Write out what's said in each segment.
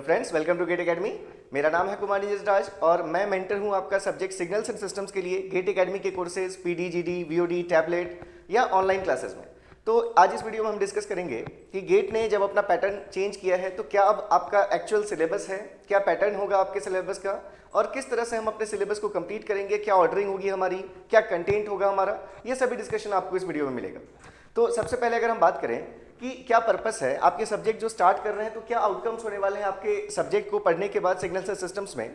Friends, welcome to GATE academy. मेरा नाम है कुमार राज और मैं मेंटर हूं आपका सब्जेक्ट सिग्नल्स एंड सिस्टम्स के लिए गेट एकेडमी के courses PD, GD, VOD, tablet या ऑनलाइन क्लासेस में। तो आज इस वीडियो में हम डिस्कस करेंगे कि गेट ने जब अपना पैटर्न चेंज किया है तो क्या अब आपका एक्चुअल सिलेबस है, क्या पैटर्न होगा आपके सिलेबस का और किस तरह से हम अपने सिलेबस को कंप्लीट करेंगे, क्या ऑर्डरिंग होगी हमारी, क्या कंटेंट होगा हमारा, ये सभी डिस्कशन आपको इस वीडियो में मिलेगा। तो सबसे पहले अगर हम बात करें कि क्या पर्पस है आपके सब्जेक्ट जो स्टार्ट कर रहे हैं, तो क्या आउटकम्स होने वाले हैं आपके सब्जेक्ट को पढ़ने के बाद सिग्नल्स एंड सिस्टम्स में।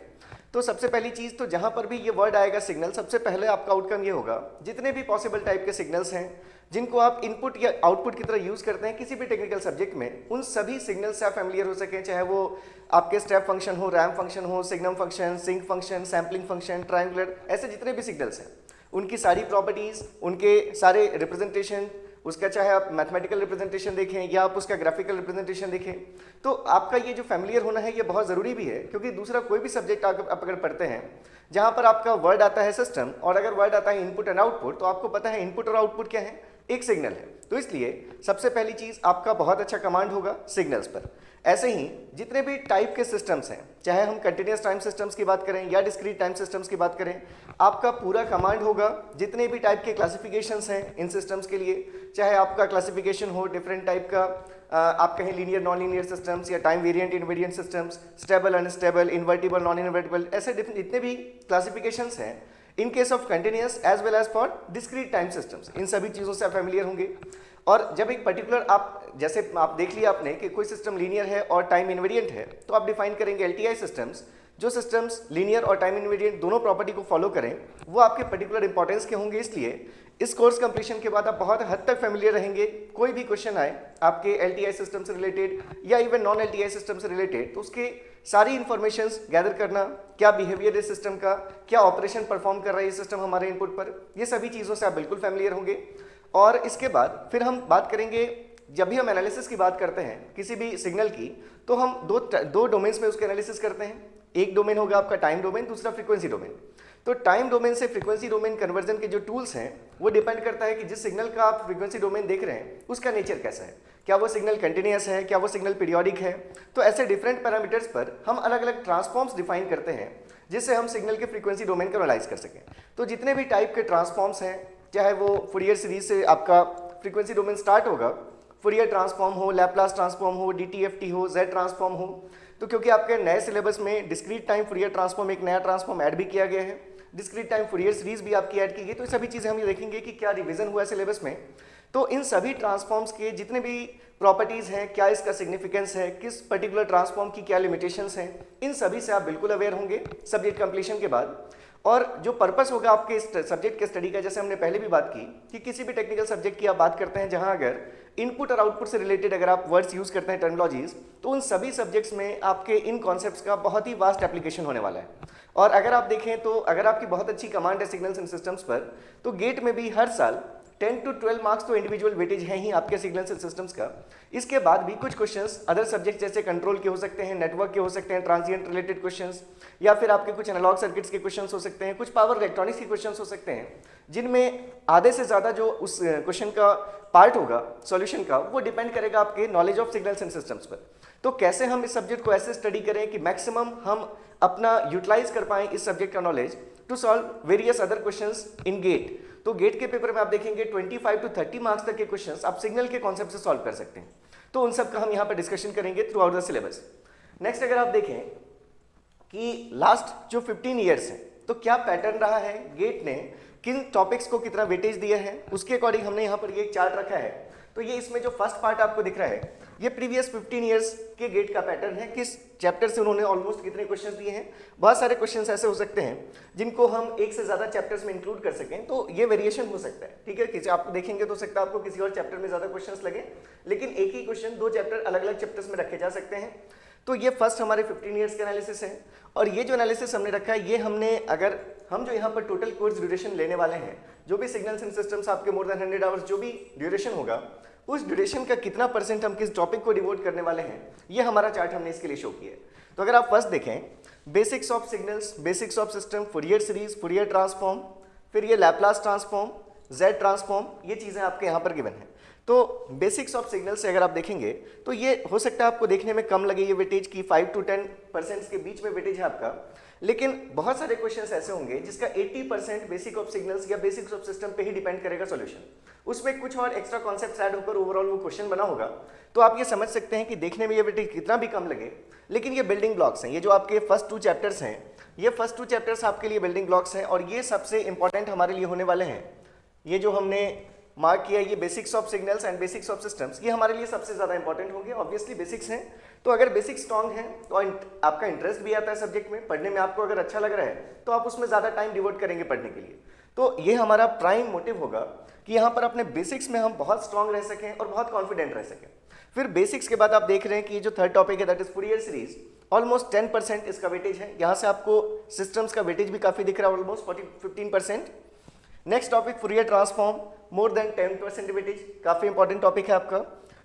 तो सबसे पहली चीज़ तो जहाँ पर भी ये वर्ड आएगा सिग्नल, सबसे पहले आपका आउटकम ये होगा जितने भी पॉसिबल टाइप के सिग्नल्स हैं जिनको आप इनपुट या आउटपुट की तरह यूज़ करते हैं किसी भी टेक्निकल सब्जेक्ट में, उन सभी सिग्नल्स से आप फैमिलियर हो सकें, चाहे वो आपके स्टेप फंक्शन हो, रैम्प फंक्शन हो, signum function, sinc function, sampling function, triangular, ऐसे जितने भी सिग्नल्स हैं उनकी सारी प्रॉपर्टीज़, उनके सारे रिप्रेजेंटेशन, उसका चाहे आप मैथमेटिकल रिप्रेजेंटेशन देखें या आप उसका ग्राफिकल रिप्रेजेंटेशन देखें, तो आपका ये जो फैमिलियर होना है ये बहुत ज़रूरी भी है। क्योंकि दूसरा कोई भी सब्जेक्ट आप अगर पढ़ते हैं जहाँ पर आपका वर्ड आता है सिस्टम और अगर वर्ड आता है इनपुट एंड आउटपुट, तो आपको पता है इनपुट और आउटपुट क्या है, एक सिग्नल है। तो इसलिए सबसे पहली चीज़ आपका बहुत अच्छा कमांड होगा सिग्नल्स पर। ऐसे ही जितने भी टाइप के सिस्टम्स हैं, चाहे हम कंटिन्यूस टाइम सिस्टम्स की बात करें या डिस्क्रीट टाइम सिस्टम्स की बात करें, आपका पूरा कमांड होगा जितने भी टाइप के क्लासिफिकेशंस हैं इन सिस्टम्स के लिए, चाहे आपका क्लासिफिकेशन हो डिफरेंट टाइप का, आप कहें लीनियर नॉन लीनियर सिस्टम्स या time variant invariant systems, stable unstable, invertible non invertible, ऐसे जितने भी क्लासिफिकेशंस हैं in case of continuous as well as for discrete time systems, इन सभी चीज़ों से आप फैमिलियर होंगे। और जब एक पर्टिकुलर आप जैसे आप देख लिया आपने कि कोई सिस्टम लीनियर है और टाइम इनवेरिएंट है, तो आप डिफाइन करेंगे एलटीआई सिस्टम्स। जो सिस्टम्स लीनियर और टाइम इनवेरिएंट दोनों प्रॉपर्टी को फॉलो करें वो आपके पर्टिकुलर इंपॉर्टेंस के होंगे। इसलिए इस कोर्स कंप्लीशन के बाद आप बहुत हद तक फैमिलियर रहेंगे। कोई भी क्वेश्चन आए आपके एलटीआई सिस्टम से रिलेटेड या इवन नॉन एलटीआई सिस्टम से रिलेटेड, तो उसके सारी इंफॉर्मेशंस गैदर करना, क्या बिहेवियर है सिस्टम का, क्या ऑपरेशन परफॉर्म कर रहा है सिस्टम हमारे इनपुट पर, ये सभी चीज़ों से आप बिल्कुल फैमिलियर होंगे। और इसके बाद फिर हम बात करेंगे, जब भी हम एनालिसिस की बात करते हैं किसी भी सिग्नल की, तो हम दो डोमेन्स में उसके एनालिसिस करते हैं। एक डोमेन होगा आपका टाइम डोमेन, दूसरा फ्रीक्वेंसी डोमेन। तो टाइम डोमेन से फ्रीक्वेंसी डोमेन कन्वर्जन के जो टूल्स हैं वो डिपेंड करता है कि जिस सिग्नल का आप फ्रीक्वेंसी डोमेन देख रहे हैं उसका नेचर कैसा है, क्या वो सिग्नल कंटिन्यूस है, क्या वो सिग्नल पीरियोडिक है। तो ऐसे डिफरेंट पैरामीटर्स पर हम अलग अलग ट्रांसफॉर्म्स डिफाइन करते हैं जिससे हम सिग्नल के फ्रीक्वेंसी डोमेन को एनालाइज कर सकें। तो जितने भी टाइप के ट्रांसफॉर्म्स हैं, चाहे वो फूरियर सीरीज से आपका फ्रीक्वेंसी डोमेन स्टार्ट होगा, फूरियर ट्रांसफॉर्म हो, लैप्लास ट्रांसफॉर्म हो, डीटीएफटी हो, जेड ट्रांसफॉर्म हो, तो क्योंकि आपके नए सिलेबस में डिस्क्रीट टाइम फूरियर ट्रांसफॉर्म एक नया ट्रांसफॉर्म ऐड भी किया गया है, डिस्क्रीट टाइम फूरियर सीरीज भी आपकी ऐड की गई, तो सभी चीज़ें हम ये देखेंगे कि क्या रिवीजन हुआ है सिलेबस में। तो इन सभी ट्रांसफॉर्म्स के जितने भी प्रॉपर्टीज़ हैं, क्या इसका सिग्निफिकेंस है, किस पर्टिकुलर ट्रांसफॉर्म की क्या लिमिटेशंस हैं, इन सभी से आप बिल्कुल अवेयर होंगे सब्जेक्ट कंप्लीशन के बाद। और जो पर्पस होगा आपके सब्जेक्ट के स्टडी का, जैसे हमने पहले भी बात की कि किसी भी टेक्निकल सब्जेक्ट की आप बात करते हैं जहां अगर इनपुट और आउटपुट से रिलेटेड अगर आप वर्ड्स यूज करते हैं, टर्मिनोलॉजीज, तो उन सभी सब्जेक्ट्स में आपके इन कॉन्सेप्ट्स का बहुत ही वास्ट एप्लीकेशन होने वाला है। और अगर आप देखें तो अगर आपकी बहुत अच्छी कमांड है सिग्नल्स एंड सिस्टम्स पर, तो गेट में भी हर साल 10 to 12 मार्क्स तो इंडिविजुअल वेटेज है ही आपके सिग्नल्स एंड सिस्टम्स का। इसके बाद भी कुछ क्वेश्चंस अदर सब्जेक्ट जैसे कंट्रोल के हो सकते हैं, नेटवर्क के हो सकते हैं, ट्रांजिएंट रिलेटेड क्वेश्चंस, या फिर आपके कुछ एनालॉग सर्किट्स के क्वेश्चंस हो सकते हैं, कुछ पावर इलेक्ट्रॉनिक्स के क्वेश्चंस हो सकते हैं, जिनमें आधे से ज़्यादा जो उस क्वेश्चन का पार्ट होगा सॉल्यूशन का, वो डिपेंड करेगा आपके knowledge of signals and systems पर। तो कैसे हम इस सब्जेक्ट को ऐसे स्टडी करें कि मैक्सिमम हम अपना यूटिलाइज कर पाएं इस सब्जेक्ट का knowledge to solve various other questions in GATE. तो गेट के पेपर में आप देखेंगे 25 to 30 मार्क्स तक के क्वेश्चंस आप सिग्नल के कॉन्सेप्ट से सॉल्व कर सकते हैं। तो उन सब का हम यहाँ पर डिस्कशन करेंगे through out the syllabus. Next अगर आप देखें कि लास्ट जो 15 ईयर्स हैं, तो क्या पैटर्न रहा है, गेट ने किन टॉपिक्स को कितना वेटेज दिया है, उसके अकॉर्डिंग हमने यहाँ पर ये एक चार्ट रखा है। तो ये इसमें जो फर्स्ट पार्ट आपको दिख रहा है ये प्रीवियस 15 ईयर्स के गेट का पैटर्न है, किस चैप्टर से उन्होंने ऑलमोस्ट कितने क्वेश्चंस दिए हैं। बहुत सारे क्वेश्चंस ऐसे हो सकते हैं जिनको हम एक से ज़्यादा चैप्टर्स में इंक्लूड कर सकें, तो ये वेरिएशन हो सकता है, ठीक है। किसी आप देखेंगे तो सकता है आपको किसी और चैप्टर में ज़्यादा क्वेश्चंस लगे, लेकिन एक ही क्वेश्चन दो चैप्टर अलग अलग चैप्टर्स में रखे जा सकते हैं। तो ये फर्स्ट हमारे 15 ईयर्स के एनालिसिस है। और ये जो एनालिसिस हमने रखा है, ये हमने अगर हम जो यहाँ पर टोटल कोर्स ड्यूरेशन लेने वाले हैं, जो भी सिग्नल्स एंड सिस्टम्स आपके मोर देन 100 आवर्स जो भी ड्यूरेशन होगा, उस ड्यूरेशन का कितना परसेंट हम किस टॉपिक को डिवोट करने वाले हैं, ये हमारा चार्ट हमने इसके लिए शो किया है। तो अगर आप फर्स्ट देखें, basics of signals, basics of system, Fourier series, Fourier transform, फिर ये लैप्लास ट्रांसफॉर्म, जेड ट्रांसफॉर्म, ये चीज़ें आपके यहाँ पर गिवन है। तो बेसिक्स ऑफ सिग्नल से अगर आप देखेंगे तो ये हो सकता है आपको देखने में कम लगे, ये वेटेज की 5 to 10% के बीच में वेटेज है आपका, लेकिन बहुत सारे क्वेश्चंस ऐसे होंगे जिसका 80% बेसिक ऑफ सिग्नल्स या बेसिक्स ऑफ सिस्टम पे ही डिपेंड करेगा सॉल्यूशन। उसमें कुछ और एक्स्ट्रा कॉन्सेप्ट्स ऐड होकर ओवरऑल वो क्वेश्चन बना होगा। तो आप ये समझ सकते हैं कि देखने में ये वेटेज कितना भी कम लगे, लेकिन ये बिल्डिंग ब्लॉक्स हैं। ये जो आपके फर्स्ट 2 चैप्टर्स हैं, ये फर्स्ट 2 चैप्टर्स आपके लिए बिल्डिंग ब्लॉक्स हैं और ये सबसे इंपॉर्टेंट हमारे लिए होने वाले हैं। ये जो हमने मार्क किया, ये basics of signals and basics of systems, ये हमारे लिए सबसे ज़्यादा इंपॉर्टेंट होंगे। ऑब्वियसली बेसिक्स हैं, तो अगर बेसिक स्ट्रॉन्ग है तो आपका इंटरेस्ट भी आता है सब्जेक्ट में, पढ़ने में आपको अगर अच्छा लग रहा है तो आप उसमें ज़्यादा टाइम डिवोट करेंगे पढ़ने के लिए। तो ये हमारा प्राइम मोटिव होगा कि यहाँ पर अपने बेसिक्स में हम बहुत स्ट्रॉन्ग रह सकें और बहुत कॉन्फिडेंट रह सकें। फिर बेसिक्स के बाद आप देख रहे हैं कि ये जो थर्ड टॉपिक है that is Fourier series, almost 10% इसका वेटेज है। यहाँ से आपको सिस्टम्स का वेटेज भी काफ़ी दिख रहा है, almost 15%। Next topic Fourier transform, more than 10% weightage, काफ़ी इंपॉर्टेंट टॉपिक है आपका।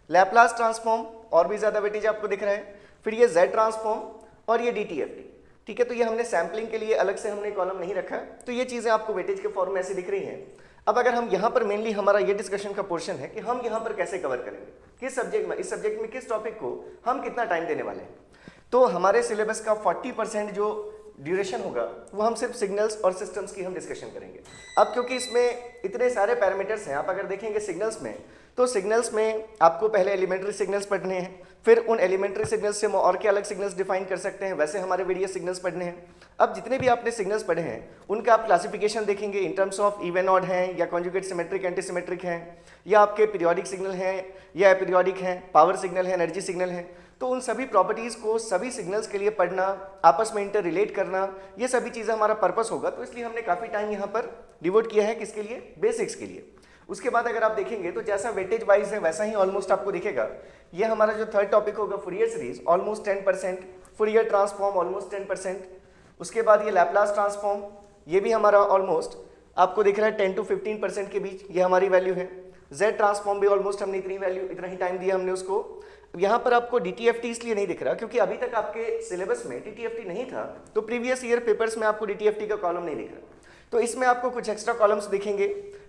लैपलास ट्रांसफॉर्म, और भी ज़्यादा वेटेज आपको दिख रहा है। फिर ये जेड ट्रांसफॉर्म और ये DTFT, ठीक है। तो ये हमने सैम्पलिंग के लिए अलग से हमने कॉलम नहीं रखा, तो ये चीज़ें आपको वेटेज के फॉर्म में ऐसे दिख रही हैं। अब अगर हम यहाँ पर मेनली हमारा ये डिस्कशन का पोर्शन है कि हम यहाँ पर कैसे कवर करेंगे, किस सब्जेक्ट में, इस सब्जेक्ट में किस टॉपिक को हम कितना टाइम देने वाले हैं। तो हमारे सिलेबस का 40% जो ड्यूरेशन होगा वो हम सिर्फ सिग्नल्स और सिस्टम्स की हम डिस्कशन करेंगे। अब क्योंकि इसमें इतने सारे पैरामीटर्स हैं, आप अगर देखेंगे सिग्नल्स में, तो सिग्नल्स में आपको पहले एलिमेंट्री सिग्नल्स पढ़ने हैं, फिर उन एलिमेंट्री सिग्नल्स से और क्या अलग सिग्नल्स डिफाइन कर सकते हैं, वैसे हमारे वेरियस सिग्नल्स पढ़ने हैं। अब जितने भी आपने सिग्नल्स पढ़े हैं उनका आप क्लासिफिकेशन देखेंगे in terms of even odd हैं या कॉन्जुगेट सिमेट्रिक एंटी सिमेट्रिक हैं, या आपके पीरियोडिक सिग्नल हैं या एपीरियोडिक हैं, पावर सिग्नल है, एनर्जी सिग्नल है। तो उन सभी प्रॉपर्टीज़ को सभी सिग्नल्स के लिए पढ़ना, आपस में इंटर रिलेट करना, ये सभी चीज़ें हमारा पर्पस होगा। तो इसलिए हमने काफ़ी टाइम यहाँ पर डिवोट किया है, किसके लिए, बेसिक्स के लिए। उसके बाद अगर आप देखेंगे तो जैसा वेटेज वाइज है वैसा ही ऑलमोस्ट आपको दिखेगा। ये हमारा जो थर्ड टॉपिक होगा Fourier series, almost 10%, Fourier transform almost 10%। उसके बाद ये लैपलास ट्रांसफॉर्म, ये भी हमारा ऑलमोस्ट आपको दिख रहा है 10 to 15% के बीच, ये हमारी वैल्यू है। जेड ट्रांसफॉर्म भी ऑलमोस्ट हमने इतना ही टाइम दिया हमने उसको। यहाँ पर आपको DTFT इसलिए नहीं दिख रहा क्योंकि अभी तक आपके सिलेबस में DTFT नहीं था, तो प्रीवियस ईयर पेपर्स में आपको DTFT का कॉलम नहीं दिख रहा। तो इसमें आपको कुछ एक्स्ट्रा कॉलम्स दिखेंगे,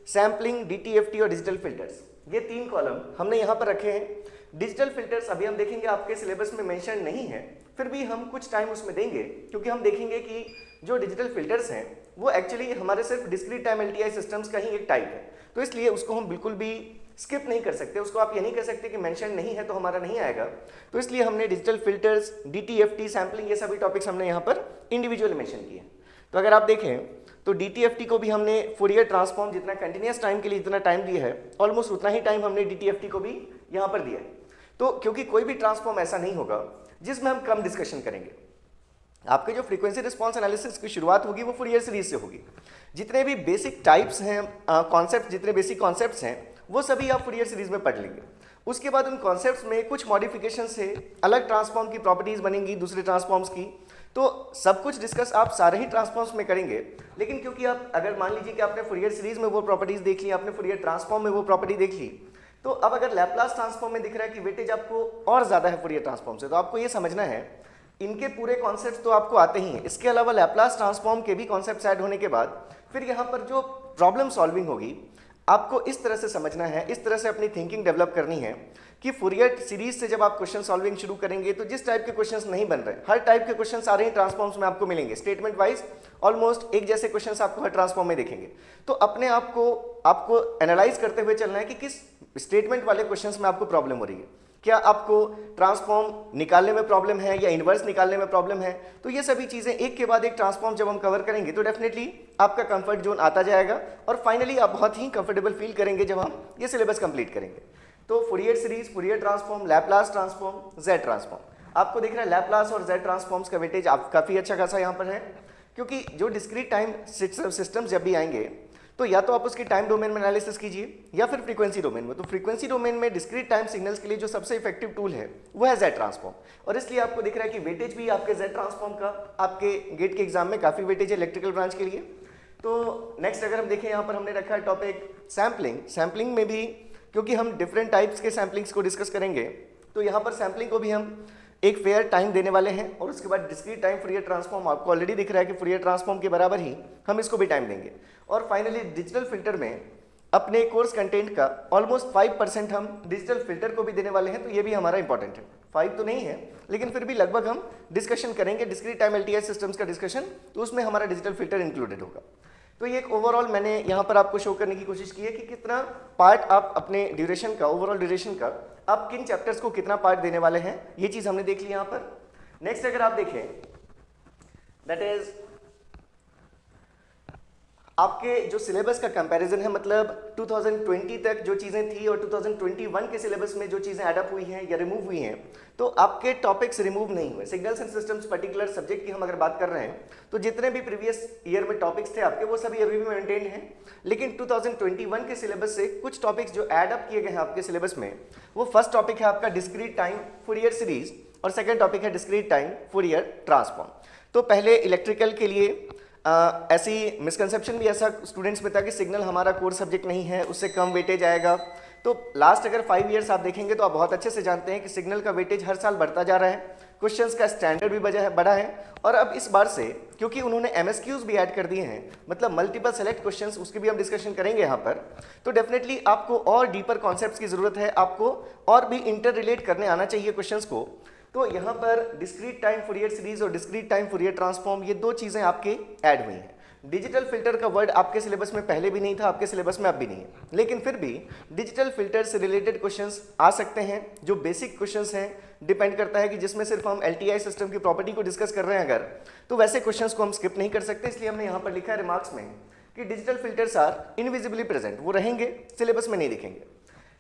सैम्पलिंग, DTFT और डिजिटल फिल्टर्स, ये 3 कॉलम हमने यहाँ पर रखे हैं। डिजिटल फिल्टर्स अभी हम देखेंगे आपके सिलेबस में मेंशन नहीं है, फिर भी हम कुछ टाइम उसमें देंगे क्योंकि हम देखेंगे कि जो डिजिटल फिल्टर्स हैं वो एक्चुअली हमारे सिर्फ डिस्क्रीट टाइम LTI सिस्टम्स का ही एक टाइप है, तो इसलिए उसको हम बिल्कुल भी स्किप नहीं कर सकते। उसको आप ये नहीं कह सकते कि मेंशन नहीं है तो हमारा नहीं आएगा। तो इसलिए हमने डिजिटल फिल्टर्स, DTFT, सैम्पलिंग, ये सभी टॉपिक्स हमने यहाँ पर इंडिविजुअली मेंशन किए। तो अगर आप देखें तो DTFT को भी हमने फूरियर ट्रांसफॉर्म जितना कंटिन्यूस टाइम के लिए जितना टाइम दिया है, ऑलमोस्ट उतना ही टाइम हमने DTFT को भी यहाँ पर दिया है। तो क्योंकि कोई भी ट्रांसफॉर्म ऐसा नहीं होगा जिसमें हम कम डिस्कशन करेंगे। आपके जो फ्रीक्वेंसी रिस्पॉन्स एनालिसिस की शुरुआत होगी वो फूरियर सीरीज से होगी। जितने भी बेसिक टाइप्स हैं, कॉन्सेप्ट, जितने बेसिक कॉन्सेप्ट्स हैं वो सभी आप फूरियर सीरीज में पढ़ लेंगे। उसके बाद उन कॉन्सेप्ट्स में कुछ मॉडिफिकेशन से अलग ट्रांसफॉर्म की प्रॉपर्टीज बनेंगी दूसरे ट्रांसफॉर्म्स की, तो सब कुछ डिस्कस आप सारे ही ट्रांसफॉर्म्स में करेंगे। लेकिन क्योंकि आप अगर मान लीजिए कि आपने फूरियर सीरीज में वो प्रॉपर्टीज देख ली, आपने फूरियर ट्रांसफॉर्म में वो प्रॉपर्टी देख ली, तो अब अगर लैपलास ट्रांसफॉर्म में दिख रहा है कि वेटेज आपको और ज़्यादा है फूरियर ट्रांसफॉर्म से, तो आपको ये समझना है इनके पूरे कॉन्सेप्ट तो आपको आते ही हैं, इसके अलावा लैपलास ट्रांसफॉर्म के भी कॉन्सेप्ट ऐड होने के बाद फिर यहाँ पर जो प्रॉब्लम सॉल्विंग होगी आपको इस तरह से समझना है, इस तरह से अपनी थिंकिंग डेवलप करनी है कि फूरियर सीरीज से जब आप क्वेश्चन सॉल्विंग शुरू करेंगे तो जिस टाइप के क्वेश्चंस नहीं बन रहे, हर टाइप के क्वेश्चंस आ रहे हैं ट्रांसफॉर्म्स में आपको मिलेंगे, स्टेटमेंट वाइज ऑलमोस्ट एक जैसे क्वेश्चंस आपको हर ट्रांसफॉर्म में देखेंगे। तो अपने आप को आपको एनालाइज करते हुए चलना है कि किस स्टेटमेंट वाले क्वेश्चंस में आपको प्रॉब्लम हो रही है। क्या आपको ट्रांसफॉर्म निकालने में प्रॉब्लम है या इन्वर्स निकालने में प्रॉब्लम है। तो ये सभी चीज़ें एक के बाद एक ट्रांसफॉर्म जब हम कवर करेंगे तो डेफिनेटली आपका कंफर्ट जोन आता जाएगा और फाइनली आप बहुत ही कंफर्टेबल फील करेंगे जब हम ये सिलेबस कंप्लीट करेंगे। तो Fourier series, Fourier transform, Laplace transform, Z transform, आपको दिख रहा है लैपलास और जेड ट्रांसफॉर्म्स का वेटेज आप काफ़ी अच्छा खासा यहाँ पर है, क्योंकि जो डिस्क्रीट टाइम सिस्टम्स जब भी आएंगे तो या तो आप उसकी टाइम डोमेन में एनालिसिस कीजिए या फिर फ्रीक्वेंसी डोमेन में। तो फ्रीक्वेंसी डोमेन में डिस्क्रीट टाइम सिग्नल्स के लिए जो सबसे इफेक्टिव टूल है वो है जेड ट्रांसफॉर्म, और इसलिए आपको दिख रहा है कि वेटेज भी आपके जेड ट्रांसफॉर्म का आपके गेट के एग्जाम में काफ़ी वेटेज है इलेक्ट्रिकल ब्रांच के लिए। तो नेक्स्ट अगर हम देखें यहाँ पर हमने रखा है टॉपिक सैम्पलिंग। सैम्पलिंग में भी क्योंकि हम डिफरेंट टाइप्स के सैम्पलिंग्स को डिस्कस करेंगे तो यहाँ पर सैम्पलिंग को भी हम एक फेयर टाइम देने वाले हैं, और उसके बाद डिस्क्रीट टाइम फूरियर ट्रांसफॉर्म आपको ऑलरेडी दिख रहा है कि फूरियर ट्रांसफॉर्म के बराबर ही हम इसको भी टाइम देंगे। और फाइनली डिजिटल फिल्टर में अपने कोर्स कंटेंट का ऑलमोस्ट 5% हम डिजिटल फिल्टर को भी देने वाले हैं, तो ये भी हमारा इंपॉर्टेंट है। 5 तो नहीं है, लेकिन फिर भी लगभग हम डिस्कशन करेंगे डिस्क्रीट टाइम एलटीआई सिस्टम्स का डिस्कशन, तो उसमें हमारा डिजिटल फिल्टर इंक्लूडेड होगा। तो ये एक ओवरऑल मैंने यहाँ पर आपको शो करने की कोशिश की है कि कितना पार्ट आप अपने ड्यूरेशन का, ओवरऑल ड्यूरेशन का आप किन चैप्टर्स को कितना पार्ट देने वाले हैं, ये चीज़ हमने देख ली यहाँ पर। नेक्स्ट अगर आप देखें, दैट इज आपके जो सिलेबस का कंपैरिजन है, मतलब 2020 तक जो चीज़ें थी और 2021 के सिलेबस में जो चीज़ें एडअप हुई हैं या रिमूव हुई हैं, तो आपके टॉपिक्स रिमूव नहीं हुए। Signals and systems particular subject की हम अगर बात कर रहे हैं, तो जितने भी प्रीवियस ईयर में टॉपिक्स थे आपके, वो सभी अभी भी मेंटेन हैं। लेकिन 2021 के सिलेबस से कुछ टॉपिक्स जो एडअप किए गए हैं आपके सिलेबस में, वो फर्स्ट टॉपिक है आपका डिस्क्रीट टाइम फूरियर सीरीज और सेकेंड टॉपिक है डिस्क्रीट टाइम फूरियर ट्रांसफॉर्म। तो पहले इलेक्ट्रिकल के लिए ऐसी मिसकंसेप्शन भी ऐसा स्टूडेंट्स में था कि सिग्नल हमारा कोर सब्जेक्ट नहीं है, उससे कम वेटेज आएगा। तो लास्ट अगर 5 इयर्स आप देखेंगे तो आप बहुत अच्छे से जानते हैं कि सिग्नल का वेटेज हर साल बढ़ता जा रहा है, क्वेश्चंस का स्टैंडर्ड भी बढ़ा है, और अब इस बार से क्योंकि उन्होंने MSQs भी ऐड कर दिए हैं, मतलब मल्टीपल सेलेक्ट क्वेश्चंस, उसकी भी हम डिस्कशन करेंगे यहाँ पर, तो डेफिनेटली आपको और डीपर कॉन्सेप्ट्स की जरूरत है, आपको और भी इंटर रिलेट करने आना चाहिए क्वेश्चंस को। तो यहाँ पर डिस्क्रीट टाइम फूरियर सीरीज और डिस्क्रीट टाइम फूरियर ट्रांसफॉर्म, ये 2 चीज़ें आपके ऐड हुई हैं। डिजिटल फिल्टर का वर्ड आपके सिलेबस में पहले भी नहीं था, आपके सिलेबस में अब भी नहीं है, लेकिन फिर भी डिजिटल फिल्टर से रिलेटेड क्वेश्चंस आ सकते हैं, जो बेसिक क्वेश्चंस हैं। डिपेंड करता है कि जिसमें सिर्फ हम एलटीआई सिस्टम की प्रॉपर्टी को डिस्कस कर रहे हैं अगर, तो वैसे क्वेश्चंस को हम स्किप नहीं कर सकते, इसलिए हमने यहाँ पर लिखा है रिमार्क्स में कि digital filters are invisibly present, वो रहेंगे, सिलेबस में नहीं दिखेंगे।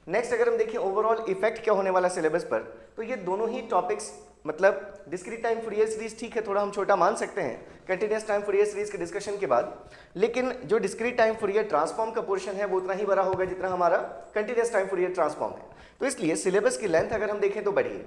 नेक्स्ट अगर हम देखें ओवरऑल इफेक्ट क्या होने वाला सिलेबस पर, तो ये दोनों ही टॉपिक्स, मतलब डिस्क्रीट टाइम फूरियर सीरीज ठीक है, थोड़ा हम छोटा मान सकते हैं कंटिन्यूअस टाइम फूरियर सीरीज के डिस्कशन के बाद, लेकिन जो डिस्क्रीट टाइम फूरियर ट्रांसफॉर्म का पोर्शन है वो उतना ही बड़ा होगा जितना हमारा कंटिन्यूअस टाइम फूरियर ट्रांसफॉर्म है। तो इसलिए सिलेबस की लेंथ अगर हम देखें तो बढ़ी है,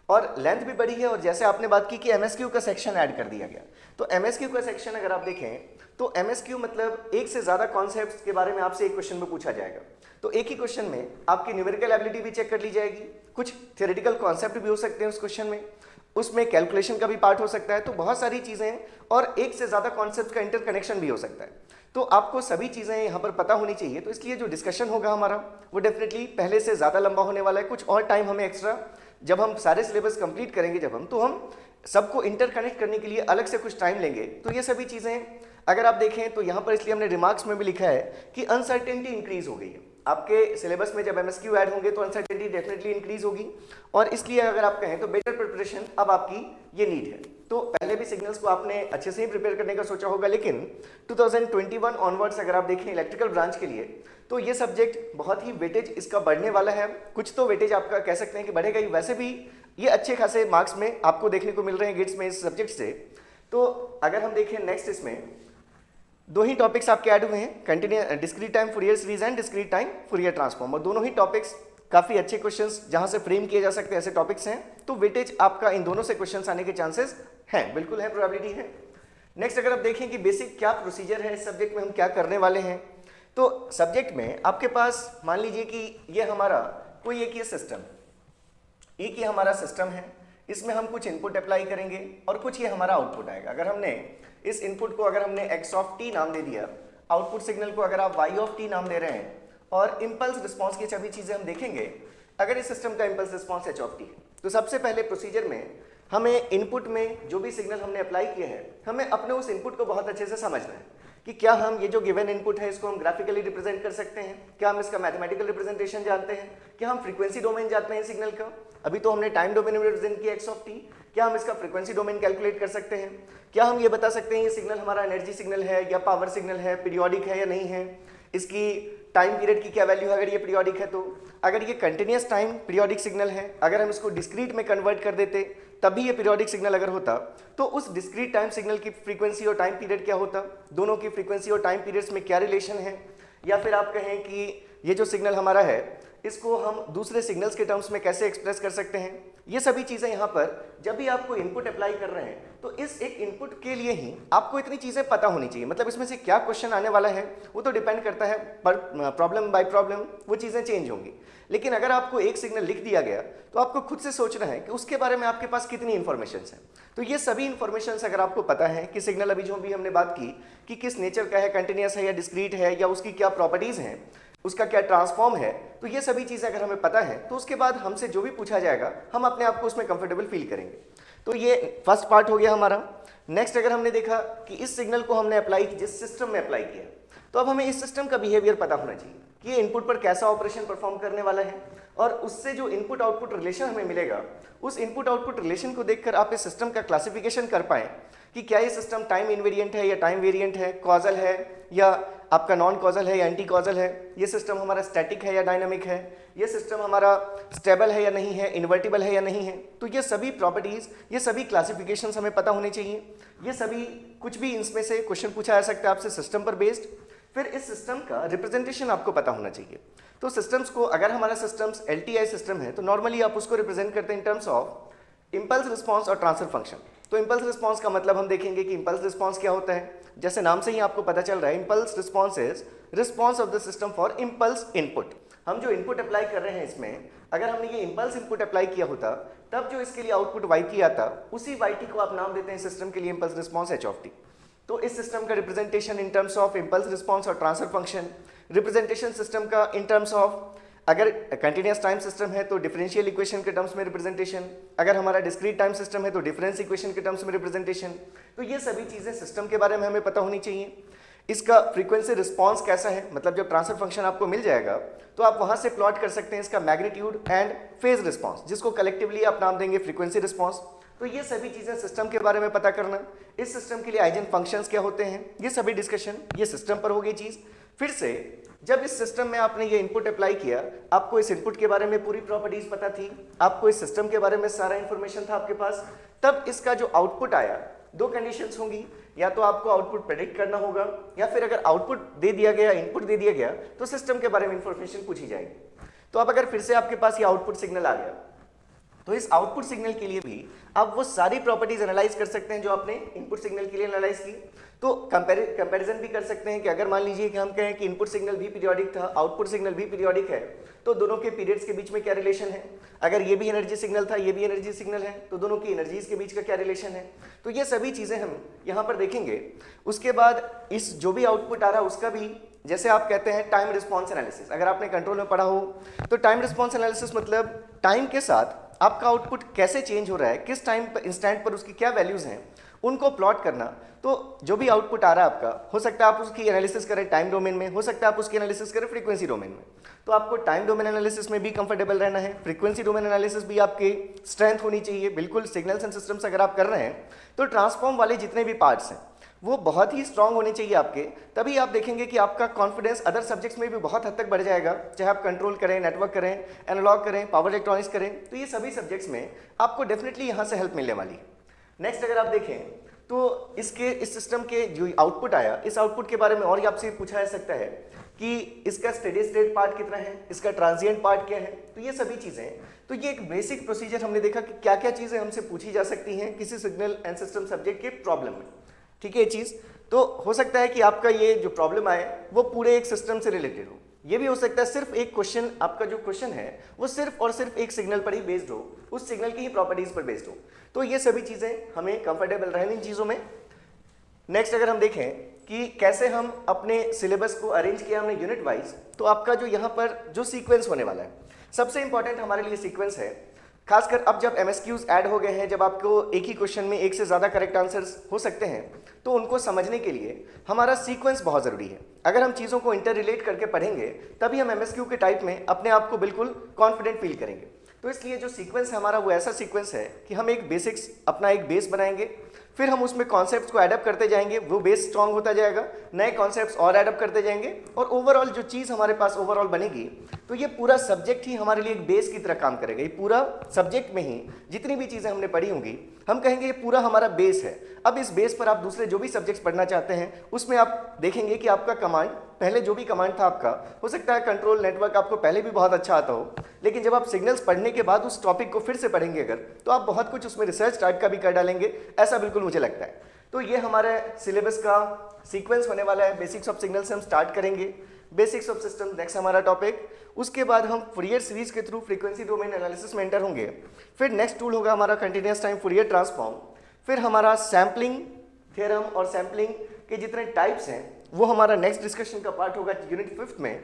और लेंथ भी बढ़ी है, और जैसे आपने बात की कि MSQ का सेक्शन ऐड कर दिया गया, तो MSQ का सेक्शन अगर आप देखें तो MSQ मतलब एक से ज़्यादा कॉन्सेप्ट्स के बारे में आपसे एक क्वेश्चन में पूछा जाएगा। तो एक ही क्वेश्चन में आपकी न्यूमेरिकल एबिलिटी भी चेक कर ली जाएगी, कुछ थ्योरेटिकल कॉन्सेप्ट भी हो सकते हैं उस क्वेश्चन में, उसमें कैलकुलेशन का भी पार्ट हो सकता है, तो बहुत सारी चीज़ें, और एक से ज़्यादा कॉन्सेप्ट का इंटरकनेक्शन भी हो सकता है। तो आपको सभी चीज़ें यहाँ पर पता होनी चाहिए, तो इसलिए जो डिस्कशन होगा हमारा वो डेफिनेटली पहले से ज़्यादा लंबा होने वाला है। कुछ और टाइम हमें एक्स्ट्रा, जब हम सारे सिलेबस कंप्लीट करेंगे, जब हम, तो हम सबको इंटरकनेक्ट करने के लिए अलग से कुछ टाइम लेंगे। तो ये सभी चीज़ें अगर आप देखें तो यहाँ पर इसलिए हमने रिमार्क्स में भी लिखा है कि अनसर्टेनिटी इंक्रीज हो गई है आपके सिलेबस में। जब MSQ ऐड होंगे तो अनसर्टेनिटी डेफिनेटली इंक्रीज होगी, और इसलिए अगर आप कहें तो बेटर प्रिपरेशन अब आपकी ये नीड है। तो पहले भी सिग्नल्स को आपने अच्छे से ही प्रिपेयर करने का सोचा होगा, लेकिन 2021 ऑनवर्ड्स अगर आप देखें इलेक्ट्रिकल ब्रांच के लिए, तो ये सब्जेक्ट बहुत ही वेटेज इसका बढ़ने वाला है। कुछ तो वेटेज आपका कह सकते हैं कि बढ़ेगा ही, वैसे भी ये अच्छे खासे मार्क्स में आपको देखने को मिल रहे हैं गेट्स में इस सब्जेक्ट से। तो अगर हम देखें नेक्स्ट, इसमें 2 ही टॉपिक्स आपके ऐड हुए हैं, continuous discrete time Fourier series and discrete time Fourier transform, और दोनों ही टॉपिक्स काफ़ी अच्छे क्वेश्चंस जहां से फ्रेम किए जा सकते हैं ऐसे टॉपिक्स हैं। तो वेटेज आपका इन दोनों से क्वेश्चंस आने के चांसेस हैं, बिल्कुल है, प्रोबेबिलिटी है। नेक्स्ट अगर आप देखें कि बेसिक क्या प्रोसीजर है इस सब्जेक्ट में, हम क्या करने वाले हैं, तो सब्जेक्ट में आपके पास मान लीजिए कि ये हमारा कोई एक ये सिस्टम, एक ही हमारा सिस्टम है, इसमें हम कुछ इनपुट अप्लाई करेंगे और कुछ ये हमारा आउटपुट आएगा। अगर हमने इस इनपुट को अगर हमने x ऑफ t नाम दे दिया, आउटपुट सिग्नल को अगर आप y ऑफ t नाम दे रहे हैं, और इम्पल्स रिस्पॉन्स की सभी चीज़ें हम देखेंगे। अगर इस सिस्टम का impulse response h of t है, तो सबसे पहले प्रोसीजर में हमें इनपुट में जो भी सिग्नल हमने अप्लाई किए हैं, हमें अपने उस इनपुट को बहुत अच्छे से समझना है कि क्या हम ये जो गिवन इनपुट है इसको हम ग्राफिकली रिप्रेजेंट कर सकते हैं, क्या हम इसका मैथमेटिकल रिप्रेजेंटेशन जानते हैं, क्या हम फ्रीक्वेंसी डोमेन जानते हैं सिग्नल का, अभी तो हमने टाइम डोमेन में रिप्रेजेंट किया x ऑफ t, क्या हम इसका फ्रीक्वेंसी डोमेन कैलकुलेट कर सकते हैं, क्या हम ये बता सकते हैं ये सिग्नल हमारा एनर्जी सिग्नल है या पावर सिग्नल है, पीरियोडिक है या नहीं है, इसकी टाइम पीरियड की क्या वैल्यू है अगर ये पीरियोडिक है, तो अगर ये कंटिन्यूअस टाइम पीरियोडिक सिग्नल है, अगर हम इसको डिस्क्रीट में कन्वर्ट कर देते तभी ये पीरियोडिक सिग्नल अगर होता, तो उस डिस्क्रीट टाइम सिग्नल की फ्रीक्वेंसी और टाइम पीरियड क्या होता, दोनों की फ्रीक्वेंसी और टाइम पीरियड्स में क्या रिलेशन है, या फिर आप कहें कि ये जो सिग्नल हमारा है इसको हम दूसरे सिग्नल्स के टर्म्स में कैसे एक्सप्रेस कर सकते हैं। ये सभी चीज़ें यहाँ पर जब भी आपको इनपुट अप्लाई कर रहे हैं, तो इस एक इनपुट के लिए ही आपको इतनी चीज़ें पता होनी चाहिए। मतलब इसमें से क्या क्वेश्चन आने वाला है वो तो डिपेंड करता है, पर प्रॉब्लम बाय प्रॉब्लम वो चीज़ें चेंज होंगी। लेकिन अगर आपको एक सिग्नल लिख दिया गया तो आपको खुद से सोचना है कि उसके बारे में आपके पास कितनी इन्फॉर्मेशन है। तो ये सभी इन्फॉर्मेशन अगर आपको पता है कि सिग्नल अभी जो भी हमने बात की कि किस नेचर का है, कंटिन्यूअस है या डिस्क्रीट है, या उसकी क्या प्रॉपर्टीज़ हैं, उसका क्या ट्रांसफॉर्म है, तो ये सभी चीज़ें अगर हमें पता है तो उसके बाद हमसे जो भी पूछा जाएगा हम अपने आप को उसमें कंफर्टेबल फील करेंगे। तो ये फर्स्ट पार्ट हो गया हमारा। नेक्स्ट अगर हमने देखा कि इस सिग्नल को हमने अप्लाई जिस सिस्टम में अप्लाई किया, तो अब हमें इस सिस्टम का बिहेवियर पता होना चाहिए कि ये इनपुट पर कैसा ऑपरेशन परफॉर्म करने वाला है, और उससे जो इनपुट आउटपुट रिलेशन हमें मिलेगा, उस इनपुट आउटपुट रिलेशन को देखकर आप इस सिस्टम का क्लासिफिकेशन कर पाएं कि क्या ये सिस्टम टाइम इनवेरिएंट है या टाइम वेरिएंट है, कॉजल है या आपका नॉन कॉजल है या एंटी कॉजल है, ये सिस्टम हमारा स्टैटिक है या डायनामिक है, ये सिस्टम हमारा स्टेबल है या नहीं है, इन्वर्टिबल है या नहीं है। तो ये सभी प्रॉपर्टीज़, ये सभी क्लासिफिकेशंस हमें पता होने चाहिए। ये सभी कुछ भी इसमें से क्वेश्चन पूछा जा सकता है आपसे सिस्टम पर बेस्ड। फिर इस सिस्टम का रिप्रेजेंटेशन आपको पता होना चाहिए। तो सिस्टम्स को, अगर हमारा सिस्टम्स LTI सिस्टम है तो नॉर्मली आप उसको रिप्रेजेंट करते हैं in terms of impulse response और ट्रांसफर फंक्शन। तो इम्पल्स रिस्पॉन्स का मतलब हम देखेंगे कि इम्पल्स रिस्पॉन्स क्या होता है। जैसे नाम से ही आपको पता चल रहा है, impulse response is response of the system for impulse input. हम जो इनपुट अप्लाई कर रहे हैं इसमें, अगर हमने ये इम्पल्स इनपुट अप्लाई किया होता तब जो इसके लिए आउटपुट YT आता, उसी YT को आप नाम देते हैं सिस्टम के लिए इम्पल्स रिस्पॉन्स H। तो इस सिस्टम का representation in terms of impulse response और ट्रांसफर फंक्शन, रिप्रेजेंटेशन सिस्टम का इन टर्म्स ऑफ, अगर कंटिन्यूस टाइम सिस्टम है तो डिफरेंशियल इक्वेशन के टर्म्स में रिप्रेजेंटेशन, अगर हमारा डिस्क्रीट टाइम सिस्टम है तो डिफरेंस इक्वेशन के टर्म्स में रिप्रेजेंटेशन। तो ये सभी चीज़ें सिस्टम के बारे में हमें पता होनी चाहिए। इसका फ्रीक्वेंसी रिस्पॉन्स कैसा है, मतलब जब ट्रांसफर फंक्शन आपको मिल जाएगा तो आप वहाँ से प्लॉट कर सकते हैं इसका मैग्नीट्यूड एंड फेज रिस्पॉन्स, जिसको कलेक्टिवली आप नाम देंगे फ्रीक्वेंसी रिस्पॉन्स। तो ये सभी चीज़ें सिस्टम के बारे में पता करना, इस सिस्टम के लिए आइजन फंक्शंस क्या होते हैं, ये सभी डिस्कशन ये सिस्टम पर हो गई चीज़। फिर से जब इस सिस्टम में आपने ये इनपुट अप्लाई किया, आपको इस इनपुट के बारे में पूरी प्रॉपर्टीज पता थी, आपको इस सिस्टम के बारे में सारा इंफॉर्मेशन था आपके पास, तब इसका जो आउटपुट आया, दो कंडीशंस होंगी, या तो आपको आउटपुट प्रेडिक्ट करना होगा, या फिर अगर आउटपुट दे दिया गया, इनपुट दे दिया गया, तो सिस्टम के बारे में इंफॉर्मेशन पूछी जाएगी। तो अब अगर फिर से आपके पास ये आउटपुट सिग्नल आ गया, तो इस आउटपुट सिग्नल के लिए भी आप वो सारी प्रॉपर्टीज एनालाइज कर सकते हैं जो आपने इनपुट सिग्नल के लिए एनालाइज की। तो कंपैरिजन भी कर सकते हैं कि अगर मान लीजिए कि हम कहें कि इनपुट सिग्नल भी पीरियोडिक था, आउटपुट सिग्नल भी पीरियोडिक है, तो दोनों के पीरियड्स के बीच में क्या रिलेशन है। अगर ये भी एनर्जी सिग्नल था, ये भी एनर्जी सिग्नल है, तो दोनों की एनर्जीज के बीच का क्या रिलेशन है। तो ये सभी चीज़ें हम यहाँ पर देखेंगे। उसके बाद इस जो भी आउटपुट आ रहा है उसका भी, जैसे आप कहते हैं टाइम रिस्पॉन्स एनालिसिस, अगर आपने कंट्रोल में पढ़ा हो तो टाइम रिस्पॉन्स एनालिसिस मतलब टाइम के साथ आपका आउटपुट कैसे चेंज हो रहा है, किस टाइम पर इंस्टेंट पर उसकी क्या वैल्यूज़ हैं, उनको प्लॉट करना। तो जो भी आउटपुट आ रहा है आपका, हो सकता है आप उसकी एनालिसिस करें टाइम डोमेन में, हो सकता है आप उसकी एनालिसिस करें फ्रीक्वेंसी डोमेन में। तो आपको टाइम डोमेन एनालिसिस में भी कंफर्टेबल रहना है, फ्रीक्वेंसी डोमेन एनालिसिस भी आपकी स्ट्रेंथ होनी चाहिए। बिल्कुल सिग्नल्स एंड सिस्टम्स अगर आप कर रहे हैं तो ट्रांसफॉर्म वाले जितने भी पार्ट्स हैं वो बहुत ही स्ट्रांग होने चाहिए आपके, तभी आप देखेंगे कि आपका कॉन्फिडेंस अदर सब्जेक्ट्स में भी बहुत हद तक बढ़ जाएगा। चाहे आप कंट्रोल करें, नेटवर्क करें, एनालॉग करें, पावर इलेक्ट्रॉनिक्स करें, तो ये सभी सब्जेक्ट्स में आपको डेफिनेटली यहाँ से हेल्प मिलने वाली है। नेक्स्ट अगर आप देखें तो इस सिस्टम के जो आउटपुट आया, इस आउटपुट के बारे में और आपसे पूछा जा सकता है कि इसका स्टेडी स्टेट पार्ट कितना है, इसका ट्रांजिएंट पार्ट क्या है। तो ये सभी चीज़ें, तो ये एक बेसिक प्रोसीजर हमने देखा कि क्या क्या चीज़ें हमसे पूछी जा सकती हैं किसी सिग्नल एंड सिस्टम सब्जेक्ट के प्रॉब्लम में। ठीक है, ये चीज़ तो हो सकता है कि आपका ये जो प्रॉब्लम आए वो पूरे एक सिस्टम से रिलेटेड हो। ये भी हो सकता है सिर्फ एक क्वेश्चन, आपका जो क्वेश्चन है वो सिर्फ और सिर्फ एक सिग्नल पर ही बेस्ड हो, उस सिग्नल की ही प्रॉपर्टीज पर बेस्ड हो। तो ये सभी चीज़ें हमें कंफर्टेबल रहें इन चीज़ों में। नेक्स्ट अगर हम देखें कि कैसे हम अपने सिलेबस को अरेंज किया हमने यूनिट वाइज, तो आपका जो यहाँ पर जो सीक्वेंस होने वाला है, सबसे इंपॉर्टेंट हमारे लिए सीक्वेंस है। खासकर अब जब MSQs ऐड हो गए हैं, जब आपको एक ही क्वेश्चन में एक से ज़्यादा करेक्ट आंसर्स हो सकते हैं, तो उनको समझने के लिए हमारा सीक्वेंस बहुत ज़रूरी है। अगर हम चीज़ों को इंटर रिलेट करके पढ़ेंगे तभी हम MSQ के टाइप में अपने आप को बिल्कुल कॉन्फिडेंट फील करेंगे। तो इसलिए जो सीक्वेंस है हमारा वो ऐसा सीक्वेंस है कि हम एक बेसिक्स, अपना एक बेस बनाएंगे, फिर हम उसमें कॉन्सेप्ट्स को एडअप करते जाएंगे, वो बेस स्ट्रांग होता जाएगा, नए कॉन्सेप्ट्स और एडअप करते जाएंगे, और ओवरऑल जो चीज़ हमारे पास ओवरऑल बनेगी, तो ये पूरा सब्जेक्ट ही हमारे लिए एक बेस की तरह काम करेगा। ये पूरा सब्जेक्ट में ही जितनी भी चीज़ें हमने पढ़ी होंगी, हम कहेंगे ये पूरा हमारा बेस है। अब इस बेस पर आप दूसरे जो भी सब्जेक्ट्स पढ़ना चाहते हैं उसमें आप देखेंगे कि आपका कमांड, पहले जो भी कमांड था आपका, हो सकता है कंट्रोल नेटवर्क आपको पहले भी बहुत अच्छा आता हो, लेकिन जब आप सिग्नल्स पढ़ने के बाद उस टॉपिक को फिर से पढ़ेंगे अगर, तो आप बहुत कुछ उसमें रिसर्च टाइप का भी कर डालेंगे, ऐसा बिल्कुल मुझे लगता है। तो ये हमारे सिलेबस का सीक्वेंस होने वाला है। बेसिक्स ऑफ सिग्नल से हम स्टार्ट करेंगे, बेसिक्स ऑफ सिस्टम नेक्स्ट हमारा टॉपिक, उसके बाद हम फूरियर सीरीज के थ्रू फ्रीक्वेंसी डोमेन एनालिसिस में एंटर होंगे। फिर नेक्स्ट टूल होगा हमारा कंटिन्यूस टाइम फूरियर ट्रांसफॉर्म। फिर हमारा सैम्पलिंग थ्योरम और सैम्पलिंग के जितने टाइप्स हैं वो हमारा नेक्स्ट डिस्कशन का पार्ट होगा यूनिट 5 में।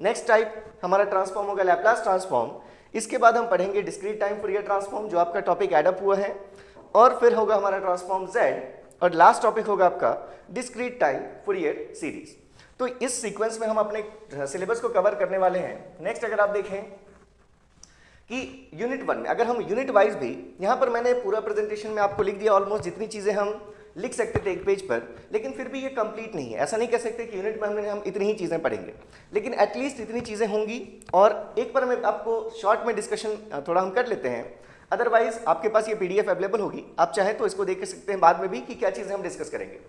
नेक्स्ट टाइप हमारा ट्रांसफॉर्म होगा लैप्लास ट्रांसफॉर्म। इसके बाद हम पढ़ेंगे डिस्क्रीट टाइम फूरियर ट्रांसफॉर्म, जो आपका टॉपिक एडअप हुआ है, और फिर होगा हमारा ट्रांसफॉर्म जेड, और लास्ट टॉपिक होगा आपका डिस्क्रीट टाइम फूरियर सीरीज। तो इस सीक्वेंस में हम अपने सिलेबस को कवर करने वाले हैं। नेक्स्ट अगर आप देखें कि यूनिट 1 में, अगर हम यूनिट वाइज भी, यहाँ पर मैंने पूरा प्रेजेंटेशन में आपको लिख दिया ऑलमोस्ट जितनी चीज़ें हम लिख सकते थे एक पेज पर, लेकिन फिर भी ये कंप्लीट नहीं है। ऐसा नहीं कह सकते कि यूनिट में हम इतनी ही चीज़ें पढ़ेंगे, लेकिन एटलीस्ट इतनी चीज़ें होंगी। और एक बार मैं आपको शॉर्ट में डिस्कशन थोड़ा हम कर लेते हैं, अदरवाइज आपके पास ये PDF अवेलेबल होगी, आप चाहें तो इसको देख सकते हैं बाद में भी कि क्या चीज़ें हम डिस्कस करेंगे।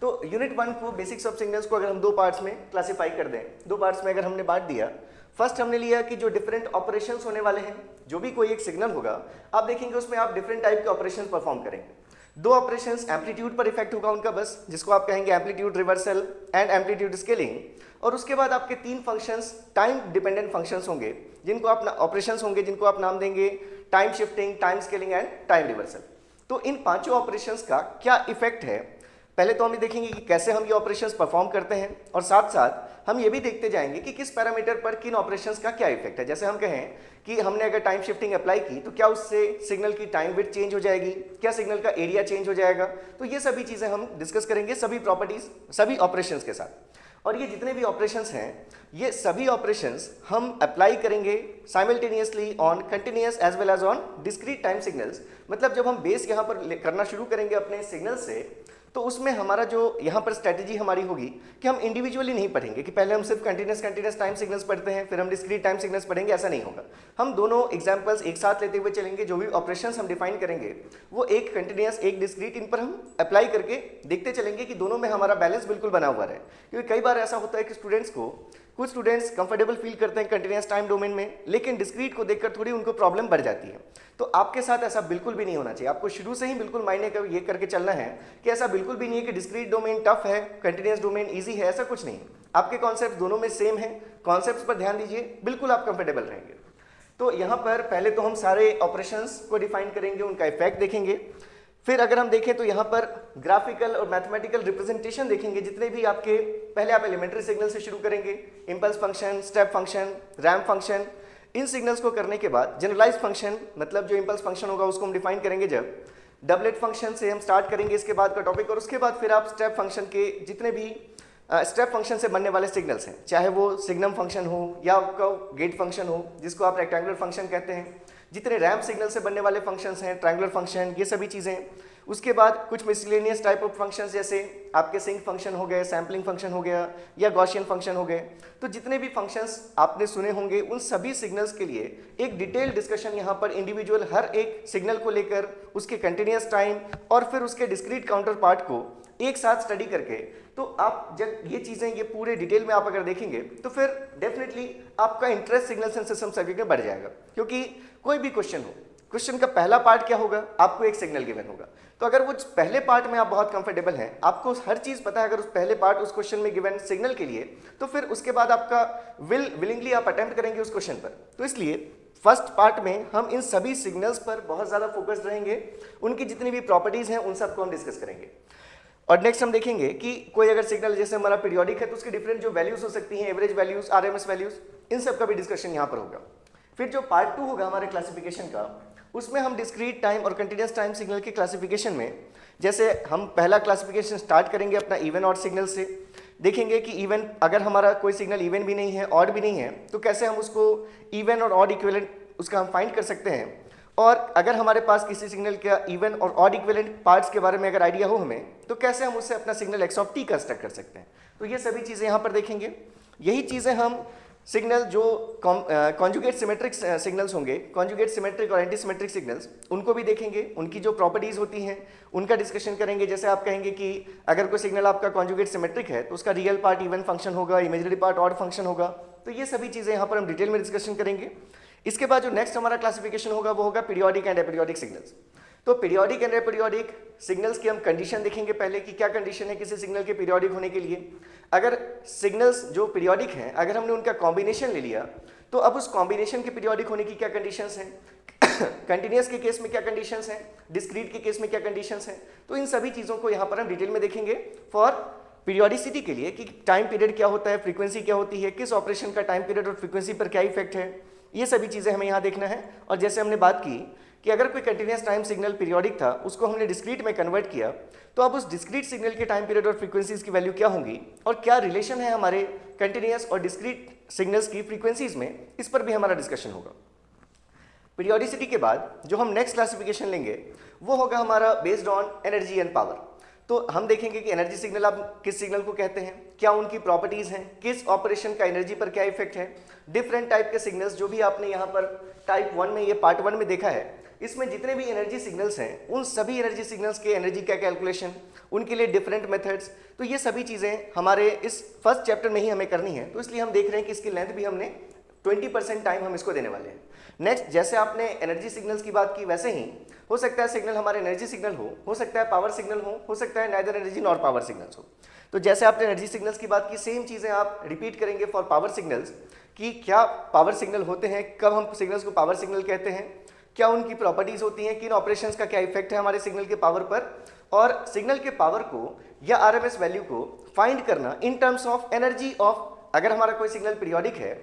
तो यूनिट 1 को बेसिक्स ऑफ सिग्नल्स को अगर हम 2 पार्ट्स में क्लासीफाई कर दें, 2 पार्ट्स में अगर हमने बांट दिया, फर्स्ट हमने लिया कि जो डिफरेंट ऑपरेशंस होने वाले हैं, जो भी कोई एक सिग्नल होगा आप देखेंगे उसमें आप डिफरेंट टाइप के ऑपरेशंस परफॉर्म करेंगे। 2 ऑपरेशंस एम्पलीट्यूड पर इफेक्ट होगा उनका बस, जिसको आप कहेंगे amplitude reversal and amplitude scaling, और उसके बाद आपके 3 फंक्शंस टाइम डिपेंडेंट फंक्शंस होंगे, जिनको आप ऑपरेशंस होंगे जिनको आप नाम देंगे time shifting, time scaling and time reversal. तो इन 5 ऑपरेशंस का क्या इफेक्ट है, पहले तो हम ये देखेंगे कि कैसे हम ये ऑपरेशंस परफॉर्म करते हैं, और साथ साथ हम ये भी देखते जाएंगे कि किस पैरामीटर पर किन ऑपरेशंस का क्या इफेक्ट है। जैसे हम कहें कि हमने अगर टाइम शिफ्टिंग अप्लाई की तो क्या उससे सिग्नल की टाइम विड्थ चेंज हो जाएगी, क्या सिग्नल का एरिया चेंज हो जाएगा। तो ये सभी चीज़ें हम डिस्कस करेंगे सभी प्रॉपर्टीज सभी ऑपरेशंस के साथ। और ये जितने भी ऑपरेशंस हैं, ये सभी ऑपरेशंस हम अप्लाई करेंगे simultaneously on continuous as well as on discrete time signals. मतलब जब हम बेस यहाँ पर करना शुरू करेंगे अपने सिग्नल से, तो उसमें हमारा जो यहाँ पर स्ट्रेटजी हमारी होगी कि हम इंडिविजुअली नहीं पढ़ेंगे कि पहले हम सिर्फ कंटिन्यूअस टाइम सिग्नल्स पढ़ते हैं फिर हम डिस्क्रीट टाइम सिग्नल्स पढ़ेंगे, ऐसा नहीं होगा। हम दोनों एग्जांपल्स एक साथ लेते हुए चलेंगे, जो भी ऑपरेशंस हम डिफाइन करेंगे वो एक कंटिन्यूअस एक डिस्क्रीट, इन पर हम अप्लाई करके देखते चलेंगे कि दोनों में हमारा बैलेंस बिल्कुल बना हुआ रहे। क्योंकि कई बार ऐसा होता है कि कुछ स्टूडेंट्स कंफर्टेबल फील करते हैं कंटिन्यूअस टाइम डोमेन में, लेकिन डिस्क्रीट को देखकर थोड़ी उनको प्रॉब्लम बढ़ जाती है। तो आपके साथ ऐसा बिल्कुल भी नहीं होना चाहिए। आपको शुरू से ही बिल्कुल मायने का ये करके चलना है कि ऐसा बिल्कुल भी नहीं है कि डिस्क्रीट डोमेन टफ है, कंटिन्यूअस डोमेन इजी है, ऐसा कुछ नहीं। आपके कॉन्सेप्ट दोनों में सेम है, कॉन्सेप्ट्स पर ध्यान दीजिए, बिल्कुल आप कंफर्टेबल रहेंगे। तो यहाँ पर पहले तो हम सारे ऑपरेशंस को डिफाइन करेंगे, उनका इफेक्ट देखेंगे। फिर अगर हम देखें तो यहाँ पर ग्राफिकल और मैथमेटिकल रिप्रेजेंटेशन देखेंगे, जितने भी आपके, पहले आप एलिमेंट्री सिग्नल से शुरू करेंगे, impulse function, step function, ramp function. इन सिग्नल्स को करने के बाद जनरलाइज फंक्शन, मतलब जो इंपल्स फंक्शन होगा उसको हम डिफाइन करेंगे। जब डबलेट फंक्शन से हम स्टार्ट करेंगे इसके बाद का टॉपिक, और उसके बाद फिर आप स्टेप फंक्शन के जितने भी स्टेप फंक्शन से बनने वाले सिग्नल्स हैं, चाहे वो सिग्नम फंक्शन हो या आपका गेट फंक्शन हो जिसको आप रेक्टेंगुलर फंक्शन कहते हैं, जितने रैंप सिग्नल से बनने वाले फंक्शंस हैं, ट्रायंगुलर फंक्शन, ये सभी चीज़ें। उसके बाद कुछ मिसलेनियस टाइप ऑफ फंक्शंस जैसे आपके सिंक फंक्शन हो गए, सैम्पलिंग फंक्शन हो गया या गॉसियन फंक्शन हो गए। तो जितने भी फंक्शंस आपने सुने होंगे उन सभी सिग्नल्स के लिए एक डिटेल डिस्कशन यहाँ पर इंडिविजुअल हर एक सिग्नल को लेकर, उसके कंटिन्यूअस टाइम और फिर उसके डिस्क्रीट काउंटर पार्ट को एक साथ स्टडी करके, तो आप जब ये चीज़ें ये पूरे डिटेल में आप अगर देखेंगे तो फिर डेफिनेटली आपका interest signals and system subject में बढ़ जाएगा। क्योंकि कोई भी क्वेश्चन हो, क्वेश्चन का पहला पार्ट क्या होगा, आपको एक सिग्नल गिवन होगा। तो अगर वो पहले पार्ट में आप बहुत कंफर्टेबल हैं, आपको हर चीज़ पता है अगर उस पहले पार्ट उस क्वेश्चन में गिवन सिग्नल के लिए, तो फिर उसके बाद आपका विलिंगली आप अटेम्प्ट करेंगे उस क्वेश्चन पर। तो इसलिए फर्स्ट पार्ट में हम इन सभी सिग्नल्स पर बहुत ज़्यादा फोकस्ड रहेंगे, उनकी जितनी भी प्रॉपर्टीज़ हैं उन सबको हम डिस्कस करेंगे। और नेक्स्ट हम देखेंगे कि कोई अगर सिग्नल जैसे हमारा पीरियोडिक है तो उसकी डिफरेंट जो वैल्यूज हो सकती हैं, एवरेज वैल्यूज, आरएमएस वैल्यूज, इन सब का भी डिस्कशन यहाँ पर होगा। फिर जो पार्ट 2 होगा हमारे क्लासिफिकेशन का, उसमें हम डिस्क्रीट टाइम और कंटिन्यूअस टाइम सिग्नल के क्लासिफिकेशन में, जैसे हम पहला क्लासिफिकेशन स्टार्ट करेंगे अपना इवन ऑड सिग्नल से। देखेंगे कि इवन अगर हमारा कोई सिग्नल इवन भी नहीं है, ऑड भी नहीं है, तो कैसे हम उसको इवन और ऑड इक्विवेलेंट उसका हम फाइंड कर सकते हैं। और अगर हमारे पास किसी सिग्नल का इवन और ऑड इक्विवेलेंट पार्ट्स के बारे में अगर आइडिया हो हमें, तो कैसे हम उससे अपना signal x of T construct कर सकते हैं। तो ये सभी चीज़ें यहाँ पर देखेंगे। यही चीज़ें हम सिग्नल जो कॉन्जुगेट सिमेट्रिक सिग्नल्स होंगे, कॉन्जुगेट सिमेट्रिक और एंटी सिमेट्रिक सिग्नल्स, उनको भी देखेंगे, उनकी जो प्रॉपर्टीज़ होती हैं उनका डिस्कशन करेंगे। जैसे आप कहेंगे कि अगर कोई सिग्नल आपका कॉन्जुगेट सिमेट्रिक है तो उसका रियल पार्ट इवन फंक्शन होगा, इमेजिनरी पार्ट ऑड फंक्शन होगा। तो ये सभी चीज़ें यहाँ पर हम डिटेल में डिस्कशन करेंगे। इसके बाद जो नेक्स्ट हमारा क्लासिफिकेशन होगा वो होगा पीरियोडिक एंड एपीरियोडिक सिग्नल्स। तो पीरियोडिक एंड एपीरियोडिक सिग्नल्स की हम कंडीशन देखेंगे पहले कि क्या कंडीशन है किसी सिग्नल के पीरियोडिक होने के लिए। अगर सिग्नल्स जो पीरियोडिक हैं अगर हमने उनका कॉम्बिनेशन ले लिया तो अब उस कॉम्बिनेशन के पीरियोडिक होने की क्या कंडीशंस हैं, कंटिन्यूअस के केस में क्या कंडीशंस हैं, डिस्क्रीट के केस में क्या कंडीशंस हैं। तो इन सभी चीज़ों को यहाँ पर हम डिटेल में देखेंगे फॉर पीरियोडिसिटी के लिए कि टाइम पीरियड क्या होता है, फ्रीक्वेंसी क्या होती है, किस ऑपरेशन का टाइम पीरियड और फ्रीक्वेंसी पर क्या इफेक्ट है, ये सभी चीज़ें हमें यहाँ देखना है। और जैसे हमने बात की कि अगर कोई कंटिन्यूस टाइम सिग्नल पीरियोडिक था, उसको हमने डिस्क्रीट में कन्वर्ट किया, तो अब उस डिस्क्रीट सिग्नल के टाइम पीरियड और फ्रीक्वेंसीज की वैल्यू क्या होंगी और क्या रिलेशन है हमारे कंटिन्यूस और डिस्क्रीट सिग्नल्स की फ्रीक्वेंसीज में, इस पर भी हमारा डिस्कशन होगा। पीरियोडिसिटी के बाद जो हम नेक्स्ट क्लासिफिकेशन लेंगे वो होगा हमारा based on energy and power. तो हम देखेंगे कि एनर्जी सिग्नल आप किस सिग्नल को कहते हैं, क्या उनकी प्रॉपर्टीज हैं, किस ऑपरेशन का एनर्जी पर क्या इफेक्ट है। डिफरेंट टाइप के सिग्नल्स जो भी आपने यहाँ पर टाइप 1 में, ये पार्ट 1 में देखा है, इसमें जितने भी एनर्जी सिग्नल्स हैं उन सभी एनर्जी सिग्नल्स के एनर्जी का कैलकुलेशन, उनके लिए डिफरेंट मेथड्स, तो ये सभी चीज़ें हमारे इस फर्स्ट चैप्टर में ही हमें करनी है। तो इसलिए हम देख रहे हैं कि इसकी लेंथ भी हमने 20% टाइम हम इसको देने वाले हैं। नेक्स्ट, जैसे आपने एनर्जी सिग्नल्स की बात की, वैसे ही हो सकता है सिग्नल हमारे एनर्जी सिग्नल हो सकता है पावर सिग्नल हो सकता है neither energy nor power signals हो। तो जैसे आपने एनर्जी सिग्नल्स की बात की, सेम चीज़ें आप रिपीट करेंगे फॉर पावर सिग्नल्स कि क्या पावर सिग्नल होते हैं, कब हम सिग्नल्स को पावर सिग्नल कहते हैं, क्या उनकी प्रॉपर्टीज होती हैं, किन ऑपरेशंस का क्या इफेक्ट है हमारे सिग्नल के पावर पर, और सिग्नल के पावर को या आरएमएस वैल्यू को फाइंड करना in terms of energy of, अगर हमारा कोई सिग्नल पीरियोडिक है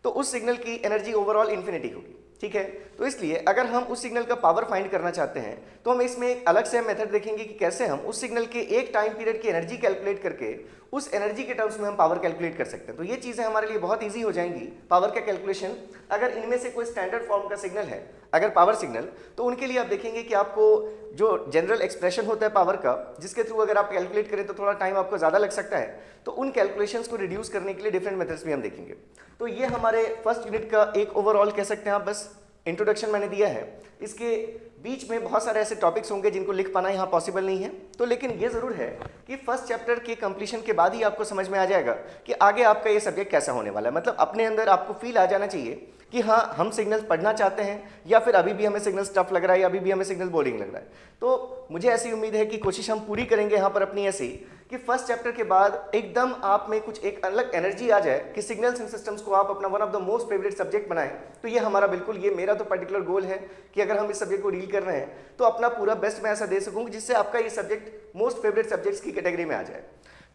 तो उस सिग्नल की एनर्जी ओवरऑल इन्फिनिटी होगी, ठीक है। तो इसलिए अगर हम उस सिग्नल का पावर फाइंड करना चाहते हैं तो हम इसमें एक अलग से मेथड देखेंगे कि कैसे हम उस सिग्नल के एक टाइम पीरियड की एनर्जी कैलकुलेट करके उस एनर्जी के टर्म्स में हम पावर कैलकुलेट कर सकते हैं। तो ये चीज़ें हमारे लिए बहुत ईजी हो जाएंगी पावर का कैलकुलेशन। अगर इनमें से कोई स्टैंडर्ड फॉर्म का सिग्नल है, अगर पावर सिग्नल, तो उनके लिए आप देखेंगे कि आपको जो जनरल एक्सप्रेशन होता है पावर का, जिसके थ्रू अगर आप कैलकुलेट करें तो थोड़ा टाइम आपको ज़्यादा लग सकता है, तो उन कैलकुलेशंस को रिड्यूस करने के लिए डिफरेंट मेथड्स भी हम देखेंगे। तो ये हमारे फर्स्ट यूनिट का एक ओवरऑल कह सकते हैं आप, बस इंट्रोडक्शन मैंने दिया है। इसके बीच में बहुत सारे ऐसे टॉपिक्स होंगे जिनको लिख पाना यहाँ पॉसिबल नहीं है, तो लेकिन ये ज़रूर है कि फर्स्ट चैप्टर के कंप्लीशन के बाद ही आपको समझ में आ जाएगा कि आगे आपका ये सब्जेक्ट कैसा होने वाला है। मतलब अपने अंदर आपको फील आ जाना चाहिए कि हाँ, हम सिग्नल्स पढ़ना चाहते हैं या फिर अभी भी हमें सिग्नल्स टफ लग रहा है या अभी भी हमें सिग्नल बोरिंग लग रहा है। तो मुझे ऐसी उम्मीद है कि कोशिश हम पूरी करेंगे यहाँ पर अपनी ऐसी कि फर्स्ट चैप्टर के बाद एकदम आप में कुछ एक अलग एनर्जी आ जाए कि सिग्नल्स एंड सिस्टम्स को आप अपना one of the most favourite subject बनाएं। तो ये हमारा बिल्कुल, ये मेरा तो पर्टिकुलर गोल है कि अगर हम इस सब्जेक्ट को डील कर रहे हैं तो अपना पूरा बेस्ट मैं ऐसा दे सकूँ जिससे आपका ये सब्जेक्ट मोस्ट फेवरेट सब्जेक्ट्स की कैटेगरी में आ जाए।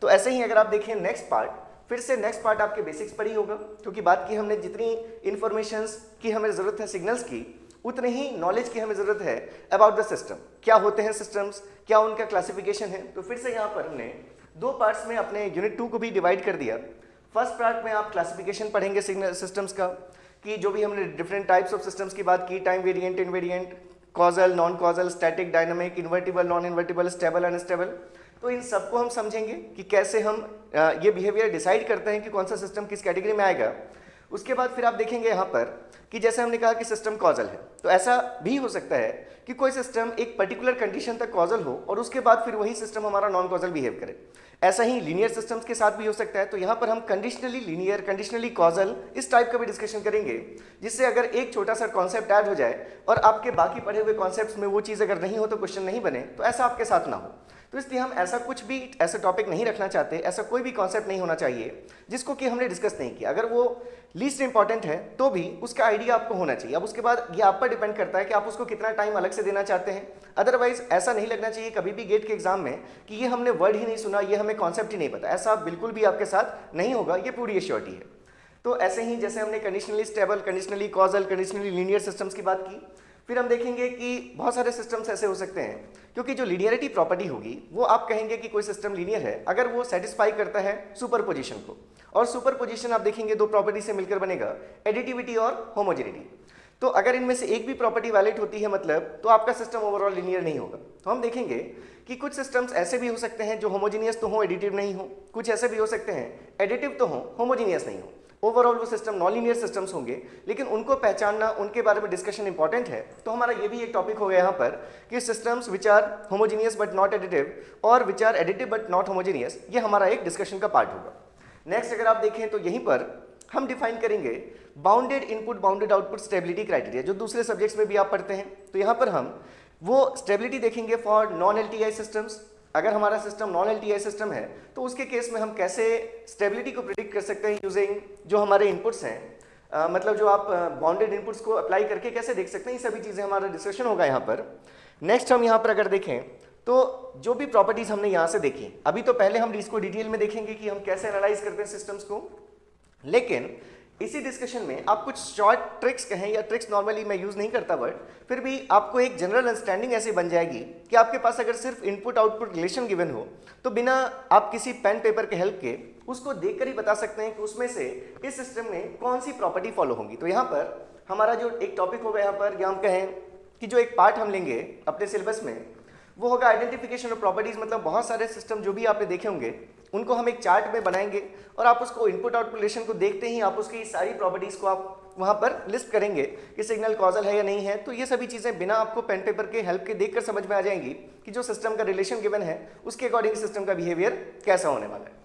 तो ऐसे ही अगर आप देखें नेक्स्ट पार्ट, फिर से नेक्स्ट पार्ट आपके बेसिक्स पर ही होगा, क्योंकि बात की हमने जितनी इन्फॉर्मेशंस की हमें ज़रूरत है सिग्नल्स की, उतने ही नॉलेज की हमें ज़रूरत है अबाउट द सिस्टम। क्या होते हैं सिस्टम्स, क्या उनका क्लासिफिकेशन है। तो फिर से यहाँ पर हमने दो पार्ट्स में अपने यूनिट 2 को भी डिवाइड कर दिया। फर्स्ट पार्ट में आप क्लासिफिकेशन पढ़ेंगे सिग्नल सिस्टम्स का, कि जो भी हमने डिफरेंट टाइप्स ऑफ सिस्टम्स की बात की, time variant, invariant, causal, non causal, static, dynamic, invertible, non invertible, stable, unstable. तो इन सबको हम समझेंगे कि कैसे हम ये बिहेवियर डिसाइड करते हैं कि कौन सा सिस्टम किस कैटेगरी में आएगा। उसके बाद फिर आप देखेंगे यहाँ पर कि जैसे हमने कहा कि सिस्टम कॉजल है, तो ऐसा भी हो सकता है कि कोई सिस्टम एक पर्टिकुलर कंडीशन तक कॉजल हो और उसके बाद फिर वही सिस्टम हमारा नॉन कॉजल बिहेव करे। ऐसा ही लीनियर सिस्टम्स के साथ भी हो सकता है। तो यहाँ पर हम कंडीशनली लीनियर, कंडीशनली कॉजल, इस टाइप का भी डिस्कशन करेंगे, जिससे अगर एक छोटा सा कॉन्सेप्ट ऐड हो जाए और आपके बाकी पढ़े हुए कॉन्सेप्ट्स में वो चीज़ अगर नहीं हो तो क्वेश्चन नहीं बने, तो ऐसा आपके साथ ना हो। तो इसलिए हम ऐसा कुछ भी ऐसा टॉपिक नहीं रखना चाहते, ऐसा कोई भी कॉन्सेप्ट नहीं होना चाहिए जिसको कि हमने डिस्कस नहीं किया। अगर वो लीस्ट इंपॉर्टेंट है तो भी उसका आइडिया आपको होना चाहिए। अब उसके बाद ये आप पर डिपेंड करता है कि आप उसको कितना टाइम अलग से देना चाहते हैं। अदरवाइज ऐसा नहीं लगना चाहिए कभी भी गेट के एग्जाम में कि ये हमने वर्ड ही नहीं सुना, ये हमें कॉन्सेप्ट ही नहीं पता। ऐसा बिल्कुल भी आपके साथ नहीं होगा, ये पूरी एश्योरिटी है। तो ऐसे ही जैसे हमने conditionally stable, conditionally causal, conditionally linear systems की बात की, फिर हम देखेंगे कि बहुत सारे सिस्टम्स ऐसे हो सकते हैं क्योंकि जो लीनियरिटी प्रॉपर्टी होगी वो आप कहेंगे कि कोई सिस्टम लीनियर है अगर वो सेटिस्फाई करता है सुपरपोजिशन को। और सुपरपोजिशन आप देखेंगे दो प्रॉपर्टी से मिलकर बनेगा, एडिटिविटी और होमोजेनिटी। तो अगर इनमें से एक भी प्रॉपर्टी वैलिड होती है मतलब, तो आपका सिस्टम ओवरऑल लीनियर नहीं होगा। तो हम देखेंगे कि कुछ सिस्टम्स ऐसे भी हो सकते हैं जो होमोजीनियस तो हो, एडिटिव नहीं हो। कुछ ऐसे भी हो सकते हैं एडिटिव तो हो, होमोजीनियस नहीं हो। ओवरऑल वो सिस्टम नॉन लीनियर सिस्टम्स होंगे, लेकिन उनको पहचानना, उनके बारे में डिस्कशन इंपॉर्टेंट है। तो हमारा ये भी एक टॉपिक हो गया यहाँ पर कि systems which are homogeneous but not additive और which are additive but not homogeneous, ये हमारा एक डिस्कशन का पार्ट होगा। नेक्स्ट अगर आप देखें तो यहीं पर हम डिफाइन करेंगे bounded input bounded output stability criteria, जो दूसरे सब्जेक्ट्स में भी आप पढ़ते हैं। तो यहाँ पर हम वो स्टेबिलिटी देखेंगे फॉर नॉन एलटीआई सिस्टम्स। अगर हमारा सिस्टम नॉन एलटीआई सिस्टम है तो उसके केस में हम कैसे स्टेबिलिटी को प्रिडिक्ट कर सकते हैं यूजिंग जो हमारे इनपुट्स हैं, मतलब जो आप बाउंडेड इनपुट्स को अप्लाई करके कैसे देख सकते हैं, ये सभी चीज़ें हमारा डिस्कशन होगा यहाँ पर। नेक्स्ट हम यहाँ पर अगर देखें तो जो भी प्रॉपर्टीज हमने यहाँ से देखी, अभी तो पहले हम इसको डिटेल में देखेंगे कि हम कैसे एनालाइज करते हैं सिस्टम्स को, लेकिन इसी डिस्कशन में आप कुछ शॉर्ट ट्रिक्स कहें, या ट्रिक्स नॉर्मली मैं यूज नहीं करता, बट फिर भी आपको एक जनरल अंडरस्टैंडिंग ऐसी बन जाएगी कि आपके पास अगर सिर्फ इनपुट आउटपुट रिलेशन गिवन हो तो बिना आप किसी पेन पेपर के हेल्प के उसको देखकर ही बता सकते हैं कि उसमें से इस सिस्टम में कौन सी प्रॉपर्टी फॉलो होंगी। तो यहाँ पर हमारा जो एक टॉपिक होगा यहाँ पर, या हम कहें कि जो एक पार्ट हम लेंगे अपने सिलेबस में, वो होगा आइडेंटिफिकेशन ऑफ प्रॉपर्टीज। मतलब बहुत सारे सिस्टम जो भी आपने देखे होंगे उनको हम एक चार्ट में बनाएंगे और आप उसको इनपुट आउटपुट रिलेशन को देखते ही आप उसकी सारी प्रॉपर्टीज को आप वहाँ पर लिस्ट करेंगे कि सिग्नल कॉजल है या नहीं है। तो ये सभी चीज़ें बिना आपको पेन पेपर के हेल्प के देखकर समझ में आ जाएंगी कि जो सिस्टम का रिलेशन गिवन है उसके अकॉर्डिंग सिस्टम का बिहेवियर कैसा होने वाला है।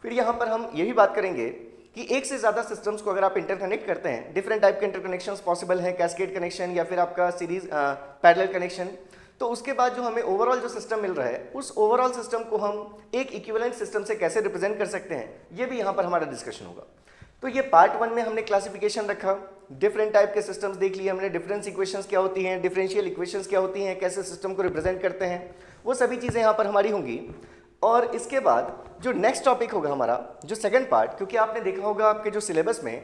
फिर यहाँ पर हम ये भी बात करेंगे कि एक से ज़्यादा सिस्टम्स को अगर आप इंटरकनेक्ट करते हैं, डिफरेंट टाइप के इंटरकनेक्शंस पॉसिबल हैं, कैस्केड कनेक्शन या फिर आपका सीरीज पैरेलल कनेक्शन, तो उसके बाद जो हमें ओवरऑल जो सिस्टम मिल रहा है उस ओवरऑल सिस्टम को हम एक इक्विवेलेंट सिस्टम से कैसे रिप्रेजेंट कर सकते हैं, ये भी यहाँ पर हमारा डिस्कशन होगा। तो ये पार्ट 1 में हमने क्लासिफिकेशन रखा, डिफरेंट टाइप के सिस्टम्स देख लिए हमने, डिफरेंस इक्वेशंस क्या होती हैं, डिफरेंशियल इक्वेशंस क्या होती हैं, कैसे सिस्टम को रिप्रेजेंट करते हैं, वो सभी चीज़ें यहाँ पर हमारी होंगी। और इसके बाद जो नेक्स्ट टॉपिक होगा हमारा, जो सेकंड पार्ट, क्योंकि आपने देखा होगा आपके जो सिलेबस में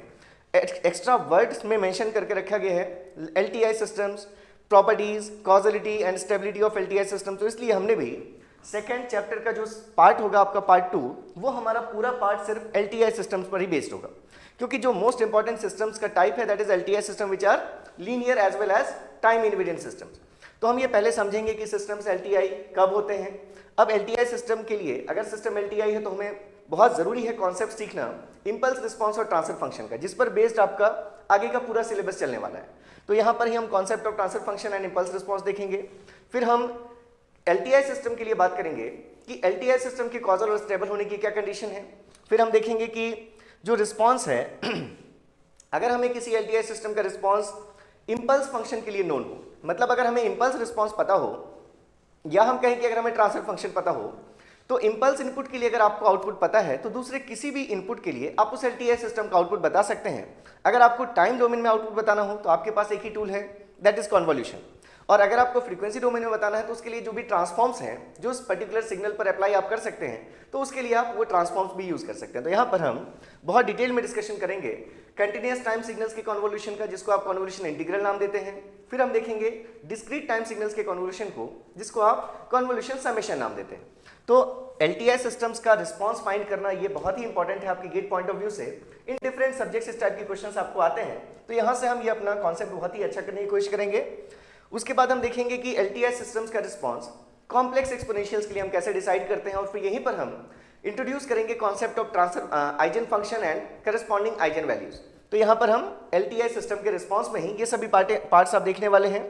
एक्स्ट्रा वर्ड्स में मेंशन करके रखा गया है LTI systems, properties, causality and stability of LTI system, तो इसलिए हमने भी सेकेंड चैप्टर का जो पार्ट होगा आपका पार्ट 2, वो हमारा पूरा पार्ट सिर्फ LTI सिस्टम्स पर ही बेस्ड होगा, क्योंकि जो मोस्ट इंपॉर्टेंट सिस्टम्स का टाइप है that is LTI system which are linear as well as time invariant systems. तो हम ये पहले समझेंगे कि सिस्टम्स LTI कब होते हैं। अब LTI सिस्टम के लिए अगर सिस्टम LTI है तो हमें बहुत जरूरी है कॉन्सेप्ट सीखना इंपल्स रिस्पॉन्स और ट्रांसफर फंक्शन का, जिस पर बेस्ड आपका आगे का पूरा सिलेबस चलने वाला है। तो यहाँ पर ही हम concept of transfer function and impulse response देखेंगे। फिर हम LTI सिस्टम के लिए बात करेंगे कि LTI सिस्टम के कॉजल और स्टेबल होने की क्या कंडीशन है। फिर हम देखेंगे कि जो रिस्पॉन्स है अगर हमें किसी LTI सिस्टम का रिस्पॉन्स इंपल्स फंक्शन के लिए नोन हो, मतलब अगर हमें इंपल्स रिस्पॉन्स पता हो, या हम कहें कि अगर हमें ट्रांसफर फंक्शन पता हो, तो इंपल्स इनपुट के लिए अगर आपको आउटपुट पता है तो दूसरे किसी भी इनपुट के लिए आप उस LTI सिस्टम का आउटपुट बता सकते हैं। अगर आपको टाइम डोमेन में आउटपुट बताना हो तो आपके पास एक ही टूल है दैट इज कॉन्वोल्यूशन, और अगर आपको फ्रीक्वेंसी डोमेन में बताना है तो उसके लिए जो भी ट्रांसफॉर्म्स हैं जो उस पर्टिकुलर सिग्नल पर अप्लाई आप कर सकते हैं, तो उसके लिए आप वो ट्रांसफॉर्म्स भी यूज कर सकते हैं। तो यहाँ पर हम बहुत डिटेल में डिस्कशन करेंगे कंटिन्यूअस टाइम सिग्नल्स के कॉन्वोल्यूशन का, जिसको आप कॉन्वोल्यूशन इंटीग्रल नाम देते हैं। फिर हम देखेंगे डिस्क्रीट टाइम सिग्नल्स के कॉन्वोल्यूशन को, जिसको आप कॉन्वोल्यूशन समेशन नाम देते हैं। तो LTI सिस्टम्स का रिस्पॉन्स फाइंड करना ये बहुत ही इंपॉर्टेंट है आपके गेट पॉइंट ऑफ व्यू से। इन डिफरेंट सब्जेक्ट्स इस टाइप के क्वेश्चंस आपको आते हैं, तो यहाँ से हम ये अपना कॉन्सेप्ट बहुत ही अच्छा करने की कोशिश करेंगे। उसके बाद हम देखेंगे कि LTI सिस्टम्स का रिस्पॉन्स कॉम्प्लेक्स एक्सपोनेंशियल्स के लिए हम कैसे डिसाइड करते हैं, और फिर यहीं पर हम इंट्रोड्यूस करेंगे concept of transfer eigen function and corresponding eigen values. तो यहाँ पर हम LTI सिस्टम के रिस्पॉन्स में ही ये सभी पार्ट्स आप देखने वाले हैं।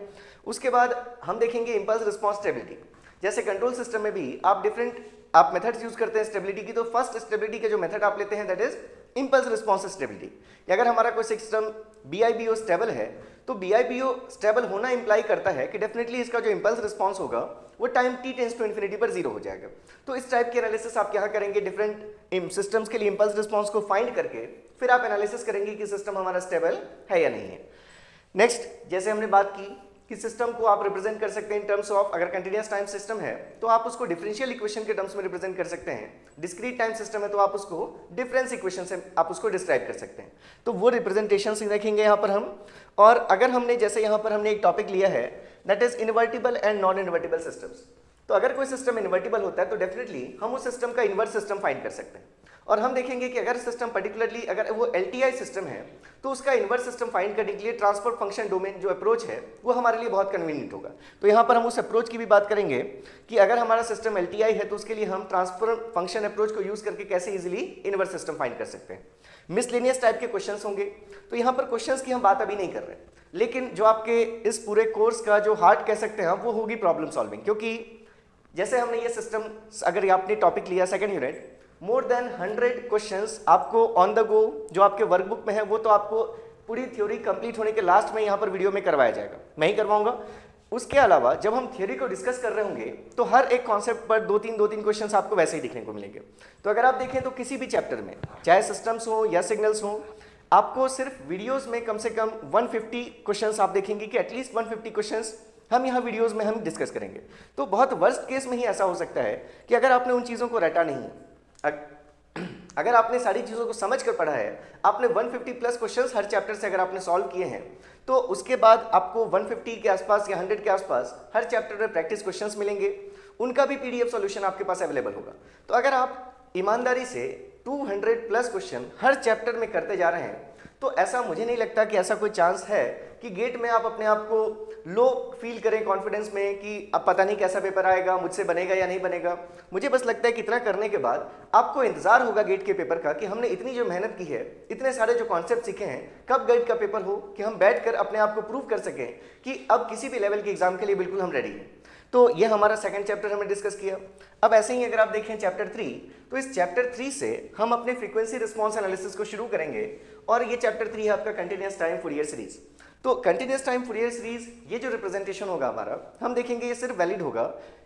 उसके बाद हम देखेंगे इंपल्स रिस्पॉन्स स्टेबिलिटी। जैसे कंट्रोल सिस्टम में भी आप डिफरेंट मेथड्स यूज करते हैं स्टेबिलिटी की, तो फर्स्ट स्टेबिलिटी का जो मेथड आप लेते हैं that is impulse response stability. अगर हमारा कोई सिस्टम BIBO स्टेबल है तो BIBO स्टेबल होना इंप्लाई करता है कि डेफिनेटली इसका जो इंपल्स रिस्पॉन्स होगा वो time t tends to infinity पर 0 हो जाएगा। तो इस टाइप के एनालिसिस आप क्या करेंगे, डिफरेंट सिस्टम्स के लिए इंपल्स रिस्पॉन्स को फाइंड करके फिर आप एनालिसिस करेंगे कि सिस्टम हमारा स्टेबल है या नहीं है। नेक्स्ट, जैसे हमने बात की कि सिस्टम को आप रिप्रेजेंट कर सकते हैं इन टर्म्स ऑफ, अगर कंटिन्यूअस टाइम सिस्टम है तो आप उसको डिफरेंशियल इक्वेशन के टर्म्स में रिप्रेजेंट कर सकते हैं, डिस्क्रीट टाइम सिस्टम है तो आप उसको डिफरेंस इक्वेशन से आप उसको डिस्क्राइब कर सकते हैं। तो वो रिप्रेजेंटेशन से देखेंगे यहाँ पर हम। और अगर हमने जैसे यहाँ पर हमने एक टॉपिक लिया है that is invertible and non invertible systems, तो अगर कोई सिस्टम इन्वर्टिबल होता है तो डेफिनेटली हम उस सिस्टम का इन्वर्स सिस्टम फाइंड कर सकते हैं। और हम देखेंगे कि अगर सिस्टम पर्टिकुलरली अगर वो LTI सिस्टम है तो उसका इन्वर्स सिस्टम फाइंड करने के लिए ट्रांसफर फंक्शन डोमेन जो अप्रोच है वो हमारे लिए बहुत कन्वीनियंट होगा। तो यहाँ पर हम उस अप्रोच की भी बात करेंगे कि अगर हमारा सिस्टम LTI है तो उसके लिए हम ट्रांसफर फंक्शन अप्रोच को यूज करके कैसे इजीली इन्वर्स सिस्टम फाइंड कर सकते हैं। मिसलेनियस टाइप के क्वेश्चंस होंगे, तो यहाँ पर क्वेश्चंस की हम बात अभी नहीं कर रहे, लेकिन जो आपके इस पूरे कोर्स का जो हार्ट कह सकते हैं वो होगी प्रॉब्लम सॉल्विंग। क्योंकि जैसे हमने ये सिस्टम, अगर आपने टॉपिक लिया second unit, more than 100 questions आपको ऑन द गो जो आपके वर्कबुक में है वो तो आपको पूरी थ्योरी कंप्लीट होने के लास्ट में यहाँ पर वीडियो में करवाया जाएगा, मैं ही करवाऊंगा। उसके अलावा जब हम थ्योरी को डिस्कस कर रहे होंगे तो हर एक कॉन्सेप्ट पर दो तीन क्वेश्चंस आपको वैसे ही दिखने को मिलेंगे। तो अगर आप देखें तो किसी भी चैप्टर में चाहे सिस्टम्स हो या सिग्नल्स हो, आपको सिर्फ वीडियोस में कम से कम 150 क्वेश्चंस आप देखेंगे कि एटलीस्ट 150 क्वेश्चंस हम यहाँ वीडियोस में हम डिस्कस करेंगे। तो बहुत वर्स्ट केस में ही ऐसा हो सकता है कि अगर आपने उन चीज़ों को रटा नहीं, अगर आपने सारी चीज़ों को समझ कर पढ़ा है, आपने 150 प्लस क्वेश्चंस हर चैप्टर से अगर आपने सॉल्व किए हैं, तो उसके बाद आपको 150 के आसपास या 100 के आसपास हर चैप्टर में प्रैक्टिस क्वेश्चंस मिलेंगे, उनका भी पीडीएफ सॉल्यूशन आपके पास अवेलेबल होगा। तो अगर आप ईमानदारी से 200 प्लस क्वेश्चन हर चैप्टर में करते जा रहे हैं, तो ऐसा मुझे नहीं लगता कि ऐसा कोई चांस है कि गेट में आप अपने आप को लो फील करें कॉन्फिडेंस में कि अब पता नहीं कैसा पेपर आएगा, मुझसे बनेगा या नहीं बनेगा। मुझे बस लगता है कि इतना करने के बाद आपको इंतजार होगा गेट के पेपर का कि हमने इतनी जो मेहनत की है, इतने सारे जो कॉन्सेप्ट सीखे हैं, कब गेट का पेपर हो कि हम बैठकर अपने आप को प्रूव कर सकें कि अब किसी भी लेवल के एग्जाम के लिए बिल्कुल हम रेडी हैं। तो ये हमारा सेकंड चैप्टर हमने डिस्कस किया। अब ऐसे ही अगर आप देखें चैप्टर 3, तो इस चैप्टर 3 से हम अपने फ्रीक्वेंसी रिस्पॉन्स एनालिसिस को शुरू करेंगे और ये चैप्टर 3 है आपका कंटिन्यूअस टाइम फूरियर सीरीज। तो कंटिन्यूअस टाइम फूरियर सीरीज, ये जो रिप्रेजेंटेशन होगा हमारा, हम देखेंगे ये सिर्फ वैलिड होगा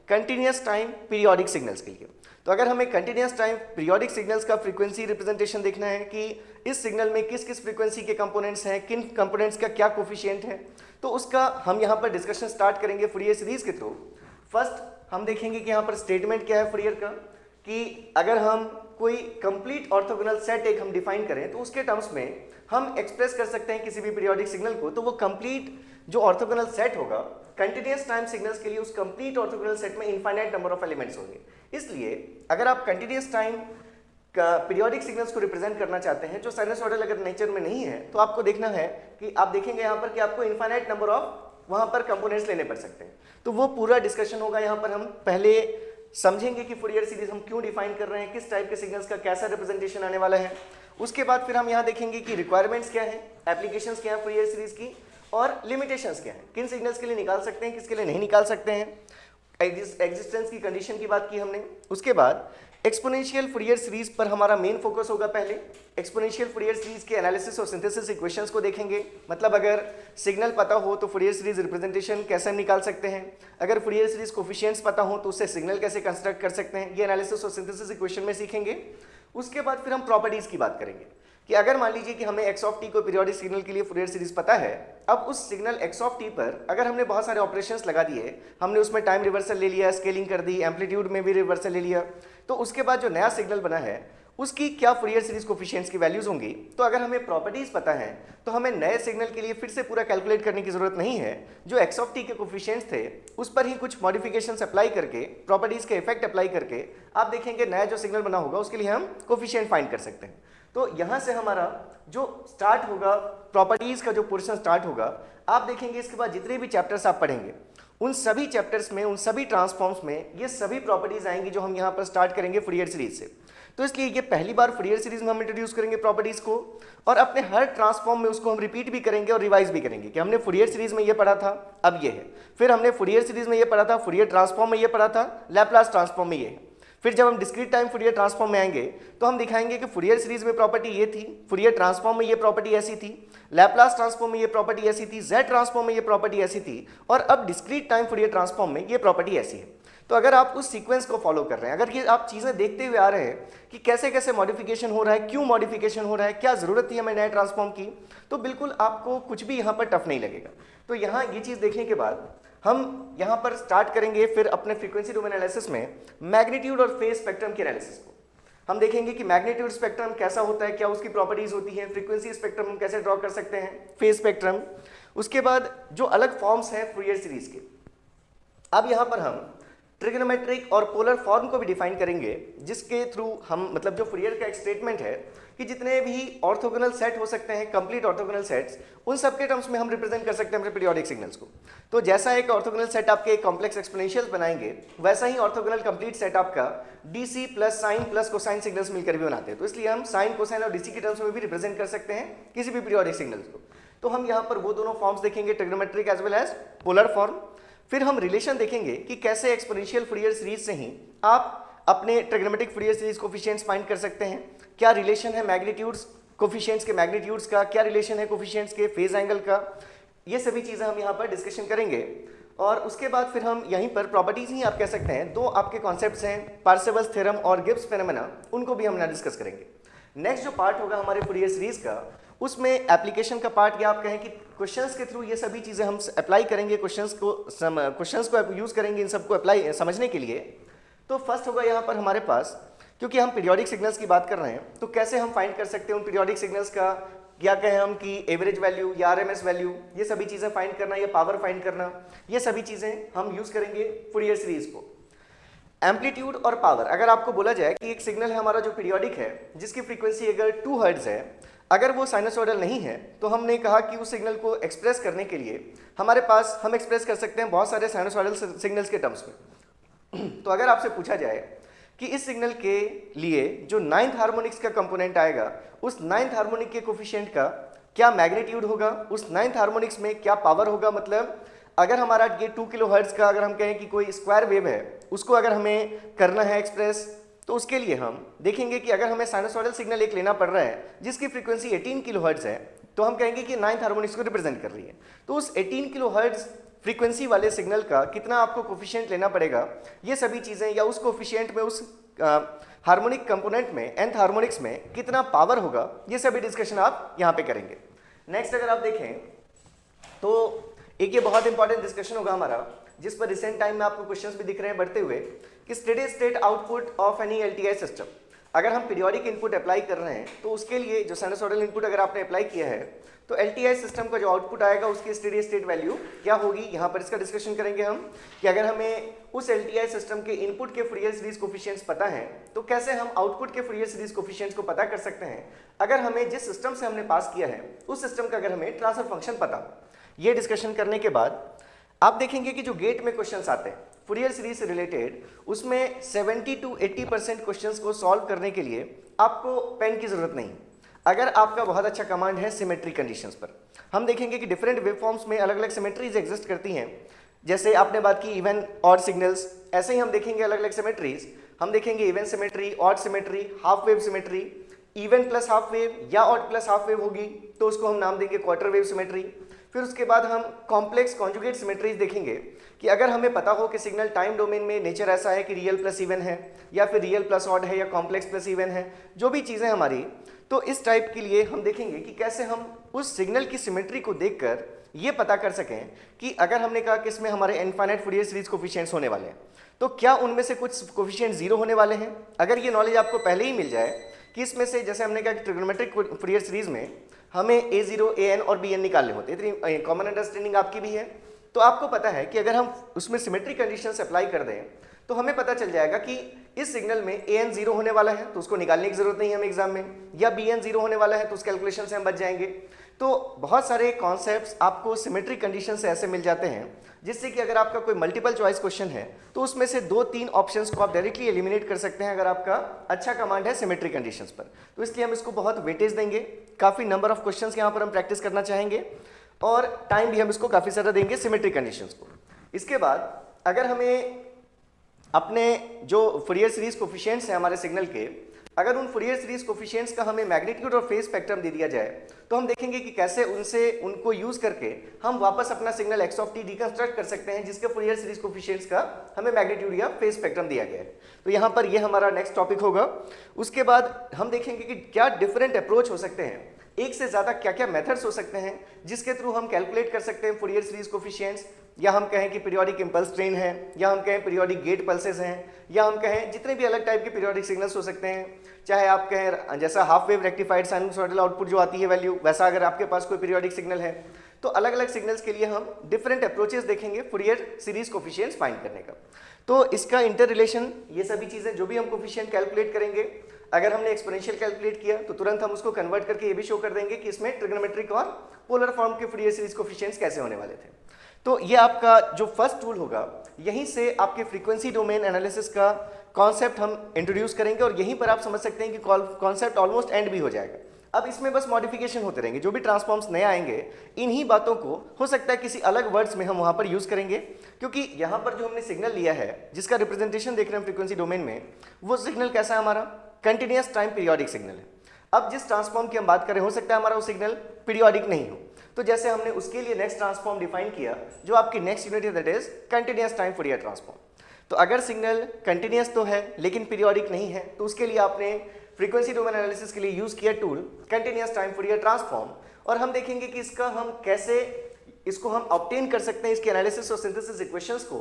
कंटिन्यूअस टाइम पीरियोडिक सिग्नल्स के लिए। तो अगर हमें कंटिन्यूअस टाइम पीरियोडिक सिग्नल्स का फ्रीक्वेंसी रिप्रेजेंटेशन देखना है कि इस सिग्नल में किस किस फ्रीक्वेंसी के कंपोनेंट्स हैं, किन कंपोनेंट्स का क्या कोफिशिएंट है, तो उसका हम यहाँ पर डिस्कशन स्टार्ट करेंगे फूरियर सीरीज के थ्रू। फर्स्ट हम देखेंगे कि यहाँ पर स्टेटमेंट क्या है फूरियर का, कि अगर हम कोई कंप्लीट ऑर्थोगोनल सेट एक हम डिफाइन करें तो उसके टर्म्स में हम एक्सप्रेस कर सकते हैं किसी भी पीरियोडिक सिग्नल को, तो वो कंप्लीट जो ऑर्थोगोनल सेट होगा कंटिन्यूअस टाइम सिग्नल्स के लिए, उस कंप्लीट ऑर्थोगोनल सेट में इनफाइनाइट नंबर ऑफ एलिमेंट्स होंगे। इसलिए अगर आप कंटिन्यूअस टाइम पीरियोडिक सिग्नल्स को रिप्रेजेंट करना चाहते हैं जो साइनसॉइडल अगर नेचर में नहीं है, तो आपको देखना है कि आप देखेंगे यहाँ पर कि आपको इनफाइनाइट नंबर ऑफ वहाँ पर कंपोनेंट्स लेने पड़ सकते हैं। तो वो पूरा डिस्कशन होगा। यहाँ पर हम पहले समझेंगे कि फूरियर सीरीज हम क्यों डिफाइन कर रहे हैं, किस टाइप के सिग्नल्स का कैसा रिप्रेजेंटेशन आने वाला है। उसके बाद फिर हम यहाँ देखेंगे कि रिक्वायरमेंट्स क्या है, एप्लीकेशंस क्या है फूरियर सीरीज की, और लिमिटेशंस क्या है, किन सिग्नल्स के लिए निकाल सकते हैं, किसके लिए नहीं निकाल सकते हैं। एग्जिस्टेंस की कंडीशन की बात की हमने। उसके बाद एक्सपोनेंशियल फूरियर सीरीज पर हमारा मेन फोकस होगा। पहले एक्सपोनेंशियल फूरियर सीरीज के एनालिसिस और सिंथेसिस इक्वेशंस को देखेंगे, मतलब अगर सिग्नल पता हो तो फूरियर सीरीज रिप्रेजेंटेशन कैसे हम निकाल सकते हैं, अगर फूरियर सीरीज कोफिशिएंट्स पता हो तो उससे सिग्नल कैसे कंस्ट्रक्ट कर सकते हैं, ये एनालिसिस और सिंथेसिस इक्वेशन में सीखेंगे। उसके बाद फिर हम प्रॉपर्टीज की बात करेंगे कि अगर मान लीजिए कि हमें x ऑफ t को पीरियोडिक सिग्नल के लिए फूरियर सीरीज पता है, अब उस सिग्नल x ऑफ t पर अगर हमने बहुत सारे ऑपरेशंस लगा दिए, हमने उसमें टाइम रिवर्सल ले लिया, स्केलिंग कर दी, एम्पलीट्यूड में भी रिवर्सल ले लिया, तो उसके बाद जो नया सिग्नल बना है उसकी क्या फूरियर सीरीज कोफिशिएंट्स की वैल्यूज होंगी। तो अगर हमें प्रॉपर्टीज पता है तो हमें नए सिग्नल के लिए फिर से पूरा कैलकुलेट करने की जरूरत नहीं है। जो x ऑफ t के कोफिशिएंट्स थे उस पर ही कुछ मॉडिफिकेशंस अप्लाई करके, प्रॉपर्टीज के इफेक्ट अप्लाई करके आप देखेंगे नया जो सिग्नल बना होगा उसके लिए हम कोफिशिएंट फाइंड कर सकते हैं। तो यहाँ से हमारा जो स्टार्ट होगा, प्रॉपर्टीज का जो पोर्शन स्टार्ट होगा, आप देखेंगे इसके बाद जितने भी चैप्टर्स आप पढ़ेंगे उन सभी चैप्टर्स में, उन सभी ट्रांसफॉर्म्स में ये सभी प्रॉपर्टीज आएंगी जो हम यहाँ पर स्टार्ट करेंगे फूरियर सीरीज से। तो इसलिए ये पहली बार फूरियर सीरीज में हम इंट्रोड्यूस करेंगे प्रॉपर्टीज को, और अपने हर ट्रांसफॉर्म में उसको हम रिपीट भी करेंगे और रिवाइज भी करेंगे कि हमने फूरियर सीरीज में ये पढ़ा था, अब ये है, फिर हमने फूरियर सीरीज में ये पढ़ा था, फूरियर ट्रांसफॉर्म में ये पढ़ा था, लैप्लास ट्रांसफॉर्म में ये है। फिर जब हम डिस्क्रीट टाइम फूरियर ट्रांसफॉर्म में आएंगे तो हम दिखाएंगे कि फूरियर सीरीज में प्रॉपर्टी ये थी, फूरियर ट्रांसफॉर्म में ये प्रॉपर्टी ऐसी थी, लैप्लास ट्रांसफॉर्म में ये प्रॉपर्टी ऐसी थी, जेड ट्रांसफॉर्म में ये प्रॉपर्टी ऐसी थी, और अब डिस्क्रीट टाइम फूरियर ट्रांसफॉर्म में ये प्रॉपर्टी ऐसी है। तो अगर आप उस सीक्वेंस को फॉलो कर रहे हैं, अगर ये आप चीज़ें देखते हुए आ रहे हैं कि कैसे कैसे मॉडिफिकेशन हो रहा है, क्यों मॉडिफिकेशन हो रहा है, क्या ज़रूरत थी हमें नए ट्रांसफॉर्म की, तो बिल्कुल आपको कुछ भी यहाँ पर टफ नहीं लगेगा। तो यहाँ ये चीज़ देखने के बाद हम यहाँ पर स्टार्ट करेंगे फिर अपने फ्रीक्वेंसी डोमेन एनालिसिस में मैग्नीट्यूड और फेज स्पेक्ट्रम के एनालिसिस को। हम देखेंगे कि मैग्नीट्यूड स्पेक्ट्रम कैसा होता है, क्या उसकी प्रॉपर्टीज होती हैं, फ्रीक्वेंसी स्पेक्ट्रम हम कैसे ड्रॉ कर सकते हैं, फेज स्पेक्ट्रम। उसके बाद जो अलग फॉर्म्स हैं फूरियर सीरीज के, अब यहाँ पर हम ट्रिग्नोमेट्रिक और पोलर फॉर्म को भी डिफाइन करेंगे, जिसके थ्रू हम, मतलब जो फूरियर का एक स्टेटमेंट है कि जितने भी ऑर्थोगोनल सेट हो सकते हैं, कंप्लीट ऑर्थोगोनल सेट्स, उन सबके टर्म्स में हम रिप्रेजेंट कर सकते हैं अपने पीरियोडिक सिग्नल्स को। तो जैसा एक ऑर्थोगोनल सेट आपके कॉम्प्लेक्स एक्सपोनेंशियल्स बनाएंगे, वैसा ही ऑर्थोगोनल कंप्लीट सेट आपका DC plus sign plus cosine signals मिलकर भी बनाते हैं। तो इसलिए हम साइन, कोसाइन और डीसी के टर्म्स में भी रिप्रेजेंट कर सकते हैं किसी भी पीरियोडिक सिग्नल्स को। तो हम यहाँ पर वो दोनों फॉर्म्स देखेंगे, trigonometric as well as polar form. फिर हम रिलेशन देखेंगे कि कैसे एक्सपोनेंशियल फूरियर सीरीज से ही आप अपने trigonometric Fourier series coefficients find कर सकते हैं। क्या रिलेशन है मैग्नीट्यूड्स, कोफिशिएंट्स के मैग्नीट्यूड्स का, क्या रिलेशन है कोफिशिएंट्स के फेज एंगल का, ये सभी चीज़ें हम यहाँ पर डिस्कशन करेंगे। और उसके बाद फिर हम यहीं पर प्रॉपर्टीज ही आप कह सकते हैं, दो आपके कॉन्सेप्ट्स हैं, पार्सेवल्स थ्योरम और गिब्स फेनोमेना, उनको भी हम ना डिस्कस करेंगे। नेक्स्ट जो पार्ट होगा हमारे फूरियर सीरीज का, उसमें एप्लीकेशन का पार्ट, या आप कहें कि क्वेश्चंस के थ्रू ये सभी चीज़ें हम अप्लाई करेंगे, क्वेश्चंस को यूज़ करेंगे इन सबको अप्लाई समझने के लिए। तो फर्स्ट होगा यहाँ पर हमारे पास, क्योंकि हम पीरियोडिक सिग्नल्स की बात कर रहे हैं, तो कैसे हम फाइंड कर सकते हैं उन पीरियोडिक सिग्नल्स का, क्या कहें हम कि एवरेज वैल्यू या आरएमएस वैल्यू, ये सभी चीज़ें फाइंड करना या पावर फाइंड करना, ये सभी चीज़ें हम यूज़ करेंगे फूरियर सीरीज को। एम्पलीट्यूड और पावर, अगर आपको बोला जाए कि एक सिग्नल है हमारा जो पीरियोडिक है, जिसकी फ्रीक्वेंसी अगर 2 हर्ट्ज है, अगर वो साइनसॉइडल नहीं है, तो हमने कहा कि उस सिग्नल को एक्सप्रेस करने के लिए हमारे पास हम एक्सप्रेस कर सकते हैं बहुत सारे साइनसॉइडल सिग्नल्स के टर्म्स में। तो अगर आपसे पूछा जाए कि इस सिग्नल के लिए जो 9th हार्मोनिक्स का कंपोनेंट आएगा, उस 9th हार्मोनिक के कोफिशिएंट का क्या मैग्नीट्यूड होगा, उस 9th हार्मोनिक्स में क्या पावर होगा, मतलब अगर हमारा ये 2 किलो हर्ट्ज का अगर हम कहें कि कोई स्क्वायर वेव है, उसको अगर हमें करना है एक्सप्रेस, तो उसके लिए हम देखेंगे कि अगर हमें साइनसॉइडल सिग्नल एक लेना पड़ रहा है जिसकी फ्रीक्वेंसी 18 किलो हर्ट्ज है, तो हम कहेंगे कि 9th हार्मोनिक्स को रिप्रेजेंट कर रही है। तो उस 18 किलो हर्ट्ज फ्रीक्वेंसी वाले सिग्नल का कितना आपको कोफिशिएंट लेना पड़ेगा, ये सभी चीज़ें, या उस कोफिशिएंट में उस हार्मोनिक कंपोनेंट में nth हार्मोनिक्स में कितना पावर होगा, ये सभी डिस्कशन आप यहाँ पे करेंगे। नेक्स्ट अगर आप देखें तो एक ये बहुत इंपॉर्टेंट डिस्कशन होगा हमारा, जिस पर रिसेंट टाइम में आपको क्वेश्चंस भी दिख रहे हैं बढ़ते हुए, कि steady state output of any LTI system. अगर हम पीरियोडिक इनपुट अप्लाई कर रहे हैं, तो उसके लिए जो साइनसॉइडल इनपुट अगर आपने अप्लाई किया है, तो एलटीआई सिस्टम का जो आउटपुट आएगा उसकी स्टेडी स्टेट वैल्यू क्या होगी, यहाँ पर इसका डिस्कशन करेंगे हम, कि अगर हमें उस एलटीआई सिस्टम के इनपुट के फूरियर सीरीज कोफिशिएंट्स पता है, तो कैसे हम आउटपुट के फूरियर सीरीज कोफिशिएंट्स को पता कर सकते हैं, अगर हमें जिस सिस्टम से हमने पास किया है उस सिस्टम का अगर हमें ट्रांसफर फंक्शन पता। ये डिस्कशन करने के बाद आप देखेंगे कि जो गेट में क्वेश्चंस आते हैं फूरियर सीरीज से रिलेटेड, उसमें 70 to 80% क्वेश्चंस को सॉल्व करने के लिए आपको पेन की जरूरत नहीं, अगर आपका बहुत अच्छा कमांड है सिमेट्री कंडीशंस पर। हम देखेंगे कि डिफरेंट वेव फॉर्म्स में अलग अलग सिमेट्रीज एग्जिस्ट करती हैं, जैसे आपने बात की इवन ऑड सिग्नल्स, ऐसे ही हम देखेंगे अलग अलग सिमेट्रीज। हम देखेंगे even symmetry, odd symmetry, half wave symmetry, even plus half wave या ऑड प्लस हाफ वेव होगी तो उसको हम नाम देंगे क्वार्टर वेव सिमेट्री। फिर उसके बाद हम कॉम्प्लेक्स कॉन्जुगेट सिमेट्रीज देखेंगे कि अगर हमें पता हो कि सिग्नल टाइम डोमेन में नेचर ऐसा है कि रियल प्लस इवन है, या फिर रियल प्लस ऑड है, या कॉम्प्लेक्स प्लस इवन है, जो भी चीज़ें हमारी, तो इस टाइप के लिए हम देखेंगे कि कैसे हम उस सिग्नल की सिमेट्री को देखकर ये पता कर सकें कि अगर हमने कहा कि इसमें हमारे इनफाइनाइट फूरियर सीरीज कोफिशिएंट्स होने वाले हैं, तो क्या उनमें से कुछ कोफिशिएंट 0 होने वाले हैं। अगर ये नॉलेज आपको पहले ही मिल जाए कि इसमें से, जैसे हमने कहा कि ट्रिग्नोमेट्रिक फूरियर सीरीज में हमें a0, an और bn निकालने होते हैं, इतनी कॉमन अंडरस्टैंडिंग आपकी भी है, तो आपको पता है कि अगर हम उसमें सिमेट्री कंडीशंस अप्लाई कर दें तो हमें पता चल जाएगा कि इस सिग्नल में an 0 होने वाला है तो उसको निकालने की जरूरत नहीं है हमें एग्जाम में, या bn 0 होने वाला है तो उस कैलकुलेशन से हम बच जाएंगे। तो बहुत सारे कॉन्सेप्ट्स आपको सिमेट्री कंडीशन से ऐसे मिल जाते हैं, जिससे कि अगर आपका कोई मल्टीपल चॉइस क्वेश्चन है तो उसमें से 2-3 ऑप्शंस को आप डायरेक्टली एलिमिनेट कर सकते हैं अगर आपका अच्छा कमांड है सिमेट्री कंडीशंस पर। तो इसलिए हम इसको बहुत वेटेज देंगे, काफ़ी नंबर ऑफ क्वेश्चंस यहाँ पर हम प्रैक्टिस करना चाहेंगे, और टाइम भी हम इसको काफ़ी सारा देंगे सिमेट्री कंडीशंस को। इसके बाद अगर हमें अपने जो फूरियर सीरीज कोफिशिएंट्स हैं हमारे सिग्नल के, अगर उन फूरियर सीरीज कोफिशिएंट्स का हमें मैग्नीट्यूड और फेज स्पेक्ट्रम दे दिया जाए, तो हम देखेंगे कि कैसे उनको यूज करके हम वापस अपना signal x of t deconstruct कर सकते हैं, जिसके फूरियर सीरीज कोफिशिएंट्स का हमें मैग्नीट्यूड या फेज स्पेक्ट्रम दिया गया है। तो यहाँ पर ये हमारा नेक्स्ट टॉपिक होगा। उसके बाद हम देखेंगे कि क्या डिफरेंट अप्रोच हो सकते हैं, एक से ज़्यादा क्या क्या मेथड्स हो सकते हैं जिसके थ्रू हम कैलकुलेट कर सकते हैं फूरियर सीरीज कोफिशिएंट्स, या हम कहें कि पीरियोडिक इंपल्स ट्रेन है, या हम कहें पीरियोडिक गेट पल्सेस हैं, या हम कहें जितने भी अलग टाइप के पीरियोडिक सिग्नल्स हो सकते हैं, चाहे आप कहें जैसा half wave rectified sinusoidal output जो आती है वैल्यू, वैसा अगर आपके पास कोई पीरियोडिक सिग्नल है, तो अलग अलग सिग्नल्स के लिए हम डिफरेंट अप्रोचेस देखेंगे फूरियर सीरीज कोफिशिएंट्स फाइंड करने का। तो इसका इंटर रिलेशन, ये सभी चीज़ें जो भी हम कोफिशिएंट कैलकुलेट करेंगे, अगर हमने एक्सपोनेंशियल कैलकुलेट किया तो तुरंत हम उसको कन्वर्ट करके ये भी शो कर देंगे कि इसमें ट्रिग्नोमेट्रिक और पोलर फॉर्म के फूरियर सीरीज कोफिशिएंट्स कैसे होने वाले थे। तो ये आपका जो फर्स्ट टूल होगा, यहीं से आपके फ्रीक्वेंसी डोमेन एनालिसिस का कॉन्सेप्ट हम इंट्रोड्यूस करेंगे, और यहीं पर आप समझ सकते हैं कि कॉन्सेप्ट ऑलमोस्ट एंड भी हो जाएगा। अब इसमें बस मॉडिफिकेशन होते रहेंगे, जो भी ट्रांसफॉर्म्स नए आएंगे इन्हीं बातों को हो सकता है किसी अलग वर्ड्स में हम वहाँ पर यूज़ करेंगे, क्योंकि यहाँ पर जो हमने सिग्नल लिया है जिसका रिप्रेजेंटेशन देख रहे हैं फ्रीक्वेंसी डोमेन में, वो सिग्नल कैसा है, हमारा कंटिन्यूअस टाइम पीरियोडिक सिग्नल है। अब जिस ट्रांसफॉर्म की हम बात करें, हो सकता है हमारा वो सिग्नल पीरियोडिक नहीं हो, तो जैसे हमने उसके लिए नेक्स्ट ट्रांसफॉर्म डिफाइन किया, जो आपकी नेक्स्ट यूनिट है, that is continuous time Fourier transform. तो अगर सिग्नल कंटिन्यूअस तो है लेकिन पीरियोडिक नहीं है, तो उसके लिए आपने फ्रीक्वेंसी डोमेन एनालिसिस के लिए यूज किया tool continuous time Fourier transform, और हम देखेंगे कि इसको हम ऑब्टेन कर सकते हैं, इसके एनालिसिस और सिंथेसिस इक्वेशंस को,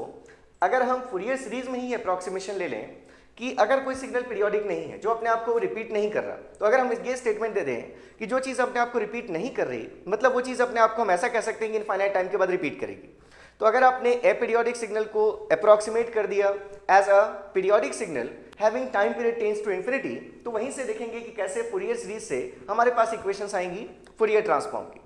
अगर हम फूरियर सीरीज में ही अप्रॉक्सीमेशन ले लें कि अगर कोई सिग्नल पीरियोडिक नहीं है, जो अपने आप को रिपीट नहीं कर रहा, तो अगर हम ये स्टेटमेंट दे दें कि जो चीज़ अपने आप को रिपीट नहीं कर रही, मतलब वो चीज़ अपने आप को हम ऐसा कह सकते हैं कि इनफाइनाइट टाइम के बाद रिपीट करेगी। तो अगर आपने अपीरियोडिक सिग्नल को अप्रॉक्सीमेट कर दिया as aperiodic signal having time period tends to infinity, तो वहीं से देखेंगे कि कैसे फूरियर सीरीज से हमारे पास इक्वेशंस आएंगी फूरियर ट्रांसफॉर्म की।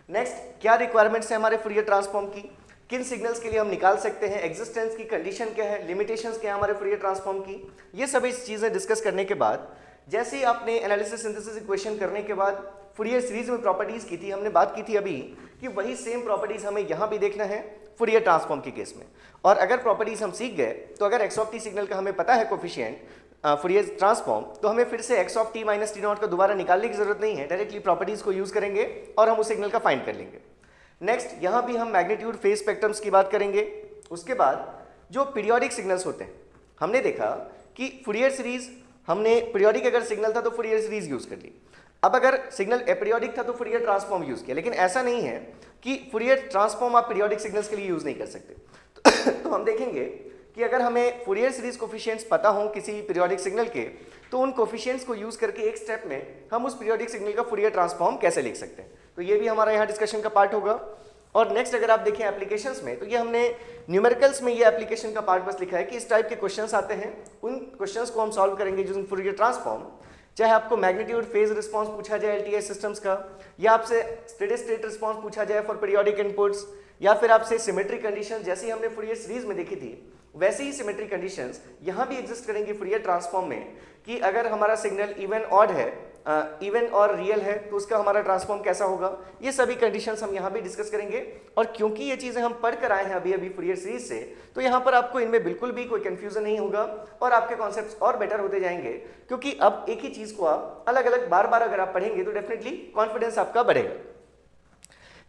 नेक्स्ट, क्या रिक्वायरमेंट्स है हमारे फूरियर ट्रांसफॉर्म की, किन सिग्नल्स के लिए हम निकाल सकते हैं, एग्जिस्टेंस की कंडीशन क्या है, लिमिटेशंस क्या है हमारे फूरियर ट्रांसफॉर्म की, ये सभी चीज़ें डिस्कस करने के बाद, जैसे ही आपने एनालिसिस सिंथेसिस इक्वेशन करने के बाद फूरियर सीरीज में प्रॉपर्टीज की थी, हमने बात की थी अभी कि वही सेम प्रॉपर्टीज हमें यहाँ भी देखना है फूरियर ट्रांसफॉर्म के केस में। और अगर प्रॉपर्टीज हम सीख गए तो अगर एक्स ऑफ टी सिग्नल का हमें पता है कोफिशिएंट फूरियर ट्रांसफॉर्म, तो हमें फिर से x of T minus T not को दोबारा निकालने की जरूरत नहीं है, डायरेक्टली प्रॉपर्टीज को यूज करेंगे और हम उस सिग्नल का फाइंड कर लेंगे। नेक्स्ट, यहाँ भी हम मैग्नीट्यूड फेज स्पेक्ट्रम्स की बात करेंगे। उसके बाद जो पीरियोडिक सिग्नल्स होते हैं, हमने देखा कि फूरियर सीरीज, हमने पीरियोडिक अगर सिग्नल था तो फूरियर सीरीज यूज कर ली। अब अगर सिग्नल अपीरियोडिक था तो फूरियर ट्रांसफॉर्म यूज किया, लेकिन ऐसा नहीं है कि फूरियर ट्रांसफॉर्म आप पीरियोडिक सिग्नल्स के लिए यूज नहीं कर सकते। तो हम देखेंगे कि अगर हमें फूरियर सीरीज कोफिशिएंट्स पता हो किसी पीरियोडिक सिग्नल के, तो उन कोफिशिएंट्स को यूज करके एक स्टेप में हम उस पीरियोडिक सिग्नल का फूरियर ट्रांसफॉर्म कैसे लिख सकते हैं, तो ये भी हमारा यहाँ डिस्कशन का पार्ट होगा। और नेक्स्ट, अगर आप देखें एप्लीकेशंस में, तो ये हमने न्यूमेरिकल्स में ये एप्लीकेशन का पार्ट बस लिखा है कि इस टाइप के क्वेश्चंस आते हैं, उन क्वेश्चंस को हम सॉल्व करेंगे यूजिंग फूरियर ट्रांसफॉर्म। चाहे आपको मैग्नीट्यूड फेज रिस्पांस पूछा जाए एलटीआई सिस्टम्स का, या आपसे स्टेडी स्टेट रिस्पांस पूछा जाए फॉर पीरियोडिक इनपुट्स, या फिर आपसे सिमेट्री कंडीशन जैसी हमने फूरियर सीरीज में देखी थी, वैसे ही सिमेट्री कंडीशंस यहाँ भी एग्जिस्ट करेंगी फूरियर ट्रांसफॉर्म में, कि अगर हमारा सिग्नल इवन ऑड है, इवन और रियल है, तो उसका हमारा ट्रांसफॉर्म कैसा होगा, ये सभी कंडीशंस हम यहाँ भी डिस्कस करेंगे। और क्योंकि ये चीज़ें हम पढ़ कर आए हैं अभी अभी फूरियर सीरीज से, तो यहाँ पर आपको इनमें बिल्कुल भी कोई कंफ्यूजन नहीं होगा और आपके कॉन्सेप्ट्स और बेटर होते जाएंगे, क्योंकि अब एक ही चीज़ को आप अलग अलग बार बार अगर आप पढ़ेंगे तो डेफिनेटली कॉन्फिडेंस आपका बढ़ेगा।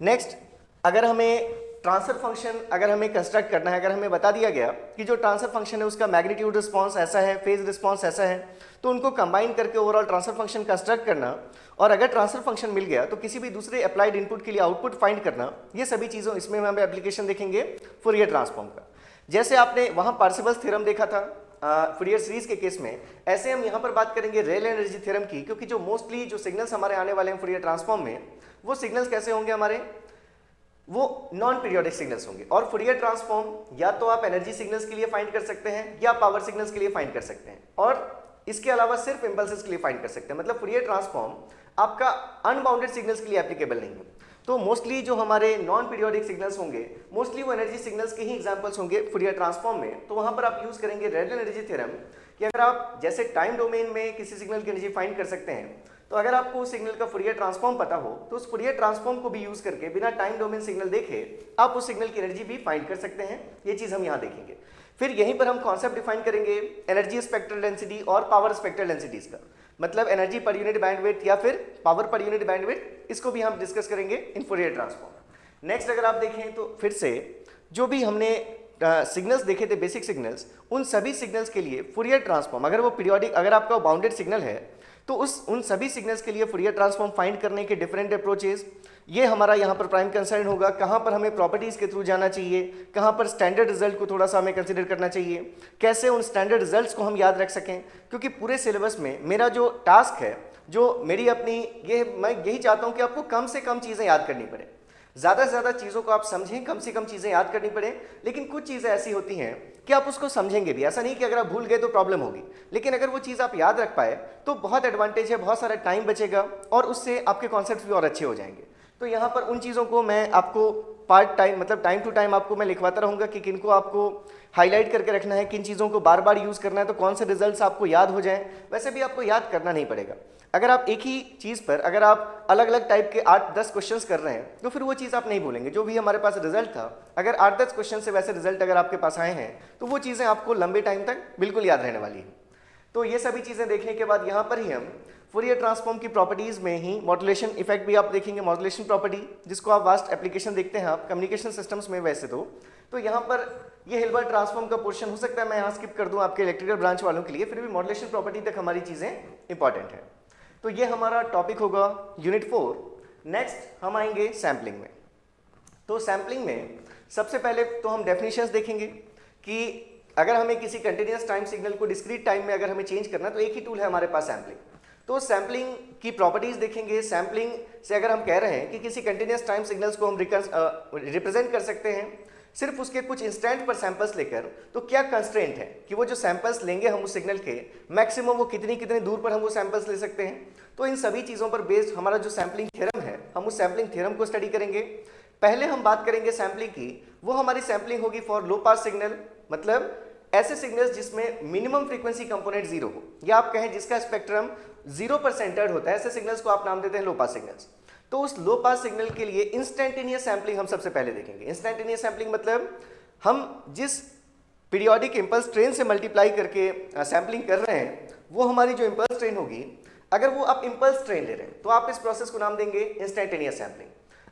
नेक्स्ट, अगर हमें ट्रांसफर फंक्शन अगर हमें कंस्ट्रक्ट करना है, अगर हमें बता दिया गया कि जो ट्रांसफर फंक्शन है उसका मैग्नीट्यूड रिस्पांस ऐसा है, फेज रिस्पांस ऐसा है, तो उनको कंबाइन करके ओवरऑल ट्रांसफर फंक्शन कंस्ट्रक्ट करना, और अगर ट्रांसफर फंक्शन मिल गया तो किसी भी दूसरे अप्लाइड इनपुट के लिए आउटपुट फाइंड करना, ये सभी चीज़ों इसमें हम एप्लीकेशन देखेंगे फूरियर ट्रांसफॉर्म का। जैसे आपने वहाँ पार्सेवल्स थ्योरम देखा था फूरियर सीरीज के केस में, ऐसे हम यहाँ पर बात करेंगे रेल एनर्जी थ्योरम की, क्योंकि जो मोस्टली जो सिग्नल्स हमारे आने वाले हैं फूरियर ट्रांसफॉर्म में, वो सिग्नल्स कैसे होंगे हमारे, वो नॉन पीरियोडिक सिग्नल्स होंगे। और फूरियर ट्रांसफॉर्म या तो आप एनर्जी सिग्नल्स के लिए फाइंड कर सकते हैं या पावर सिग्नल्स के लिए फाइंड कर सकते हैं, और इसके अलावा सिर्फ इंपल्सेस के लिए फाइंड कर सकते हैं। मतलब फूरियर ट्रांसफॉर्म आपका अनबाउंडेड सिग्नल्स के लिए एप्लीकेबल नहीं है। तो मोस्टली जो हमारे नॉन पीरियोडिक सिग्नल्स होंगे, मोस्टली वो एनर्जी सिग्नल्स के ही एग्जांपल्स होंगे फूरियर ट्रांसफॉर्म में। तो वहां पर आप यूज करेंगे रेल एनर्जी थ्योरम कि अगर आप जैसे टाइम डोमेन में किसी सिग्नल की एनर्जी फाइंड कर सकते हैं, तो अगर आपको उस सिग्नल का फूरियर ट्रांसफॉर्म पता हो तो उस फूरियर ट्रांसफॉर्म को भी यूज करके बिना टाइम डोमेन सिग्नल देखे आप उस सिग्नल की एनर्जी भी फाइंड कर सकते हैं। ये चीज हम यहाँ देखेंगे। फिर यहीं पर हम कॉन्सेप्ट डिफाइन करेंगे एनर्जी स्पेक्ट्रल डेंसिटी और पावर स्पेक्ट्रल डेंसिटीज का, मतलब एनर्जी पर यूनिट बैंडविड्थ या फिर पावर पर यूनिट बैंडविड्थ, इसको भी हम डिस्कस करेंगे इन फूरियर ट्रांसफॉर्म। नेक्स्ट, अगर आप देखें तो फिर से जो भी हमने सिग्नल्स देखे थे बेसिक सिग्नल्स, उन सभी सिग्नल्स के लिए फूरियर ट्रांसफॉर्म, अगर वो पीरियोडिक, अगर आपका बाउंडेड सिग्नल है, तो उन सभी सिग्नल्स के लिए फूरियर ट्रांसफॉर्म फाइंड करने के डिफरेंट अप्रोचेस, ये हमारा यहाँ पर प्राइम कंसर्न होगा। कहाँ पर हमें प्रॉपर्टीज के थ्रू जाना चाहिए, कहाँ पर स्टैंडर्ड रिजल्ट को थोड़ा सा हमें कंसिडर करना चाहिए, कैसे उन स्टैंडर्ड रिजल्ट्स को हम याद रख सकें, क्योंकि पूरे सिलेबस में मेरा जो टास्क है, जो मेरी अपनी ये, मैं यही चाहता हूँ कि आपको कम से कम चीज़ें याद करनी पड़े, ज़्यादा से ज़्यादा चीज़ों को आप समझें, कम से कम चीज़ें याद करनी पड़े। लेकिन कुछ चीज़ें ऐसी होती हैं कि आप उसको समझेंगे भी, ऐसा नहीं कि अगर आप भूल गए तो प्रॉब्लम होगी, लेकिन अगर वो चीज़ आप याद रख पाए तो बहुत एडवांटेज है, बहुत सारा टाइम बचेगा और उससे आपके कॉन्सेप्ट भी और अच्छे हो जाएंगे। तो यहाँ पर उन चीज़ों को मैं आपको पार्ट टाइम, मतलब टाइम टू टाइम आपको मैं लिखवाता रहूँगा कि किनको आपको हाईलाइट करके रखना है, किन चीज़ों को बार बार यूज़ करना है, तो कौन से रिजल्ट्स आपको याद हो जाएं। वैसे भी आपको याद करना नहीं पड़ेगा। अगर आप एक ही चीज़ पर अगर आप अलग अलग टाइप के 8-10 क्वेश्चंस कर रहे हैं, तो फिर वो चीज़ आप नहीं भूलेंगे। जो भी हमारे पास रिजल्ट था, अगर 8-10 क्वेश्चन से वैसे रिजल्ट अगर आपके पास आए हैं, तो वो चीज़ें आपको लंबे टाइम तक बिल्कुल याद रहने वाली हैं। तो ये सभी चीज़ें देखने के बाद यहाँ पर ही हम फूरियर ट्रांसफॉर्म की प्रॉपर्टीज में ही मॉड्यूलेशन इफेक्ट भी आप देखेंगे, मॉड्यूलेशन प्रॉपर्टी, जिसको आप वास्ट एप्लीकेशन देखते हैं आप कम्युनिकेशन सिस्टम्स में। वैसे तो यहाँ पर ये हिल्बर्ट ट्रांसफॉर्म का पोर्शन हो सकता है मैं यहाँ स्किप कर दूँ आपके इलेक्ट्रिकल ब्रांच वालों के लिए, फिर भी मॉड्यूलेशन प्रॉपर्टी तक हमारी चीज़ें इंपॉर्टेंट है। तो ये हमारा टॉपिक होगा यूनिट 4। नेक्स्ट हम आएंगे सैम्पलिंग में। तो सैम्पलिंग में सबसे पहले तो हम डेफिनेशंस देखेंगे कि अगर हमें किसी कंटिन्यूस टाइम सिग्नल को डिस्क्रीट टाइम में अगर हमें चेंज करना है तो एक ही टूल है हमारे पास, सैम्पलिंग। तो सैम्पलिंग की प्रॉपर्टीज देखेंगे। सैम्पलिंग से अगर हम कह रहे हैं कि किसी कंटिन्यूस टाइम सिग्नल्स को हम रिप्रेजेंट कर सकते हैं सिर्फ उसके कुछ इंस्टेंट पर सैंपल्स लेकर, तो क्या कंस्ट्रेंट है कि वो जो सैंपल्स लेंगे हम उस सिग्नल के मैक्सिमम वो कितनी दूर पर हम वो सैंपल्स ले सकते हैं। तो इन सभी चीज़ों पर बेस्ड हमारा जो सैम्पलिंग थ्योरम है, हम उस सैम्पलिंग थ्योरम को स्टडी करेंगे। पहले हम बात करेंगे सैम्पलिंग की, वो हमारी सैम्पलिंग होगी फॉर लो पास सिग्नल, मतलब ऐसे सिग्नल्स जिसमें मिनिमम फ्रीक्वेंसी कंपोनेंट 0 हो, या आप कहें जिसका स्पेक्ट्रम 0 पर सेंटर्ड होता है, ऐसे सिग्नल्स को आप नाम देते हैं लो पास सिग्नल्स। तो उस लो पास सिग्नल के लिए इंस्टेंटेनियस सैम्पलिंग हम सबसे पहले देखेंगे। इंस्टेंटेनियस सैम्पलिंग मतलब हम जिस पीरियोडिक इंपल्स ट्रेन से मल्टीप्लाई करके सैम्पलिंग कर रहे हैं, वो हमारी जो इंपल्स ट्रेन होगी, अगर वो आप इंपल्स ट्रेन ले रहे हैं तो आप इस प्रोसेस को नाम देंगे इंस्टेंटेनियस सैम्पलिंग।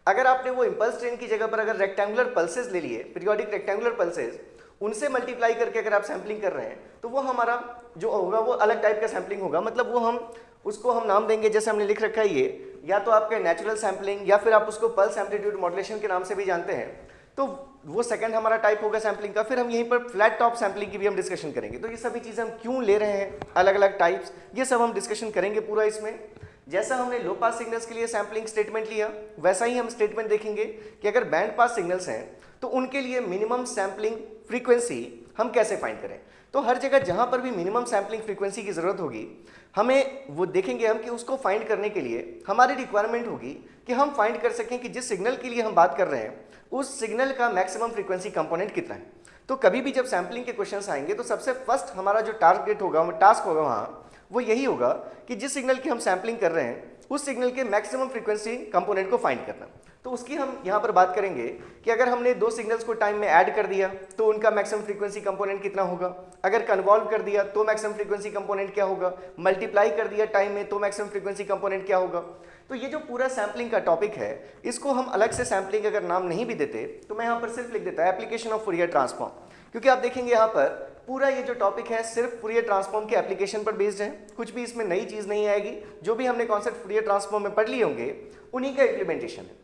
अगर आपने वो इंपल्स ट्रेन की जगह पर अगर रेक्टेंगुलर पल्सेस ले लिए, पीरियोडिक रेक्टेंगुलर पल्सेस, उनसे मल्टीप्लाई करके अगर आप सैम्पलिंग कर रहे हैं तो वो हमारा जो होगा वो अलग टाइप का सैम्पलिंग होगा। मतलब वो हम उसको हम नाम देंगे, जैसे हमने लिख रखा है ये, या तो आपके नेचुरल सैम्पलिंग या फिर आप उसको पल्स एम्पलीट्यूड मॉड्यूलेशन के नाम से भी जानते हैं। तो वो सेकंड हमारा टाइप होगा सैम्पलिंग का। फिर हम यहीं पर फ्लैट टॉप सैम्पलिंग की भी हम डिस्कशन करेंगे। तो ये सभी चीज़ें हम क्यों ले रहे हैं, अलग अलग टाइप्स, ये सब हम डिस्कशन करेंगे पूरा इसमें। जैसा हमने लो पास सिग्नल्स के लिए सैम्पलिंग स्टेटमेंट लिया, वैसा ही हम स्टेटमेंट देखेंगे कि अगर बैंड पास सिग्नल्स हैं तो उनके लिए मिनिमम सैम्पलिंग फ्रीक्वेंसी हम कैसे फाइंड करें। तो हर जगह जहां पर भी मिनिमम सैम्पलिंग फ्रीक्वेंसी की जरूरत होगी, हमें वो देखेंगे हम कि उसको फाइंड करने के लिए हमारी रिक्वायरमेंट होगी कि हम फाइंड कर सकें कि जिस सिग्नल के लिए हम बात कर रहे हैं उस सिग्नल का मैक्सिमम फ्रीक्वेंसी कंपोनेंट कितना है। तो कभी भी जब सैम्पलिंग के क्वेश्चंस आएंगे तो सबसे फर्स्ट हमारा जो टारगेट होगा, टास्क होगा वहाँ, वो यही होगा कि जिस सिग्नल की हम सैम्पलिंग कर रहे हैं उस सिग्नल के मैक्सिमम फ्रीक्वेंसी कंपोनेंट को फाइंड करना। तो उसकी हम यहाँ पर बात करेंगे कि अगर हमने दो सिग्नल्स को टाइम में ऐड कर दिया तो उनका मैक्सिमम फ्रीक्वेंसी कंपोनेंट कितना होगा, अगर कन्वॉल्व कर दिया तो मैक्सिमम फ्रीक्वेंसी कंपोनेंट क्या होगा, मल्टीप्लाई कर दिया टाइम में तो मैक्सिमम फ्रीक्वेंसी कंपोनेंट क्या होगा। तो ये जो पूरा सैम्पलिंग का टॉपिक है, इसको हम अलग से सैम्पलिंग अगर नाम नहीं भी देते तो मैं यहाँ पर सिर्फ लिख देता है एप्लीकेशन ऑफ फूरियर ट्रांसफॉर्म, क्योंकि आप देखेंगे यहाँ पर पूरा ये जो टॉपिक है सिर्फ फूरियर ट्रांसफॉर्म के एप्लीकेशन पर बेस्ड है। कुछ भी इसमें नई चीज़ नहीं आएगी, जो भी हमने कॉन्सेप्ट फूरियर ट्रांसफॉर्म में पढ़ लिए होंगे उन्हीं का इम्प्लीमेंटेशन है।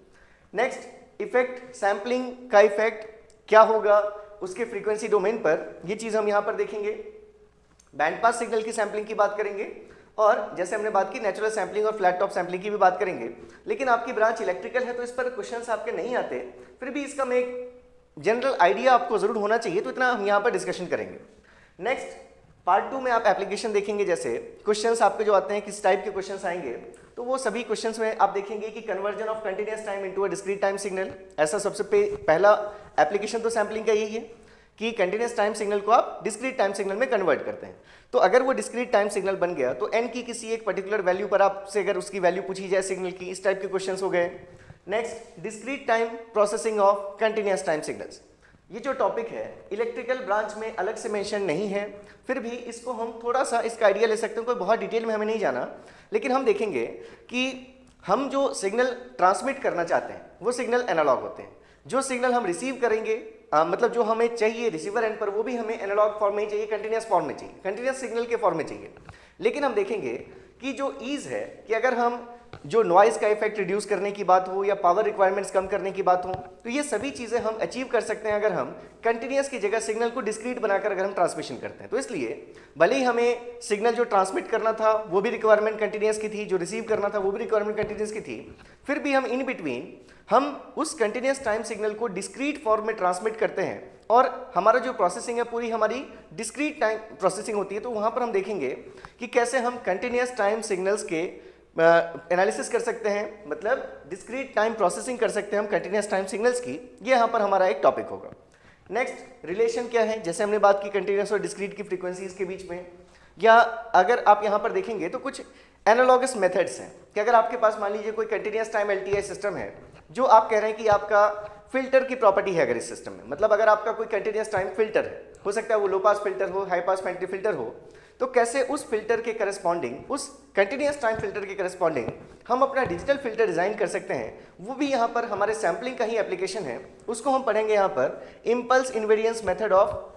नेक्स्ट, इफेक्ट, सैम्पलिंग का इफेक्ट क्या होगा उसके फ्रीक्वेंसी डोमेन पर, ये चीज़ हम यहाँ पर देखेंगे। बैंड पास सिग्नल की सैम्पलिंग की बात करेंगे और जैसे हमने बात की नेचुरल सैम्पलिंग और फ्लैट टॉप सैम्पलिंग की भी बात करेंगे। लेकिन आपकी ब्रांच इलेक्ट्रिकल है तो इस पर क्वेश्चंस आपके नहीं आते, फिर भी इसका मैं एक जनरल आइडिया आपको जरूर होना चाहिए, तो इतना हम यहाँ पर डिस्कशन करेंगे। नेक्स्ट पार्ट 2 में आप एप्लीकेशन देखेंगे, जैसे क्वेश्चंस आपके जो आते हैं किस टाइप के क्वेश्चंस आएंगे, तो वो सभी क्वेश्चंस में आप देखेंगे कि conversion of continuous time into a discrete time signal. ऐसा सबसे पहला एप्लीकेशन तो सैम्पलिंग का यही है कि कंटिन्यूअस टाइम सिग्नल को आप डिस्क्रीट टाइम सिग्नल में कन्वर्ट करते हैं। तो अगर वो डिस्क्रीट टाइम सिग्नल बन गया तो n की किसी एक पर्टिकुलर वैल्यू पर आपसे अगर उसकी वैल्यू पूछी जाए सिग्नल की, इस टाइप के क्वेश्चंस हो गए। Next, discrete time processing of continuous time signals. ये जो टॉपिक है इलेक्ट्रिकल ब्रांच में अलग से मेंशन नहीं है, फिर भी इसको हम थोड़ा सा इसका आइडिया ले सकते हैं, कोई बहुत डिटेल में हमें नहीं जाना। लेकिन हम देखेंगे कि हम जो सिग्नल ट्रांसमिट करना चाहते हैं वो सिग्नल एनालॉग होते हैं। जो सिग्नल हम रिसीव करेंगे मतलब जो हमें चाहिए रिसीवर एंड पर, वो भी हमें एनालॉग फॉर्म में ही चाहिए, कंटिन्यूअस फॉर्म में चाहिए, कंटिन्यूअस सिग्नल के फॉर्म में चाहिए। लेकिन हम देखेंगे कि जो ईज है कि अगर हम जो नॉइज का इफेक्ट रिड्यूस करने की बात हो या पावर रिक्वायरमेंट्स कम करने की बात हो, तो ये सभी चीज़ें हम अचीव कर सकते हैं अगर हम कंटिन्यूअस की जगह सिग्नल को डिस्क्रीट बनाकर अगर हम ट्रांसमिशन करते हैं। तो इसलिए भले ही हमें सिग्नल जो ट्रांसमिट करना था वो भी रिक्वायरमेंट कंटिन्यूअस की थी, जो रिसीव करना था वो भी रिक्वायरमेंट कंटिन्यूअस की थी, फिर भी हम इन बिटवीन हम उस कंटिन्यूअस टाइम सिग्नल को डिस्क्रीट फॉर्म में ट्रांसमिट करते हैं और हमारा जो प्रोसेसिंग है पूरी हमारी डिस्क्रीट टाइम प्रोसेसिंग होती है। तो वहाँ पर हम देखेंगे कि कैसे हम कंटिन्यूअस टाइम सिग्नल्स के एनालिसिस कर सकते हैं, मतलब डिस्क्रीट टाइम प्रोसेसिंग कर सकते हैं हम कंटिन्यूअस टाइम सिग्नल्स की। ये यहाँ पर हमारा एक टॉपिक होगा। नेक्स्ट, रिलेशन क्या है, जैसे हमने बात की कंटिन्यूअस और डिस्क्रीट की फ्रीक्वेंसीज के बीच में, या अगर आप यहाँ पर देखेंगे तो कुछ एनालॉगस मेथड्स हैं कि अगर आपके पास मान लीजिए कोई कंटिन्यूअस टाइम एलटीआई सिस्टम है, जो आप कह रहे हैं कि आपका फिल्टर की प्रॉपर्टी है अगर इस सिस्टम में, मतलब अगर आपका कोई कंटिन्यूअस टाइम फिल्टर है, हो सकता है वो लो पास फिल्टर हो, हाई पास फिल्टर हो, तो कैसे उस फिल्टर के करस्पॉन्डिंग, उस कंटिन्यूअस टाइम फिल्टर के करस्पॉन्डिंग हम अपना डिजिटल फिल्टर डिजाइन कर सकते हैं, वो भी यहाँ पर हमारे सैम्पलिंग का ही एप्लीकेशन है। उसको हम पढ़ेंगे यहाँ पर impulse invariance method of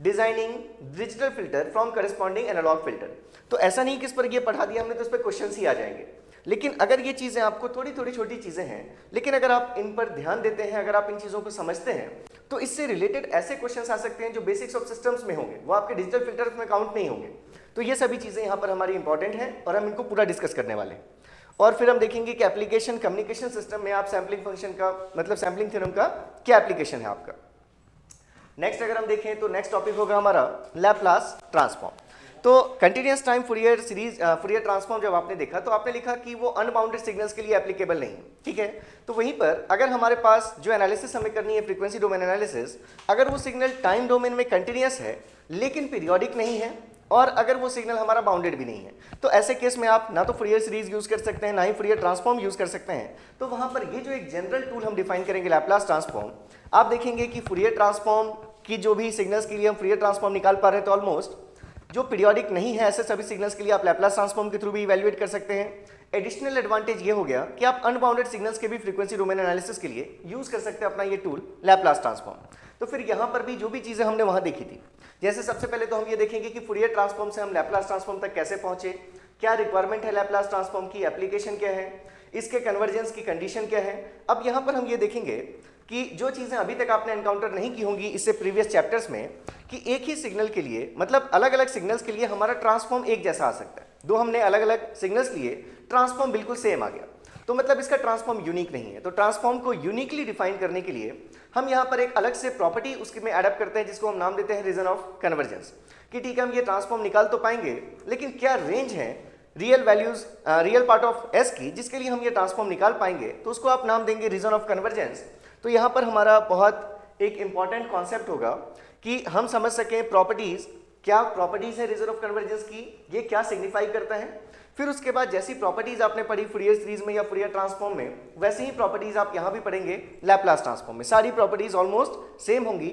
designing digital filter from corresponding analog filter. तो ऐसा नहीं कि इस पर ये पढ़ा दिया हमने तो इस पर क्वेश्चंस ही आ जाएंगे, लेकिन अगर ये चीज़ें आपको थोड़ी थोड़ी छोटी चीज़ें हैं, लेकिन अगर आप इन पर ध्यान देते हैं, अगर आप इन चीज़ों को समझते हैं, तो इससे रिलेटेड ऐसे क्वेश्चंस आ सकते हैं जो बेसिक्स ऑफ सिस्टम्स में होंगे, वो आपके डिजिटल फिल्टर्स में काउंट नहीं होंगे। तो ये सभी चीज़ें यहाँ पर हमारी इंपॉर्टेंट हैं और हम इनको पूरा डिस्कस करने वाले हैं। और फिर हम देखेंगे कि एप्लीकेशन कम्युनिकेशन सिस्टम में आप सैम्पलिंग फंक्शन का मतलब सैम्पलिंग थ्योरम का क्या एप्लीकेशन है आपका। नेक्स्ट अगर हम देखें तो नेक्स्ट टॉपिक होगा हमारा लैप्लास ट्रांसफॉर्म। तो continuous time Fourier series Fourier transform जब आपने देखा तो आपने लिखा कि वो अनबाउंडेड सिग्नल्स के लिए एप्लीकेबल नहीं है, ठीक है। तो वहीं पर अगर हमारे पास जो एनालिसिस हमें करनी है फ्रीक्वेंसी डोमेन एनालिसिस, अगर वो सिग्नल टाइम डोमेन में कंटिन्यूअस है लेकिन पीरियोडिक नहीं है और अगर वो सिग्नल हमारा बाउंडेड भी नहीं है, तो ऐसे केस में आप ना तो फूरियर सीरीज यूज कर सकते हैं ना ही फूरियर ट्रांसफॉर्म यूज कर सकते हैं। तो वहां पर ये जो एक जनरल टूल हम डिफाइन करेंगे लैप्लास ट्रांसफॉर्म, आप देखेंगे कि फूरियर ट्रांसफॉर्म की जो भी सिग्नल्स के लिए हम फूरियर ट्रांसफॉर्म निकाल पा रहे हैं, तो ऑलमोस्ट जो पीरियोडिक नहीं है ऐसे सभी सिग्नल्स के लिए आप लैप्लास ट्रांसफॉर्म के थ्रू भी इवैल्यूएट कर सकते हैं। एडिशनल एडवांटेज ये हो गया कि आप अनबाउंडेड सिग्नल्स के भी फ्रीक्वेंसी डोमेन एनालिसिस के लिए यूज कर सकते हैं अपना ये टूल लैप्लास ट्रांसफॉर्म। तो फिर यहाँ पर भी जो भी चीजें हमने वहां देखी थी, जैसे सबसे पहले तो हम ये देखेंगे कि फूरियर ट्रांसफॉर्म से हम लैप्लास ट्रांसफॉर्म तक कैसे पहुंचे, क्या रिक्वायरमेंट है लैप्लास ट्रांसफॉर्म की, एप्लीकेशन क्या है, इसके कन्वर्जेंस की कंडीशन क्या है। अब यहाँ पर हम ये देखेंगे कि जो चीजें अभी तक आपने एनकाउंटर नहीं की होंगी इससे प्रीवियस चैप्टर्स में, कि एक ही सिग्नल के लिए मतलब अलग अलग सिग्नल्स के लिए हमारा ट्रांसफॉर्म एक जैसा आ सकता है। दो हमने अलग अलग सिग्नल्स लिए, ट्रांसफॉर्म बिल्कुल सेम आ गया, तो मतलब इसका ट्रांसफॉर्म यूनिक नहीं है। तो ट्रांसफॉर्म को यूनिकली डिफाइन करने के लिए हम यहाँ पर एक अलग से प्रॉपर्टी उसके में एडअप करते हैं जिसको हम नाम देते हैं रीजन ऑफ कन्वर्जेंस। कि ठीक है हम ये ट्रांसफॉर्म निकाल तो पाएंगे, लेकिन क्या रेंज है real values real part of S की जिसके लिए हम ये ट्रांसफॉर्म निकाल पाएंगे, तो उसको आप नाम देंगे रीजन ऑफ कन्वर्जेंस। तो यहाँ पर हमारा बहुत एक इंपॉर्टेंट कॉन्सेप्ट होगा कि हम समझ सकें प्रॉपर्टीज, क्या प्रॉपर्टीज है रीजन ऑफ कन्वर्जेंस की, ये क्या सिग्निफाई करता है। फिर उसके बाद जैसी प्रॉपर्टीज आपने पढ़ी फूरियर सीरीज में या फूरियर ट्रांसफॉर्म में, वैसे ही प्रॉपर्टीज आप यहाँ भी पढ़ेंगे लैप्लास ट्रांसफॉर्म में, सारी प्रॉपर्टीज ऑलमोस्ट सेम होंगी।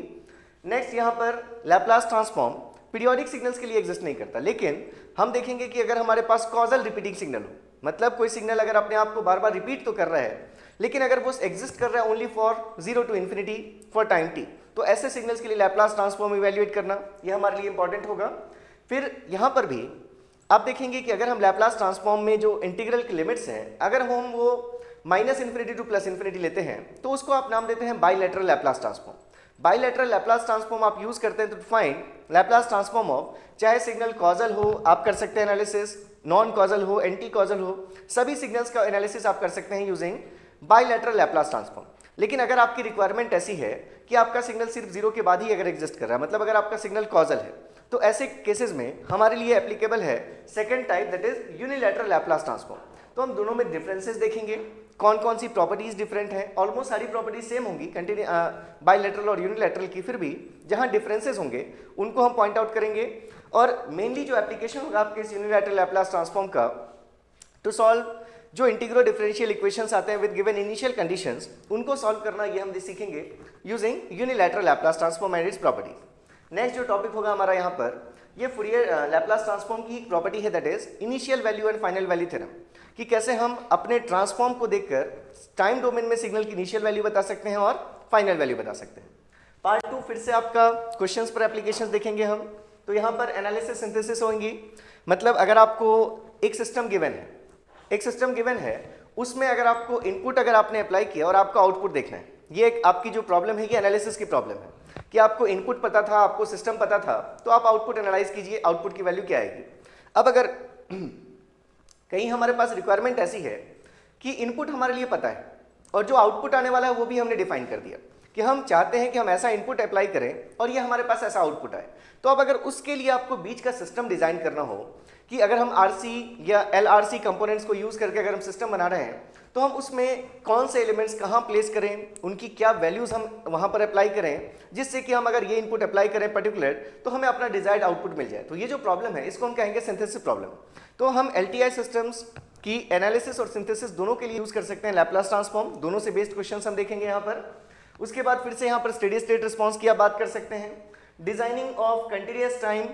नेक्स्ट यहाँ पर लैप्लास ट्रांसफॉर्म पीरियोडिक सिग्नल्स के लिए एग्जिस्ट नहीं करता, लेकिन हम देखेंगे कि अगर हमारे पास कॉजल रिपीटिंग सिग्नल हो, मतलब कोई सिग्नल अगर अपने आप को बार बार रिपीट तो कर रहा है लेकिन अगर वो एग्जिस्ट कर रहा है only for 0 to infinity for time t, तो ऐसे सिग्नल्स के लिए लैप्लास ट्रांसफॉर्म इवैल्यूएट करना ये हमारे लिए इंपॉर्टेंट होगा। फिर यहाँ पर भी आप देखेंगे कि अगर हम लैप्लास ट्रांसफॉर्म में जो इंटीग्रल की लिमिट्स हैं, अगर हम वो -∞ to +∞ लेते हैं तो उसको आप नाम देते हैं bilateral Laplace transform. Bilateral Laplace transform आप यूज करते हैं तो फाइंड लैप्लास ट्रांसफॉर्म ऑफ, चाहे सिग्नल कॉजल हो आप कर सकते हैं एनालिसिस, नॉन कॉजल हो, एंटी कॉजल हो, सभी सिग्नल्स का एनालिसिस आप कर सकते हैं यूजिंग बाइलेटरल लैप्लास ट्रांसफॉर्म। लेकिन अगर आपकी रिक्वायरमेंट ऐसी है कि आपका सिग्नल सिर्फ 0 के बाद ही अगर एग्जिस्ट कर रहा है, मतलब अगर आपका सिग्नल कॉजल है, तो ऐसे केसेस में हमारे लिए एप्लीकेबल है second type, that is unilateral Laplace transform. तो हम दोनों में डिफरेंसेस देखेंगे, कौन कौन सी प्रॉपर्टीज डिफरेंट हैं। ऑलमोस्ट सारी प्रॉपर्टीज सेम होंगी बाइलेटरल और यूनिलैटरल की, फिर भी जहां डिफरेंसेस होंगे उनको हम पॉइंट आउट करेंगे। और मेनली जो एप्लीकेशन होगा आपके इस यूनिलैटरल लैप्लास ट्रांसफॉर्म का, टू सॉल्व जो इंटीग्रल डिफरेंशियल इक्वेशंस आते हैं विद गिवन इनिशियल कंडीशंस, उनको सॉल्व करना ये हम सीखेंगे using unilateral Laplace transform and its properties. Next जो टॉपिक होगा हमारा यहाँ पर, ये फूरियर लैप्लास ट्रांसफॉर्म की एक प्रॉपर्टी है, that is initial value and final value theorem, कि कैसे हम अपने ट्रांसफॉर्म को देखकर टाइम डोमेन में सिग्नल की इनिशियल वैल्यू बता सकते हैं और फाइनल वैल्यू बता सकते हैं। पार्ट 2 फिर से आपका क्वेश्चंस पर एप्लीकेशंस देखेंगे हम। तो यहाँ पर एनालिसिस सिंथेसिस होंगी, मतलब अगर आपको एक सिस्टम गिवन है, एक सिस्टम गिवन है, उसमें अगर आपको इनपुट अगर आपने अप्लाई किया और आपको आउटपुट देखना है, ये एक आपकी जो प्रॉब्लम है ये एनालिसिस की प्रॉब्लम है कि आपको इनपुट पता था, आपको सिस्टम पता था, तो आप आउटपुट एनालाइज कीजिए, आउटपुट की वैल्यू क्या आएगी। अब अगर कहीं हमारे पास रिक्वायरमेंट ऐसी है कि इनपुट हमारे लिए पता है और जो आउटपुट आने वाला है वो भी हमने डिफाइन कर दिया कि हम चाहते हैं कि हम ऐसा इनपुट अप्लाई करें और ये हमारे पास ऐसा आउटपुट आए, तो अब अगर उसके लिए आपको बीच का सिस्टम डिजाइन करना हो कि अगर हम RC या LRC कंपोनेंट्स को यूज करके अगर हम सिस्टम बना रहे हैं, तो हम उसमें कौन से एलिमेंट्स कहाँ प्लेस करें, उनकी क्या वैल्यूज हम वहाँ पर अप्लाई करें, जिससे कि हम अगर ये इनपुट अप्लाई करें पर्टिकुलर तो हमें अपना डिजायर्ड आउटपुट मिल जाए। तो ये जो प्रॉब्लम है इसको हम कहेंगे सिंथेसिस प्रॉब्लम। तो हम LTI सिस्टम्स की एनालिसिस और सिंथेसिस दोनों के लिए यूज कर सकते हैं लैप्लास ट्रांसफॉर्म, दोनों से बेस्ड क्वेश्चन हम देखेंगे यहाँ पर। उसके बाद फिर से यहाँ पर स्टेडी स्टेट रिस्पॉन्स की आप बात कर सकते हैं। Designing of continuous time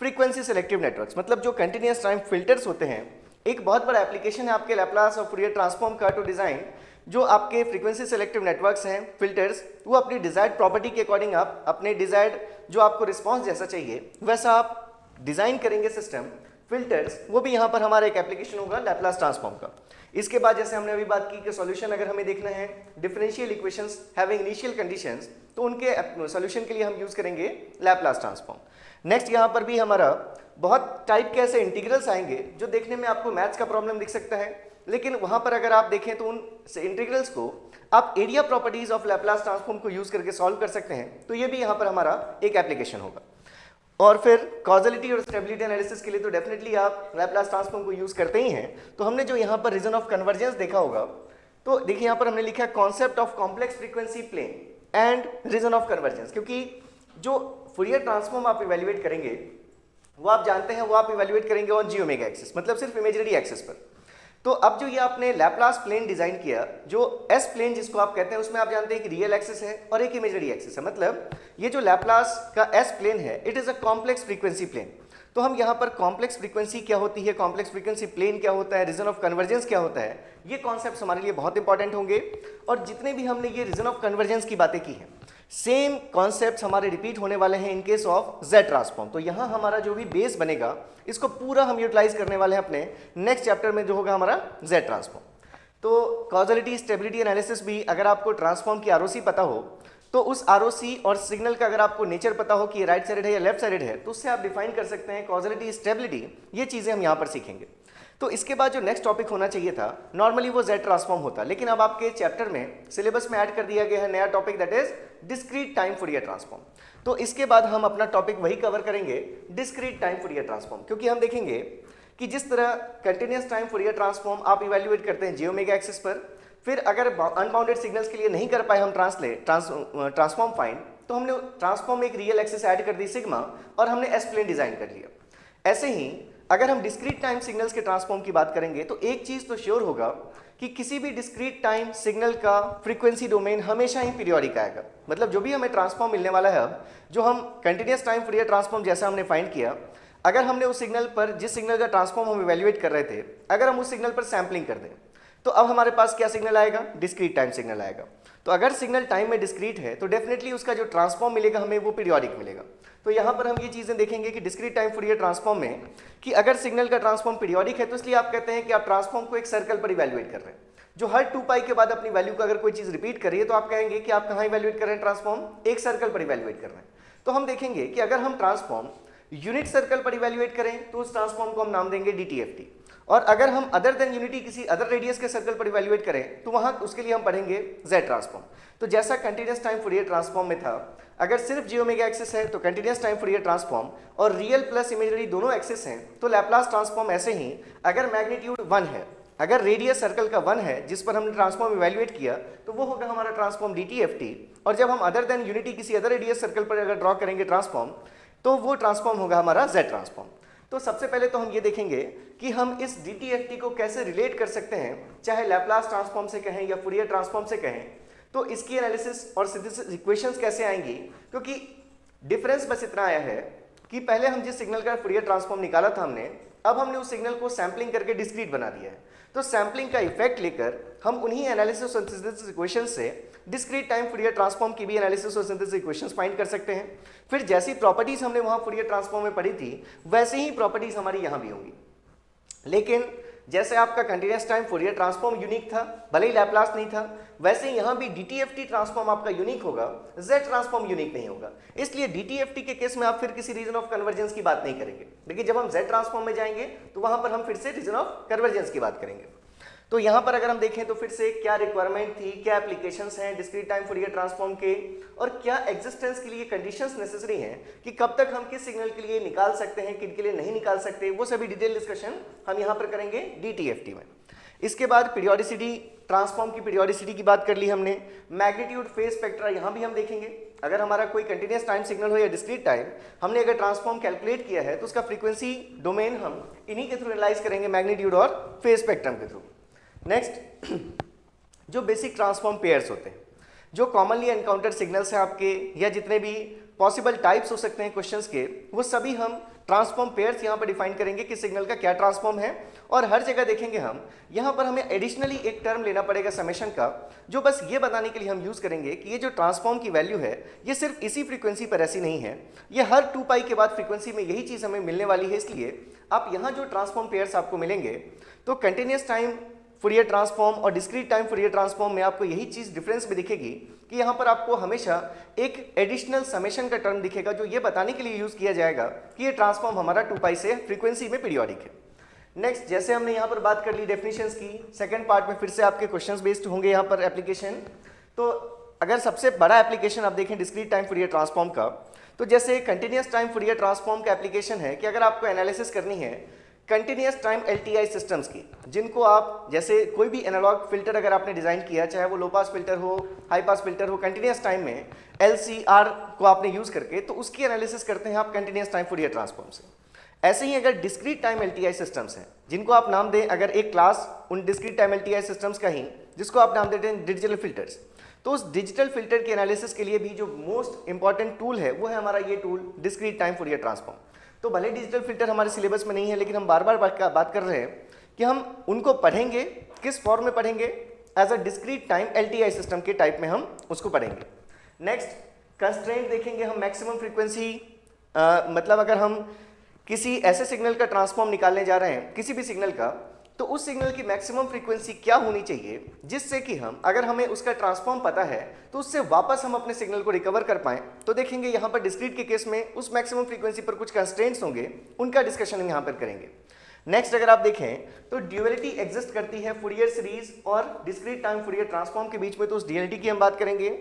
frequency selective networks, मतलब जो कंटिन्यूअस टाइम फिल्टर्स होते हैं, एक बहुत बड़ा एप्लीकेशन है आपके लैप्लास और फूरियर ट्रांसफॉर्म का टू डिजाइन जो आपके फ्रीक्वेंसी सेलेक्टिव नेटवर्क्स हैं, फिल्टर्स, वो अपनी डिजायर्ड प्रॉपर्टी के अकॉर्डिंग आप अपने डिजायर्ड जो आपको रिस्पॉन्स जैसा चाहिए वैसा आप डिजाइन करेंगे सिस्टम, फिल्टर्स, वो भी यहाँ पर हमारा एक एप्लीकेशन होगा लैप्लास ट्रांसफॉर्म का। इसके बाद जैसे हमने अभी बात की कि सॉल्यूशन अगर हमें देखना है differential equations having initial conditions, तो उनके सॉल्यूशन के लिए हम यूज करेंगे लैप्लास ट्रांसफॉर्म। नेक्स्ट यहाँ पर भी हमारा बहुत टाइप के ऐसे इंटीग्रल्स आएंगे जो देखने में आपको मैथ्स का प्रॉब्लम दिख सकता है, लेकिन वहां पर अगर आप देखें तो उन इंटीग्रल्स को आप area properties of Laplace transform को यूज करके सॉल्व कर सकते हैं, तो ये भी यहाँ पर हमारा एक एप्लीकेशन होगा। और फिर कॉजलिटी और स्टेबिलिटी एनालिसिस के लिए तो डेफिनेटली आप लैप्लास ट्रांसफॉर्म को यूज करते ही हैं। तो हमने जो यहाँ पर रीजन ऑफ कन्वर्जेंस देखा होगा, तो देखिए यहाँ पर हमने लिखा है concept of complex frequency plane and region of convergence, क्योंकि जो फूरियर ट्रांसफॉर्म आप इवेल्युएट करेंगे वो आप जानते हैं वो आप इवेल्युएट करेंगे ऑन जी ओमेगा एक्सिस, मतलब सिर्फ इमेजिनरी एक्सिस पर। तो अब जो ये आपने लैप्लास प्लेन डिजाइन किया, जो एस प्लेन जिसको आप कहते हैं, उसमें आप जानते हैं कि रियल एक्सिस है और एक इमेजिनरी एक्सिस है, मतलब ये जो लैप्लास का एस प्लेन है it is a complex frequency plane. तो हम यहाँ पर कॉम्प्लेक्स फ्रीक्वेंसी क्या होती है, कॉम्प्लेक्स फ्रीक्वेंसी प्लेन क्या होता है, रीजन ऑफ कन्वर्जेंस क्या होता है, ये कॉन्सेप्ट हमारे लिए बहुत इंपॉर्टेंट होंगे। और जितने भी हमने ये रीजन ऑफ कन्वर्जेंस की बातें की हैं, सेम कॉन्सेप्ट्स हमारे रिपीट होने वाले हैं in case of Z transform. तो यहाँ हमारा जो भी बेस बनेगा इसको पूरा हम यूटिलाइज करने वाले हैं अपने नेक्स्ट चैप्टर में जो होगा हमारा जेड ट्रांसफॉर्म। तो कॉजलिटी स्टेबिलिटी एनालिसिस भी अगर आपको ट्रांसफॉर्म की आरओसी पता हो, तो उस आरओसी और सिग्नल का अगर आपको नेचर पता हो कि ये राइट साइडेड है या लेफ्ट साइडेड है, तो उससे आप डिफाइन कर सकते हैं कॉजलिटी स्टेबिलिटी। ये चीज़ें हम यहाँ पर सीखेंगे। तो इसके बाद जो नेक्स्ट टॉपिक होना चाहिए था, नॉर्मली वो जेड ट्रांसफॉर्म होता, लेकिन अब आपके चैप्टर में सिलेबस में ऐड कर दिया गया है नया topic, that is discrete time Fourier transform. तो इसके बाद हम अपना टॉपिक वही कवर करेंगे, डिस्क्रीट टाइम फूरियर ट्रांसफॉर्म, क्योंकि हम देखेंगे कि जिस तरह कंटिन्यूअस टाइम फूरियर ट्रांसफॉर्म आप इवेल्युएट करते हैं जी ओमेगा एक्सिस पर, फिर अगर अनबाउंडेड सिग्नल्स के लिए नहीं कर पाए हम ट्रांसफॉर्म फाइंड, तो हमने ट्रांसफॉर्म एक रियल एक्सिस ऐड कर दी सिग्मा और हमने एस प्लेन डिजाइन कर लिया। ऐसे ही अगर हम डिस्क्रीट टाइम सिग्नल्स के ट्रांसफॉर्म की बात करेंगे, तो एक चीज तो श्योर होगा कि किसी भी डिस्क्रीट टाइम सिग्नल का फ्रीक्वेंसी डोमेन हमेशा ही पीरियोडिक आएगा। मतलब जो भी हमें ट्रांसफॉर्म मिलने वाला है, जो हम कंटिन्यूअस टाइम फूरियर ट्रांसफॉर्म जैसा हमने फाइंड किया, अगर हमने उस सिग्नल पर, जिस सिग्नल का ट्रांसफॉर्म हम इवेल्युएट कर रहे थे, अगर हम उस सिग्नल पर सैम्पलिंग कर दें, तो अब हमारे पास क्या सिग्नल आएगा, डिस्क्रीट टाइम सिग्नल आएगा। तो अगर सिग्नल टाइम में डिस्क्रीट है तो डेफिनेटली उसका जो ट्रांसफॉर्म मिलेगा हमें वो पीरियोडिक मिलेगा। तो यहाँ पर हम ये चीजें देखेंगे कि डिस्क्रीट टाइम फूरियर ट्रांसफॉर्म में कि अगर सिग्नल का ट्रांसफॉर्म पीरियोडिक है, तो इसलिए आप कहते हैं कि आप ट्रांसफॉर्म को एक सर्कल पर इवेल्युएट कर रहे हैं, जो हर 2 पाई के बाद अपनी वैल्यू का अगर कोई चीज रिपीट कर रही है, तो आप कहेंगे कि आप कहाँ इवेल्युएट कर रहे हैं ट्रांसफॉर्म, एक सर्कल पर इवेल्युएट कर रहे हैं। तो हम देखेंगे कि अगर हम ट्रांसफॉर्म यूनिट सर्कल पर इवेल्युएट करें तो उस ट्रांसफॉर्म को हम नाम देंगे DTFT, और अगर हम अदर देन यूनिटी किसी अदर रेडियस के सर्कल पर इवेल्युएट करें तो वहां उसके लिए हम पढ़ेंगे Z ट्रांसफॉर्म। तो जैसा कंटिन्यूअस टाइम फूरियर ट्रांसफॉर्म में था, अगर सिर्फ जी ओमेगा एक्सिस है तो कंटिन्यूअस टाइम फूरियर ट्रांसफॉर्म, और रियल प्लस इमेजिनरी दोनों एक्सिस हैं तो लैप्लास ट्रांसफॉर्म ऐसे ही, अगर मैग्नीट्यूड 1 है, अगर रेडियस सर्कल का 1 है जिस पर हमने ट्रांसफॉर्म इवेल्युएट किया, तो वो होगा हमारा ट्रांसफॉर्म DTFT। और जब हम अदर देन यूनिटी किसी अदर रेडियस सर्कल पर अगर ड्रॉ करेंगे ट्रांसफॉर्म, तो वो ट्रांसफॉर्म होगा हमारा Z ट्रांसफॉर्म। तो सबसे पहले तो हम ये देखेंगे कि हम इस DTFT को कैसे रिलेट कर सकते हैं, चाहे लैप्लास ट्रांसफॉर्म से कहें या फूरियर ट्रांसफॉर्म से कहें। तो इसकी एनालिसिस और सिंथेसिस इक्वेशंस कैसे आएंगी, क्योंकि डिफरेंस बस इतना आया है कि पहले हम जिस सिग्नल का फूरियर ट्रांसफॉर्म निकाला था हमने, अब हमने उस सिग्नल को सैम्पलिंग करके डिस्क्रीट बना दिया है। तो सैम्पलिंग का इफेक्ट लेकर हम उन्हीं एनालिसिस और सिंथेसिस इक्वेशंस से डिस्क्रीट टाइम फूरियर ट्रांसफॉर्म की भी एनालिसिस और सिंथेसिस इक्वेशंस फाइंड कर सकते हैं। फिर जैसी प्रॉपर्टीज हमने वहां फूरियर ट्रांसफॉर्म में पढ़ी थी, वैसे ही प्रॉपर्टीज हमारी यहां भी होंगी। लेकिन जैसे आपका continuous time Fourier transform unique था, भले ही लैप्लास नहीं था, वैसे यहां भी DTFT ट्रांसफॉर्म आपका यूनिक होगा, Z ट्रांसफॉर्म यूनिक नहीं होगा। इसलिए DTFT के केस में आप फिर किसी रीजन ऑफ कन्वर्जेंस की बात नहीं करेंगे, लेकिन जब हम Z ट्रांसफॉर्म में जाएंगे तो वहां पर हम फिर से रीजन ऑफ कन्वर्जेंस की बात करेंगे। तो यहाँ पर अगर हम देखें तो फिर से क्या रिक्वायरमेंट थी, क्या एप्लीकेशंस हैं डिस्क्रीट टाइम फूरियर ट्रांसफॉर्म के, और क्या एग्जिस्टेंस के लिए कंडीशंस नेसेसरी हैं कि कब तक हम किस सिग्नल के लिए निकाल सकते हैं, किन के लिए नहीं निकाल सकते, वो सभी डिटेल डिस्कशन हम यहाँ पर करेंगे DTFT में। इसके बाद पीरियोडिसिटी, ट्रांसफॉर्म की पीरियोडिसिटी की बात कर ली हमने, मैग्नीट्यूड, फेज, स्पेक्ट्रा यहाँ भी हम देखेंगे। अगर हमारा कोई कंटिन्यूअस टाइम सिग्नल हो या डिस्क्रीट टाइम, हमने अगर ट्रांसफॉर्म कैलकुलेट किया है तो उसका फ्रीक्वेंसी डोमेन हम इन्हीं के थ्रू एनालाइज करेंगे, मैग्नीट्यूड और फेज स्पेक्ट्रम के थ्रू। नेक्स्ट, जो बेसिक ट्रांसफॉर्म पेयर्स होते हैं, जो कॉमनली एनकाउंटर्ड सिग्नल्स हैं आपके, या जितने भी पॉसिबल टाइप्स हो सकते हैं क्वेश्चंस के, वो सभी हम ट्रांसफॉर्म पेयर्स यहाँ पर डिफाइन करेंगे कि सिग्नल का क्या ट्रांसफॉर्म है। और हर जगह देखेंगे हम यहाँ पर हमें एडिशनली एक टर्म लेना पड़ेगा समेशन का, जो बस ये बताने के लिए हम यूज़ करेंगे कि ये जो ट्रांसफॉर्म की वैल्यू है ये सिर्फ इसी फ्रीक्वेंसी पर ऐसी नहीं है, ये हर 2 पाई के बाद फ्रीक्वेंसी में यही चीज़ हमें मिलने वाली है। इसलिए आप यहाँ जो ट्रांसफॉर्म पेयर्स आपको मिलेंगे तो कंटिन्यूस टाइम फूरियर ट्रांसफॉर्म और डिस्क्रीट टाइम फूरियर ट्रांसफॉर्म में आपको यही चीज़ डिफरेंस में दिखेगी कि यहाँ पर आपको हमेशा एक एडिशनल समेशन का टर्म दिखेगा जो ये बताने के लिए यूज़ किया जाएगा कि ये ट्रांसफॉर्म हमारा 2 पाई से फ्रीक्वेंसी में पीरियोडिक है। नेक्स्ट, जैसे हमने यहाँ पर बात कर ली डेफिनेशंस की, सेकंड पार्ट में फिर से आपके क्वेश्चंस बेस्ड होंगे यहाँ पर एप्लीकेशन। तो अगर सबसे बड़ा एप्लीकेशन आप देखें डिस्क्रीट टाइम फूरियर ट्रांसफॉर्म का, तो जैसे कंटिन्यूस टाइम फूरियर ट्रांसफॉर्म का एप्लीकेशन है कि अगर आपको एनालिसिस करनी है कंटिन्यूस टाइम एलटीआई सिस्टम्स की, जिनको आप जैसे कोई भी एनालॉग फिल्टर अगर आपने डिजाइन किया, चाहे वो लो पास फिल्टर हो, हाई पास फिल्टर हो, कंटिन्यूस टाइम में एलसीआर को आपने यूज करके, तो उसकी एनालिसिस करते हैं आप कंटिन्यूस टाइम फूरियर ट्रांसफॉर्म से। ऐसे ही अगर डिस्क्रीट टाइम एलटीआई सिस्टम्स हैं, जिनको आप नाम दें, अगर एक क्लास उन डिस्क्रीट टाइम एलटीआई सिस्टम्स का ही, जिसको आप नाम देते हैं डिजिटल फिल्टर्स, तो उस डिजिटल फिल्टर के एनालिसिस के लिए भी जो मोस्ट इंपॉर्टेंट टूल है वो है हमारा ये tool discrete time Fourier transform. तो भले डिजिटल फिल्टर हमारे सिलेबस में नहीं है, लेकिन हम बार बार बात कर रहे हैं कि हम उनको पढ़ेंगे, किस फॉर्म में पढ़ेंगे, as a discrete time LTI system के टाइप में हम उसको पढ़ेंगे। नेक्स्ट, कंस्ट्रेंट देखेंगे हम मैक्सिमम फ्रीक्वेंसी, मतलब अगर हम किसी ऐसे सिग्नल का ट्रांसफॉर्म निकालने जा रहे हैं, किसी भी सिग्नल का, तो उस सिग्नल की मैक्सिमम फ्रीक्वेंसी क्या होनी चाहिए जिससे कि हम, अगर हमें उसका ट्रांसफॉर्म पता है तो उससे वापस हम अपने सिग्नल को रिकवर कर पाएं। तो देखेंगे यहाँ पर डिस्क्रीट के केस में उस मैक्सिमम फ्रीक्वेंसी पर कुछ कंस्ट्रेंट्स होंगे, उनका डिस्कशन हम यहाँ पर करेंगे। नेक्स्ट, अगर आप देखें तो ड्यूअलिटी एग्जिस्ट करती है फूरियर सीरीज और डिस्क्रीट टाइम फूरियर ट्रांसफॉर्म के बीच में, तो उस ड्यूअलिटी की हम बात करेंगे।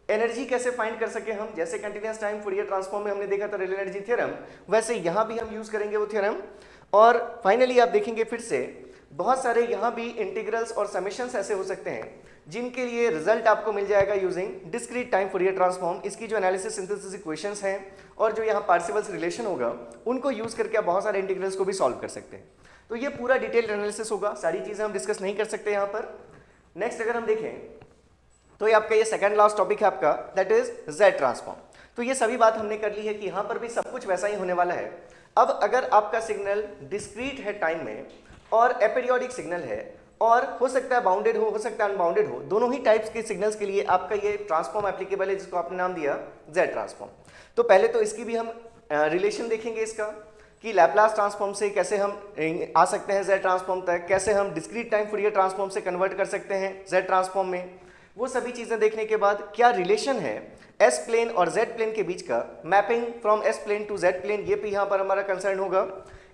एनर्जी कैसे फाइंड कर सके हम, जैसे कंटिन्यूस टाइम फूरियर ट्रांसफॉर्म में हमने देखा था रियल एनर्जी थ्योरम, वैसे यहाँ भी हम यूज करेंगे वो थ्योरम। और फाइनली आप देखेंगे फिर से बहुत सारे यहाँ भी इंटीग्रल्स और समेशंस ऐसे हो सकते हैं जिनके लिए रिजल्ट आपको मिल जाएगा using discrete time Fourier transform. इसकी जो एनालिसिस सिंथेसिस इक्वेशंस हैं और जो यहाँ पार्सिवल्स रिलेशन होगा, उनको यूज करके आप बहुत सारे इंटीग्रल्स को भी सॉल्व कर सकते हैं। तो ये पूरा डिटेल्ड एनालिसिस होगा, सारी चीजें हम डिस्कस नहीं कर सकते यहाँ पर। नेक्स्ट, अगर हम देखें तो ये आपका ये सेकंड लास्ट टॉपिक है आपका, दैट इज जेड ट्रांसफॉर्म। तो ये सभी बात हमने कर ली है कि यहाँ पर भी सब कुछ वैसा ही होने वाला है। अब अगर आपका सिग्नल डिस्क्रीट है टाइम में और एपीरियोडिक सिग्नल है, और हो सकता है बाउंडेड हो सकता है अनबाउंडेड हो, दोनों ही टाइप्स के सिग्नल्स के लिए आपका ये ट्रांसफॉर्म एप्लीकेबल है, जिसको आपने नाम दिया जेड ट्रांसफॉर्म। तो पहले तो इसकी भी हम रिलेशन देखेंगे इसका, कि लैपलास ट्रांसफॉर्म से कैसे हम आ सकते हैं जेड ट्रांसफॉर्म तक, कैसे हम डिस्क्रीट टाइम फूरियर ट्रांसफॉर्म से कन्वर्ट कर सकते हैं जेड ट्रांसफॉर्म में। वो सभी चीजें देखने के बाद क्या रिलेशन है एस प्लेन और जेड प्लेन के बीच का, mapping from S plane to Z plane, ये भी यहाँ पर हमारा कंसर्न होगा।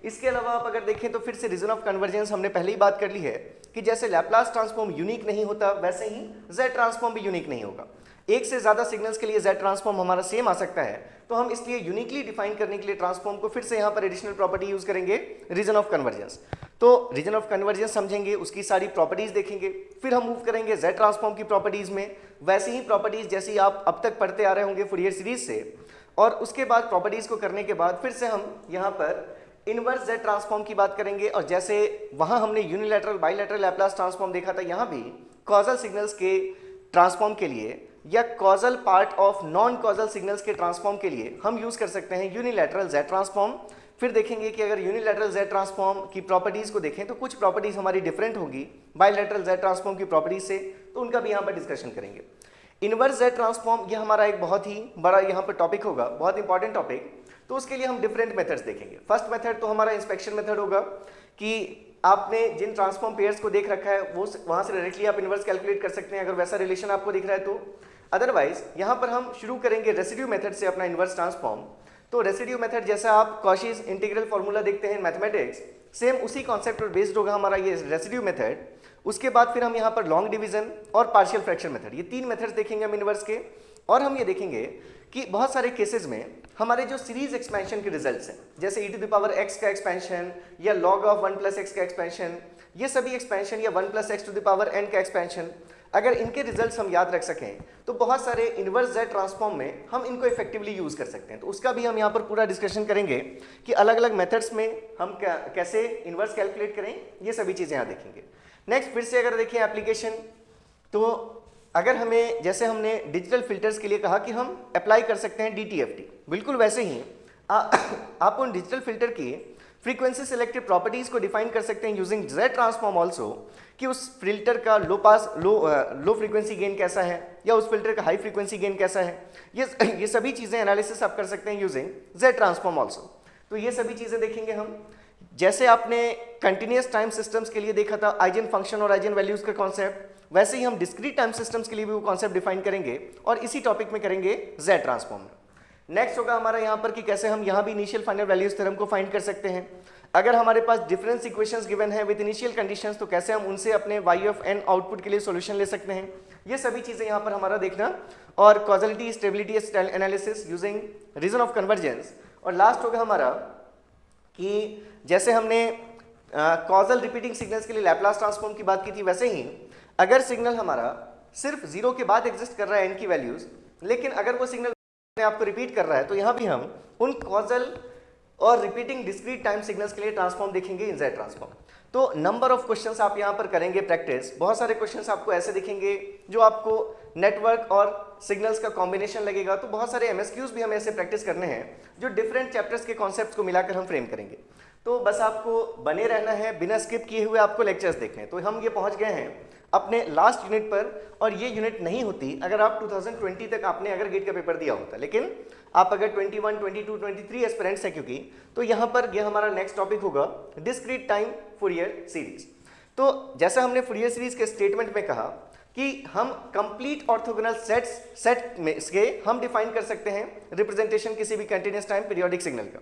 इसके अलावा आप अगर देखें तो फिर से रीजन ऑफ कन्वर्जेंस हमने पहले ही बात कर ली है कि जैसे लैपलास ट्रांसफॉर्म यूनिक नहीं होता, वैसे ही जेड ट्रांसफॉर्म भी यूनिक नहीं होगा। एक से ज्यादा सिग्नल्स के लिए जेड ट्रांसफॉर्म हमारा सेम आ सकता है, तो हम इसलिए यूनिकली डिफाइन करने के लिए ट्रांसफॉर्म को फिर से यहाँ पर एडिशनल प्रॉपर्टी यूज करेंगे, रीजन ऑफ कन्वर्जेंस। तो रीजन ऑफ कन्वर्जेंस समझेंगे, उसकी सारी प्रॉपर्टीज देखेंगे, फिर हम मूव करेंगे जेड ट्रांसफॉर्म की प्रॉपर्टीज में, वैसे ही प्रॉपर्टीज जैसी आप अब तक पढ़ते आ रहे होंगे फूरियर सीरीज से। और उसके बाद प्रॉपर्टीज को करने के बाद फिर से हम यहाँ पर इनवर्स जेड ट्रांसफॉर्म की बात करेंगे। और जैसे वहां हमने यूनिलैटरल बाइलैटरल लैपलास ट्रांसफॉर्म देखा था, यहाँ भी कॉजल सिग्नल्स के ट्रांसफॉर्म के लिए या causal part of non causal signals के ट्रांसफॉर्म के लिए हम यूज कर सकते हैं यूनिलैटरल जेड ट्रांसफॉर्म। फिर देखेंगे कि अगर यूनिलैटरल जेड ट्रांसफॉर्म की प्रॉपर्टीज को देखें तो कुछ प्रॉपर्टीज हमारी डिफरेंट होगी बाइलैटरल जेड ट्रांसफॉर्म की प्रॉपर्टीज से, तो उनका भी यहाँ पर डिस्कशन करेंगे। इनवर्स जेड ट्रांसफॉर्म ये हमारा एक बहुत ही बड़ा यहाँ पर टॉपिक होगा, बहुत इंपॉर्टेंट टॉपिक। तो उसके लिए हम डिफरेंट मेथड्स देखेंगे। फर्स्ट मेथड तो हमारा इंस्पेक्शन मेथड होगा कि आपने जिन ट्रांसफॉर्म पेयर्स को देख रखा है वो वहां से डायरेक्टली आप इनवर्स कैलकुलेट कर सकते हैं, अगर वैसा रिलेशन आपको दिख रहा है तो। अदरवाइज यहाँ पर हम शुरू करेंगे रेसिड्यू मेथड से अपना इनवर्स ट्रांसफॉर्म। तो रेसिड्यू मेथड जैसा आप कॉशीज इंटीग्रल फॉर्मूला देखते हैं मैथमेटिक्स, सेम उसी कॉन्सेप्ट पर बेस्ड होगा हमारा ये रेसिड्यू मेथड। उसके बाद फिर हम यहाँ पर लॉन्ग डिवीजन और पार्शियल फ्रैक्शन मेथड, ये 3 मेथड्स देखेंगे हम इनवर्स के। और हम ये देखेंगे कि बहुत सारे केसेस में हमारे जो सीरीज एक्सपेंशन के रिजल्ट्स हैं, जैसे e⁻x का एक्सपेंशन या log of 1 + x का एक्सपेंशन, ये सभी एक्सपेंशन या 1 + x⁴n का एक्सपेंशन, अगर इनके रिजल्ट्स हम याद रख सकें तो बहुत सारे इनवर्स जेड ट्रांसफॉर्म में हम इनको इफेक्टिवली यूज कर सकते हैं। तो उसका भी हम यहाँ पर पूरा डिस्कशन करेंगे कि अलग अलग मेथड्स में हम कैसे इनवर्स कैलकुलेट करें, ये सभी चीजें यहाँ देखेंगे। नेक्स्ट, फिर से अगर देखें एप्लीकेशन, तो अगर हमें, जैसे हमने डिजिटल फिल्टर्स के लिए कहा कि हम अप्लाई कर सकते हैं DTFT, बिल्कुल वैसे ही आप उन डिजिटल फिल्टर की फ्रीक्वेंसी सेलेक्टिव प्रॉपर्टीज को डिफाइन कर सकते हैं यूजिंग Z ट्रांसफॉर्म ऑल्सो, कि उस फिल्टर का लो फ्रीक्वेंसी गेन कैसा है या उस फिल्टर का हाई फ्रीक्वेंसी गेन कैसा है। ये सभी चीज़ें एनालिसिस आप कर सकते हैं यूजिंग Z ट्रांसफॉर्म ऑल्सो। तो ये सभी चीज़ें देखेंगे हम। जैसे आपने कंटिन्यूस टाइम सिस्टम्स के लिए देखा था आइजन फंक्शन और आइजन वैल्यूज का कॉन्सेप्ट, वैसे ही हम डिस्क्रीट टाइम सिस्टम्स के लिए भी वो कॉन्सेप्ट डिफाइन करेंगे और इसी टॉपिक में करेंगे Z ट्रांसफॉर्म। नेक्स्ट होगा हमारा यहाँ पर कि कैसे हम यहाँ भी इनिशियल फाइनल वैल्यूज थ्योरम को फाइंड कर सकते हैं। अगर हमारे पास डिफरेंस इक्वेशंस गिवन है विद इनिशियल कंडीशंस, तो कैसे हम उनसे अपने y ऑफ n आउटपुट के लिए सॉल्यूशन ले सकते हैं। ये सभी चीजें यहाँ पर हमारा देखना, और causality stability analysis using region of convergence. और लास्ट होगा हमारा कि जैसे हमने कॉजल रिपीटिंग सिग्नल्स के लिए लैपलास ट्रांसफॉर्म की बात की थी, वैसे ही अगर सिग्नल हमारा सिर्फ 0 के बाद एग्जिस्ट कर रहा है n की वैल्यूज, लेकिन अगर वो सिग्नल आपको रिपीट कर रहा है, तो यहाँ भी हम उन कॉजल और रिपीटिंग डिस्क्रीट टाइम सिग्नल्स के लिए ट्रांसफॉर्म देखेंगे इन Z ट्रांसफॉर्म। तो नंबर ऑफ क्वेश्चंस आप यहाँ पर करेंगे प्रैक्टिस। बहुत सारे क्वेश्चंस आपको ऐसे दिखेंगे जो आपको नेटवर्क और सिग्नल्स का कॉम्बिनेशन लगेगा, तो बहुत सारे MSQs भी हमें ऐसे प्रैक्टिस करने हैं जो डिफरेंट चैप्टर्स के कॉन्सेप्ट्स को मिलाकर हम फ्रेम करेंगे। तो बस आपको बने रहना है, बिना स्किप किए हुए आपको लेक्चर्स देखने। तो हम ये पहुंच गए हैं अपने लास्ट यूनिट पर, और ये यूनिट नहीं होती अगर आप 2020 तक आपने अगर गेट का पेपर दिया होता, लेकिन आप अगर 21, 22, 23 एस्पिरेंट्स है क्योंकि, तो यहाँ पर ये हमारा नेक्स्ट टॉपिक होगा डिस्क्रीट टाइम फूरियर सीरीज। तो जैसा हमने फूरियर सीरीज के स्टेटमेंट में कहा कि हम कंप्लीट ऑर्थोगोनल सेट में इसके हम डिफाइन कर सकते हैं रिप्रेजेंटेशन किसी भी कंटिन्यूस टाइम पीरियोडिक सिग्नल का।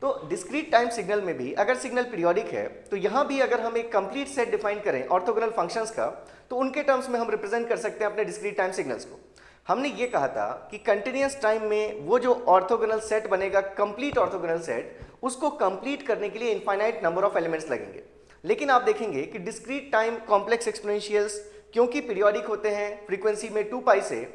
तो डिस्क्रीट टाइम सिग्नल में भी अगर सिग्नल पीरियोडिक है, तो यहाँ भी अगर हम एक कंप्लीट सेट डिफाइन करें ऑर्थोगोनल फंक्शंस का, तो उनके टर्म्स में हम रिप्रेजेंट कर सकते हैं अपने डिस्क्रीट टाइम सिग्नल्स को। हमने ये कहा था कि कंटिन्यूस टाइम में वो जो ऑर्थोगोनल सेट बनेगा, कंप्लीट ऑर्थोगोनल सेट, उसको कंप्लीट करने के लिए इनफाइनाइट नंबर ऑफ एलिमेंट्स लगेंगे। लेकिन आप देखेंगे कि डिस्क्रीट टाइम कॉम्प्लेक्स एक्सपोनेंशियल्स क्योंकि पीरियोडिक होते हैं फ्रीक्वेंसी में 2π से,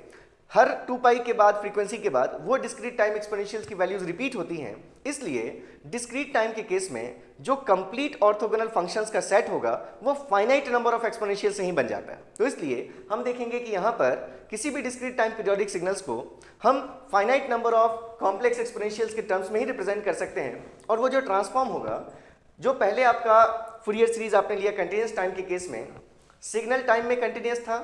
हर 2π के बाद फ्रीक्वेंसी के बाद वो डिस्क्रीट टाइम एक्सपोनेंशियल्स की वैल्यूज रिपीट होती हैं, इसलिए डिस्क्रीट टाइम के केस में जो कंप्लीट ऑर्थोगोनल फंक्शंस का सेट होगा वो फाइनाइट नंबर ऑफ एक्सपोनेंशियल से ही बन जाता है। तो इसलिए हम देखेंगे कि यहाँ पर किसी भी डिस्क्रीट टाइम पीरियोडिक सिग्नल्स को हम फाइनाइट नंबर ऑफ कॉम्प्लेक्स एक्सपोनेंशियल्स के टर्म्स में ही रिप्रेजेंट कर सकते हैं, और वो जो ट्रांसफॉर्म होगा, जो पहले आपका फूरियर सीरीज आपने लिया कंटिन्यूस टाइम के केस में, सिग्नल टाइम में कंटिन्यूस था,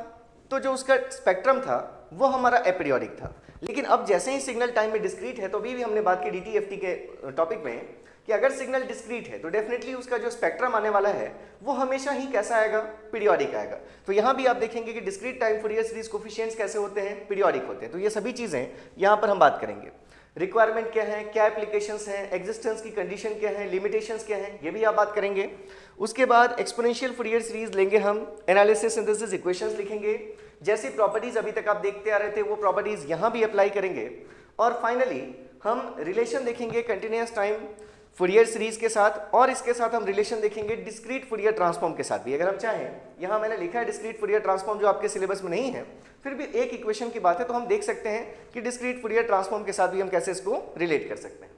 तो जो उसका स्पेक्ट्रम था वो हमारा एपीरियोडिक था। लेकिन अब जैसे ही सिग्नल टाइम में डिस्क्रीट है, तो अभी भी हमने बात की DTFT के टॉपिक में कि अगर सिग्नल डिस्क्रीट है तो डेफिनेटली उसका जो स्पेक्ट्रम आने वाला है वो हमेशा ही कैसा आएगा, पीरियोडिक आएगा। तो यहाँ भी आप देखेंगे कि discrete time Fourier series coefficients कैसे होते हैं, पीरियोडिक होते हैं। तो ये सभी चीज़ें यहाँ पर हम बात करेंगे। रिक्वायरमेंट क्या है, क्या एप्लीकेशंस हैं, एग्जिस्टेंस की कंडीशन क्या है, लिमिटेशंस क्या हैं, ये भी आप बात करेंगे। उसके बाद एक्सपोनेंशियल फूरियर सीरीज लेंगे हम, एनालिसिस सिंथेसिस इक्वेशंस लिखेंगे, जैसी प्रॉपर्टीज अभी तक आप देखते आ रहे थे वो प्रॉपर्टीज यहाँ भी अप्लाई करेंगे। और फाइनली हम रिलेशन देखेंगे कंटिन्यूस टाइम फूरियर सीरीज के साथ, और इसके साथ हम रिलेशन देखेंगे डिस्क्रीट फूरियर ट्रांसफॉर्म के साथ भी। अगर हम चाहें, यहाँ मैंने लिखा है डिस्क्रीट फूरियर ट्रांसफॉर्म जो आपके सिलेबस में नहीं है, फिर भी एक इक्वेशन की बात है, तो हम देख सकते हैं कि डिस्क्रीट फूरियर ट्रांसफॉर्म के साथ भी हम कैसे इसको रिलेट कर सकते हैं।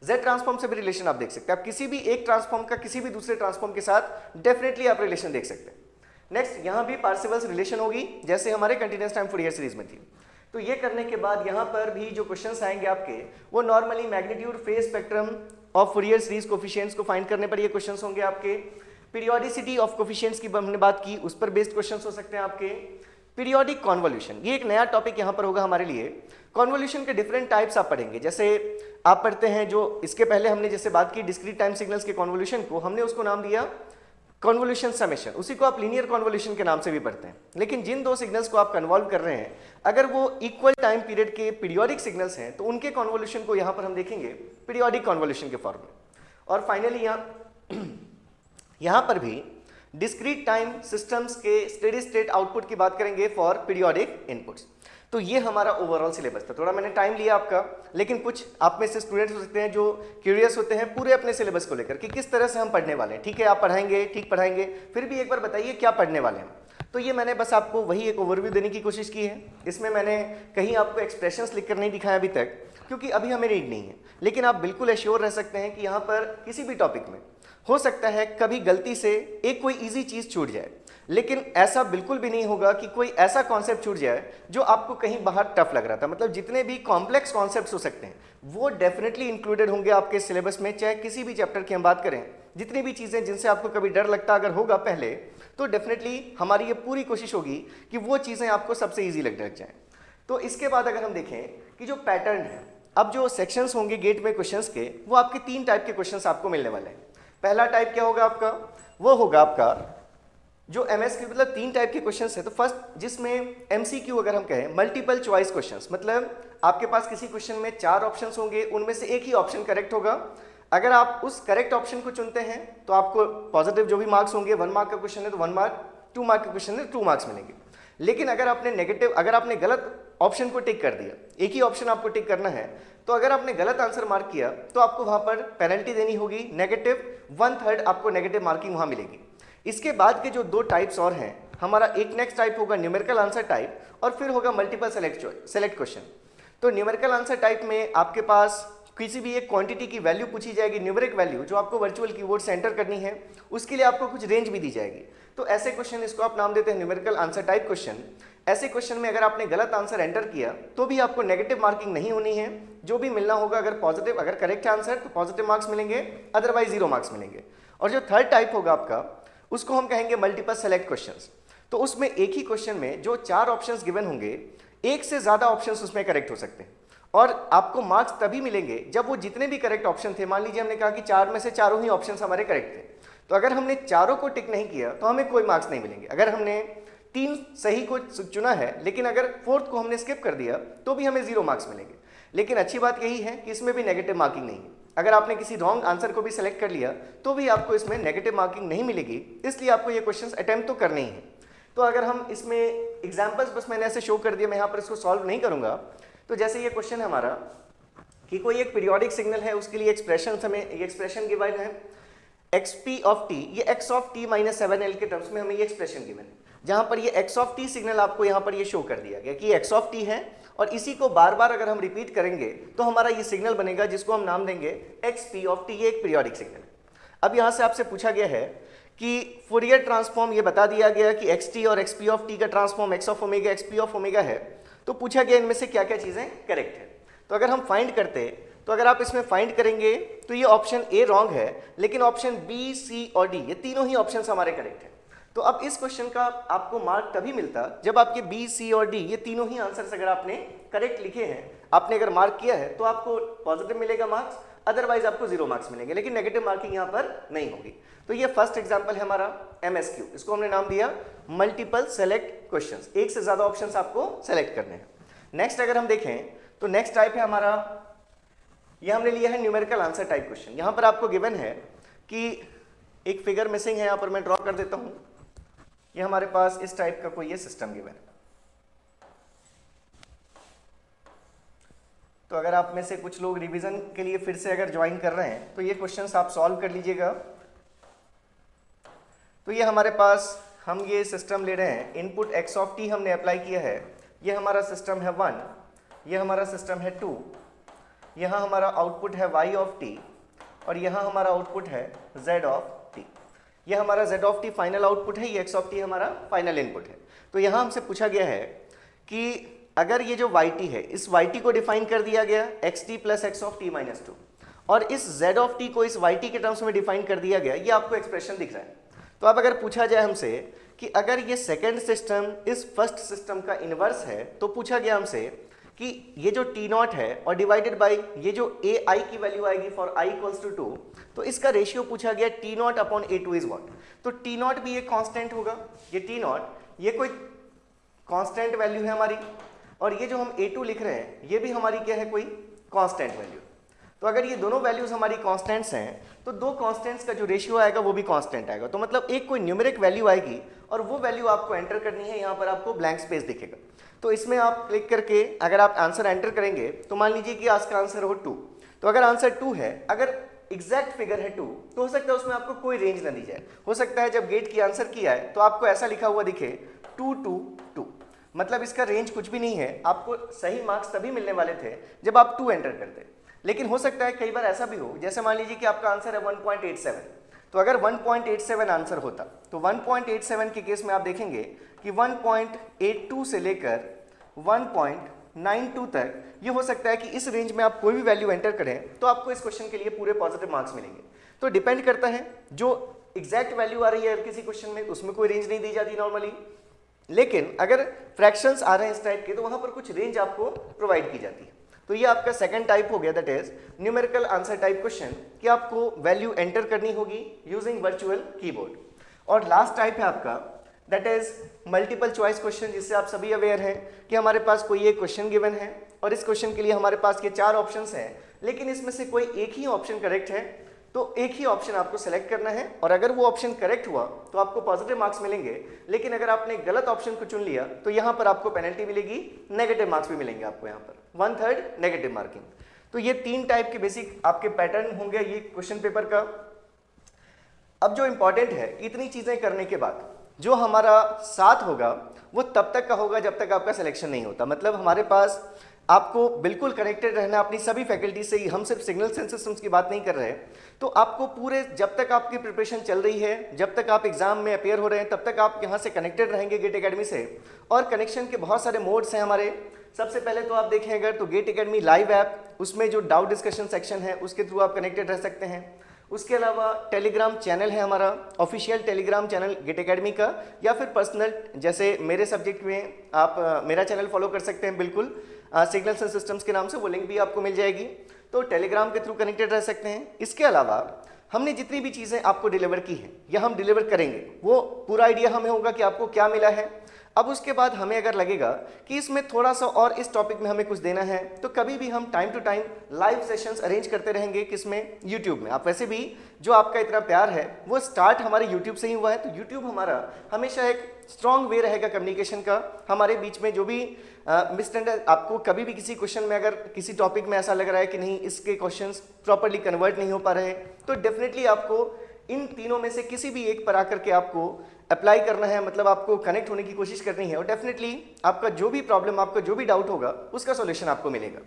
Z ट्रांसफॉर्म से भी रिलेशन आप देख सकते हैं, आप किसी भी एक ट्रांसफॉर्म का किसी भी दूसरे ट्रांसफॉर्म के साथ डेफिनेटली आप रिलेशन देख सकते हैं। नेक्स्ट यहाँ भी पार्सिवल्स रिलेशन होगी जैसे हमारे कंटिन्यूस टाइम फूरियर सीरीज में थी। तो ये करने के बाद यहाँ पर भी जो क्वेश्चंस आएंगे आपके, वो normally magnitude phase spectrum of Fourier series coefficients को फाइंड करने पर ये क्वेश्चंस होंगे आपके। पीरियोडिसिटी ऑफ कोफिशिएंट्स की हमने बात की, उस पर बेस्ड क्वेश्चंस हो सकते हैं आपके। पीरियोडिक कॉन्वोल्यूशन, ये एक नया टॉपिक यहाँ पर होगा हमारे लिए। कॉन्वोल्यूशन के डिफरेंट टाइप्स आप पढ़ेंगे, जैसे आप पढ़ते हैं जो इसके पहले हमने जैसे बात की डिस्क्रीट टाइम सिग्नल्स के कॉन्वोल्यूशन को, हमने उसको नाम दिया कॉन्वोल्यूशन समेशन, उसी को आप लीनियर कॉन्वोल्यूशन के नाम से भी पढ़ते हैं। लेकिन जिन दो सिग्नल्स को आप कन्वॉल्व कर रहे हैं, अगर वो इक्वल टाइम पीरियड के पीरियोडिक सिग्नल्स हैं, तो उनके कॉन्वोल्यूशन को यहाँ पर हम देखेंगे पीरियोडिक कॉन्वोल्यूशन के फॉर्म में। और फाइनली यहाँ पर भी डिस्क्रीट टाइम सिस्टम्स के स्टेडी स्टेट आउटपुट की बात करेंगे फॉर पीरियोडिक इनपुट्स। तो ये हमारा ओवरऑल सिलेबस था। थोड़ा मैंने टाइम लिया आपका, लेकिन कुछ आप में से स्टूडेंट्स हो सकते हैं जो क्यूरियस होते हैं पूरे अपने सिलेबस को लेकर कि किस तरह से हम पढ़ने वाले हैं। ठीक है, आप पढ़ाएंगे, ठीक पढ़ाएंगे, फिर भी एक बार बताइए क्या पढ़ने वाले हैं। तो ये मैंने बस आपको वही एक ओवरव्यू देने की कोशिश की है। इसमें मैंने कहीं आपको एक्सप्रेशंस लिखकर नहीं दिखाया अभी तक, क्योंकि अभी हमें नीड नहीं है। लेकिन आप बिल्कुल एश्योर रह सकते हैं कि यहाँ पर किसी भी टॉपिक में हो सकता है कभी गलती से एक कोई ईजी चीज़ छूट जाए। लेकिन ऐसा बिल्कुल भी नहीं होगा कि कोई ऐसा कॉन्सेप्ट छूट जाए जो आपको कहीं बाहर टफ लग रहा था। मतलब जितने भी कॉम्प्लेक्स कॉन्सेप्ट्स हो सकते हैं वो डेफिनेटली इंक्लूडेड होंगे आपके सिलेबस में, चाहे किसी भी चैप्टर की हम बात करें। जितनी भी चीज़ें जिनसे आपको कभी डर लगता अगर होगा पहले, तो डेफिनेटली हमारी ये पूरी कोशिश होगी कि वो चीज़ें आपको सबसे ईजी लग जाएँ। तो इसके बाद अगर हम देखें कि जो पैटर्न है, अब जो सेक्शंस होंगे गेट में क्वेश्चंस के, वो आपके 3 टाइप के क्वेश्चंस आपको मिलने वाले हैं। पहला टाइप क्या होगा आपका, वो होगा आपका जो एमएसक्यू, मतलब 3 टाइप के क्वेश्चंस है। तो फर्स्ट जिसमें एमसीक्यू अगर हम कहें, मल्टीपल चॉइस क्वेश्चंस, मतलब आपके पास किसी क्वेश्चन में 4 ऑप्शंस होंगे, उनमें से एक ही ऑप्शन करेक्ट होगा। अगर आप उस करेक्ट ऑप्शन को चुनते हैं तो आपको पॉजिटिव जो भी मार्क्स होंगे, 1 मार्क का क्वेश्चन है तो 1 मार्क, 2 मार्क का क्वेश्चन है तो 2 मार्क्स मिलेंगे। लेकिन अगर आपने नेगेटिव, अगर आपने गलत ऑप्शन को टिक कर दिया, एक ही ऑप्शन आपको टिक करना है, तो अगर आपने गलत आंसर मार्क किया तो आपको वहां पर पेनल्टी देनी होगी, नेगेटिव 1/3 आपको नेगेटिव मार्किंग वहां मिलेगी। इसके बाद के जो 2 टाइप्स और हैं, हमारा एक नेक्स्ट टाइप होगा न्यूमेरिकल आंसर टाइप, और फिर होगा मल्टीपल सेलेक्ट क्वेश्चन। तो न्यूमेरिकल आंसर टाइप में आपके पास किसी भी एक क्वांटिटी की वैल्यू पूछी जाएगी, न्यूमेरिक वैल्यू, जो आपको वर्चुअल कीबोर्ड से एंटर करनी है, उसके लिए आपको कुछ रेंज भी दी जाएगी। तो ऐसे क्वेश्चन, इसको आप नाम देते हैं न्यूमेरिकल आंसर टाइप क्वेश्चन। ऐसे क्वेश्चन में अगर आपने गलत आंसर एंटर किया तो भी आपको नेगेटिव मार्किंग नहीं होनी है, जो भी मिलना होगा अगर पॉजिटिव, अगर करेक्ट आंसर तो पॉजिटिव मार्क्स मिलेंगे, अदरवाइज 0 मार्क्स मिलेंगे। और जो थर्ड टाइप होगा आपका, उसको हम कहेंगे मल्टीपल सेलेक्ट क्वेश्चंस। तो उसमें एक ही क्वेश्चन में जो 4 ऑप्शंस गिवन होंगे, एक से ज्यादा ऑप्शंस उसमें करेक्ट हो सकते हैं, और आपको मार्क्स तभी मिलेंगे जब वो जितने भी करेक्ट ऑप्शन थे, मान लीजिए हमने कहा कि 4 में से चारों ही ऑप्शंस हमारे करेक्ट थे, तो अगर हमने चारों को टिक नहीं किया तो हमें कोई मार्क्स नहीं मिलेंगे। अगर हमने 3 सही को चुना है लेकिन अगर 4th को हमने स्किप कर दिया तो भी हमें 0 मार्क्स मिलेंगे। लेकिन अच्छी बात यही है कि इसमें भी नेगेटिव मार्किंग नहीं है। अगर आपने किसी रॉन्ग आंसर को भी सेलेक्ट कर लिया तो भी आपको इसमें नेगेटिव मार्किंग नहीं मिलेगी, इसलिए आपको ये क्वेश्चंस अटेम्प्ट तो करने ही है। तो अगर हम इसमें एग्जाम्पल्स बस मैंने ऐसे शो कर दिया, मैं यहाँ पर इसको सॉल्व नहीं करूँगा। तो जैसे ये क्वेश्चन है हमारा कि कोई एक पीरियोडिक सिग्नल है, उसके लिए एक्सप्रेशन, हमें ये एक्सप्रेशन गिवन है xp ऑफ t, ये x of t minus 7l के टर्म्स में हमें ये एक्सप्रेशन गिवन है, जहां पर ये x ऑफ t सिग्नल आपको यहाँ पर ये शो कर दिया गया कि x ऑफ t है, और इसी को बार बार अगर हम रिपीट करेंगे तो हमारा ये सिग्नल बनेगा जिसको हम नाम देंगे xp ऑफ t, ये एक पीरियोडिक सिग्नल है। अब यहाँ से आपसे पूछा गया है कि फूरियर ट्रांसफॉर्म, ये बता दिया गया कि xt और xp ऑफ t का transform x of omega xp of omega है, तो पूछा गया इनमें से क्या क्या चीजें करेक्ट है। तो अगर हम फाइंड करते, तो अगर आप इसमें फाइंड करेंगे तो ये ऑप्शन ए रॉन्ग है, लेकिन ऑप्शन बी, सी और डी, ये तीनों ही ऑप्शंस हमारे करेक्ट हैं। तो अब इस क्वेश्चन का आपको मार्क तभी मिलता जब आपके बी, सी और डी, ये तीनों ही आंसर्स अगर आपने करेक्ट लिखे हैं, आपने अगर मार्क किया है, तो आपको पॉजिटिव मिलेगा मार्क्स, अदरवाइज आपको 0 मार्क्स मिलेंगे, लेकिन नेगेटिव मार्किंग यहाँ पर नहीं होगी। तो ये फर्स्ट एग्जाम्पल है हमारा एमएसक्यू, इसको हमने नाम दिया मल्टीपल सेलेक्ट क्वेश्चंस, एक से ज्यादा ऑप्शंस आपको सेलेक्ट करने हैं। नेक्स्ट अगर हम देखें तो नेक्स्ट टाइप है हमारा, ये हमने लिया है न्यूमेरिकल आंसर टाइप क्वेश्चन। यहां पर आपको गिवन है कि एक फिगर मिसिंग है, यहां पर मैं ड्रॉ कर देता हूं। ये हमारे पास इस टाइप का कोई ये सिस्टम गिवन है। तो अगर आप में से कुछ लोग रिवीजन के लिए फिर से अगर ज्वाइन कर रहे हैं तो ये क्वेश्चंस आप सॉल्व कर लीजिएगा। तो ये हमारे पास हम ये सिस्टम ले रहे हैं, इनपुट x ऑफ t हमने अप्लाई किया है, ये हमारा सिस्टम है 1, ये हमारा सिस्टम है 2, यहाँ हमारा आउटपुट है y ऑफ t, और यहाँ हमारा आउटपुट है z ऑफ t। ये हमारा z of t final output है, ये x ऑफ t हमारा फाइनल इनपुट है। तो यहाँ हमसे पूछा गया है कि अगर ये जो yt है, इस yt को डिफाइन कर दिया गया xt plus x of t minus 2, और इस z ऑफ t को इस yt के टर्म्स में डिफाइन कर दिया गया, ये आपको एक्सप्रेशन दिख रहा है। तो अब अगर पूछा जाए हमसे कि अगर ये सेकेंड सिस्टम इस फर्स्ट सिस्टम का इनवर्स है, तो पूछा गया हमसे कि ये जो t0 है और डिवाइडेड बाई ये जो ai की वैल्यू आएगी फॉर i इक्वल्स टू 2, तो इसका रेशियो पूछा गया t0 upon a2 is what. तो t0 भी एक कांस्टेंट होगा, ये t0 ये कोई कांस्टेंट वैल्यू है हमारी, और ये जो हम a2 लिख रहे हैं ये भी हमारी क्या है, कोई कांस्टेंट वैल्यू। तो अगर ये दोनों वैल्यूज हमारी कांस्टेंट्स हैं तो दो कांस्टेंट्स का जो रेशियो आएगा वो भी कांस्टेंट आएगा। तो मतलब एक कोई न्यूमेरिक वैल्यू आएगी और वो वैल्यू आपको एंटर करनी है, यहाँ पर आपको ब्लैंक स्पेस दिखेगा। तो इसमें आप क्लिक करके अगर आप आंसर एंटर करेंगे तो मान लीजिए कि आज का आंसर हो 2, तो अगर आंसर 2 है, अगर एग्जैक्ट फिगर है 2, तो हो सकता है उसमें आपको कोई रेंज ना दी जाए। हो सकता है जब गेट की आंसर किया है तो आपको ऐसा लिखा हुआ दिखे 2 2 2, मतलब इसका रेंज कुछ भी नहीं है। आपको सही मार्क्स तभी मिलने वाले थे जब आप 2 एंटर करते। लेकिन हो सकता है कई बार ऐसा भी हो, जैसे मान लीजिए कि आपका आंसर है 1.87, तो अगर 1.87 आंसर होता तो 1.87 के केस में आप देखेंगे कि 1.82 से लेकर 1.92 तक ये हो सकता है कि इस रेंज में आप कोई भी वैल्यू एंटर करें तो आपको इस क्वेश्चन के लिए पूरे पॉजिटिव मार्क्स मिलेंगे। तो डिपेंड करता है, जो एग्जैक्ट वैल्यू आ रही है किसी क्वेश्चन में उसमें कोई रेंज नहीं दी जाती नॉर्मली, लेकिन अगर फ्रैक्शंस आ रहे हैं इस टाइप के तो वहां पर कुछ रेंज आपको प्रोवाइड की जाती है। तो ये आपका सेकंड टाइप हो गया, that is numerical answer type question कि आपको वैल्यू एंटर करनी होगी यूजिंग वर्चुअल कीबोर्ड। और लास्ट टाइप है आपका that is multiple choice question, जिससे आप सभी अवेयर हैं कि हमारे पास कोई एक क्वेश्चन गिवन है और इस क्वेश्चन के लिए हमारे पास ये 4 ऑप्शंस हैं, लेकिन इसमें से कोई एक ही ऑप्शन करेक्ट है, तो एक ही ऑप्शन आपको सेलेक्ट करना है और अगर वो ऑप्शन करेक्ट हुआ तो आपको पॉजिटिव मार्क्स मिलेंगे, लेकिन अगर आपने गलत ऑप्शन को चुन लिया तो यहाँ पर आपको पेनल्टी मिलेगी, नेगेटिव मार्क्स भी मिलेंगे आपको यहाँ पर 1/3 नेगेटिव मार्किंग। तो ये 3 टाइप के बेसिक आपके पैटर्न होंगे ये क्वेश्चन पेपर का। अब जो इंपॉर्टेंट है, इतनी चीजें करने के बाद जो हमारा साथ होगा वो तब तक का होगा जब तक आपका सिलेक्शन नहीं होता। मतलब हमारे पास आपको बिल्कुल कनेक्टेड रहना अपनी सभी फैकल्टी से ही, हम सिर्फ सिग्नल सेंस सिस्टम्स की बात नहीं कर रहे, तो आपको पूरे जब तक आपकी प्रिपरेशन चल रही है, जब तक आप एग्जाम में अपेयर हो रहे हैं, तब तक आप यहाँ से कनेक्टेड रहेंगे गेट एकेडमी से। और कनेक्शन के बहुत सारे मोड्स हैं हमारे। सबसे पहले तो आप देखें अगर तो गेट एकेडमी लाइव ऐप, उसमें जो डाउट डिस्कशन सेक्शन है उसके थ्रू आप कनेक्टेड रह सकते हैं। उसके अलावा टेलीग्राम चैनल है हमारा, official Telegram channel GATE academy का, या फिर पर्सनल जैसे मेरे सब्जेक्ट में आप मेरा चैनल फॉलो कर सकते हैं बिल्कुल, सिग्नल्स एंड सिस्टम्स के नाम से, वो लिंक भी आपको मिल जाएगी। तो टेलीग्राम के थ्रू कनेक्टेड रह सकते हैं। इसके अलावा हमने जितनी भी चीज़ें आपको डिलीवर की हैं या हम डिलीवर करेंगे, वो पूरा आइडिया हमें होगा कि आपको क्या मिला है। अब उसके बाद हमें अगर लगेगा कि इसमें थोड़ा सा और इस टॉपिक में हमें कुछ देना है, तो कभी भी हम time to time live sessions arrange करते रहेंगे। किसमें? यूट्यूब में। आप वैसे भी जो आपका इतना प्यार है वो स्टार्ट हमारे यूट्यूब से ही हुआ है, तो यूट्यूब हमारा हमेशा एक स्ट्रॉन्ग वे रहेगा कम्युनिकेशन का। हमारे बीच में जो भी मिसअंडरस्टैंड, आपको कभी भी किसी क्वेश्चन में अगर किसी टॉपिक में ऐसा लग रहा है कि नहीं इसके क्वेश्चंस प्रॉपर्ली कन्वर्ट नहीं हो पा रहे, तो डेफिनेटली आपको इन तीनों में से किसी भी एक पर आकर के आपको अप्लाई करना है, मतलब आपको कनेक्ट होने की कोशिश करनी है और डेफिनेटली आपका जो भी प्रॉब्लम, आपका जो भी डाउट होगा उसका सॉल्यूशन आपको मिलेगा।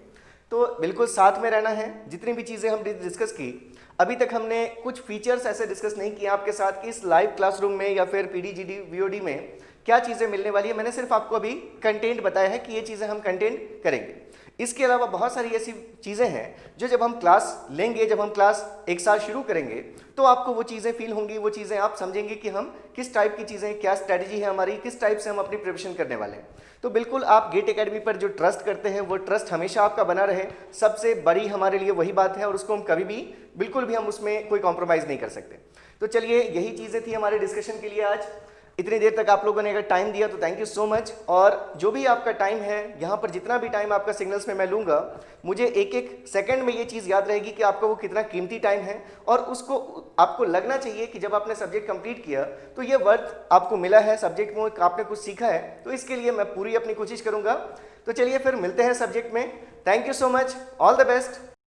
तो बिल्कुल साथ में रहना है। जितनी भी चीज़ें हमने डिस्कस की अभी तक, हमने कुछ फीचर्स ऐसे डिस्कस नहीं किए आपके साथ कि इस लाइव क्लासरूम में या फिर पीडीजीडी वीओडी में क्या चीज़ें मिलने वाली है। मैंने सिर्फ आपको अभी कंटेंट बताया है कि ये चीज़ें हम कंटेंट करेंगे। इसके अलावा बहुत सारी ऐसी चीज़ें हैं जो जब हम क्लास लेंगे, जब हम क्लास एक साल शुरू करेंगे, तो आपको वो चीज़ें फील होंगी, वो चीज़ें आप समझेंगे कि हम किस टाइप की चीज़ें, क्या स्ट्रैटेजी है हमारी, किस टाइप से हम अपनी प्रिपरेशन करने वाले हैं। तो बिल्कुल आप गेट एकेडमी पर जो ट्रस्ट करते हैं वो ट्रस्ट हमेशा आपका बना रहे, सबसे बड़ी हमारे लिए वही बात है और उसको हम कभी भी बिल्कुल भी हम उसमें कोई कॉम्प्रोमाइज़ नहीं कर सकते। तो चलिए, यही चीज़ें थी हमारे डिस्कशन के लिए आज। इतनी देर तक आप लोगों ने अगर टाइम दिया तो थैंक यू सो मच। और जो भी आपका टाइम है यहाँ पर, जितना भी टाइम आपका सिग्नल्स में मैं लूँगा, मुझे एक एक सेकंड में ये चीज़ याद रहेगी कि आपका वो कितना कीमती टाइम है और उसको आपको लगना चाहिए कि जब आपने सब्जेक्ट कंप्लीट किया तो ये वर्थ आपको मिला है, सब्जेक्ट में आपने कुछ सीखा है। तो इसके लिए मैं पूरी अपनी कोशिश करूँगा। तो चलिए फिर मिलते हैं सब्जेक्ट में। Thank you so much, all the best.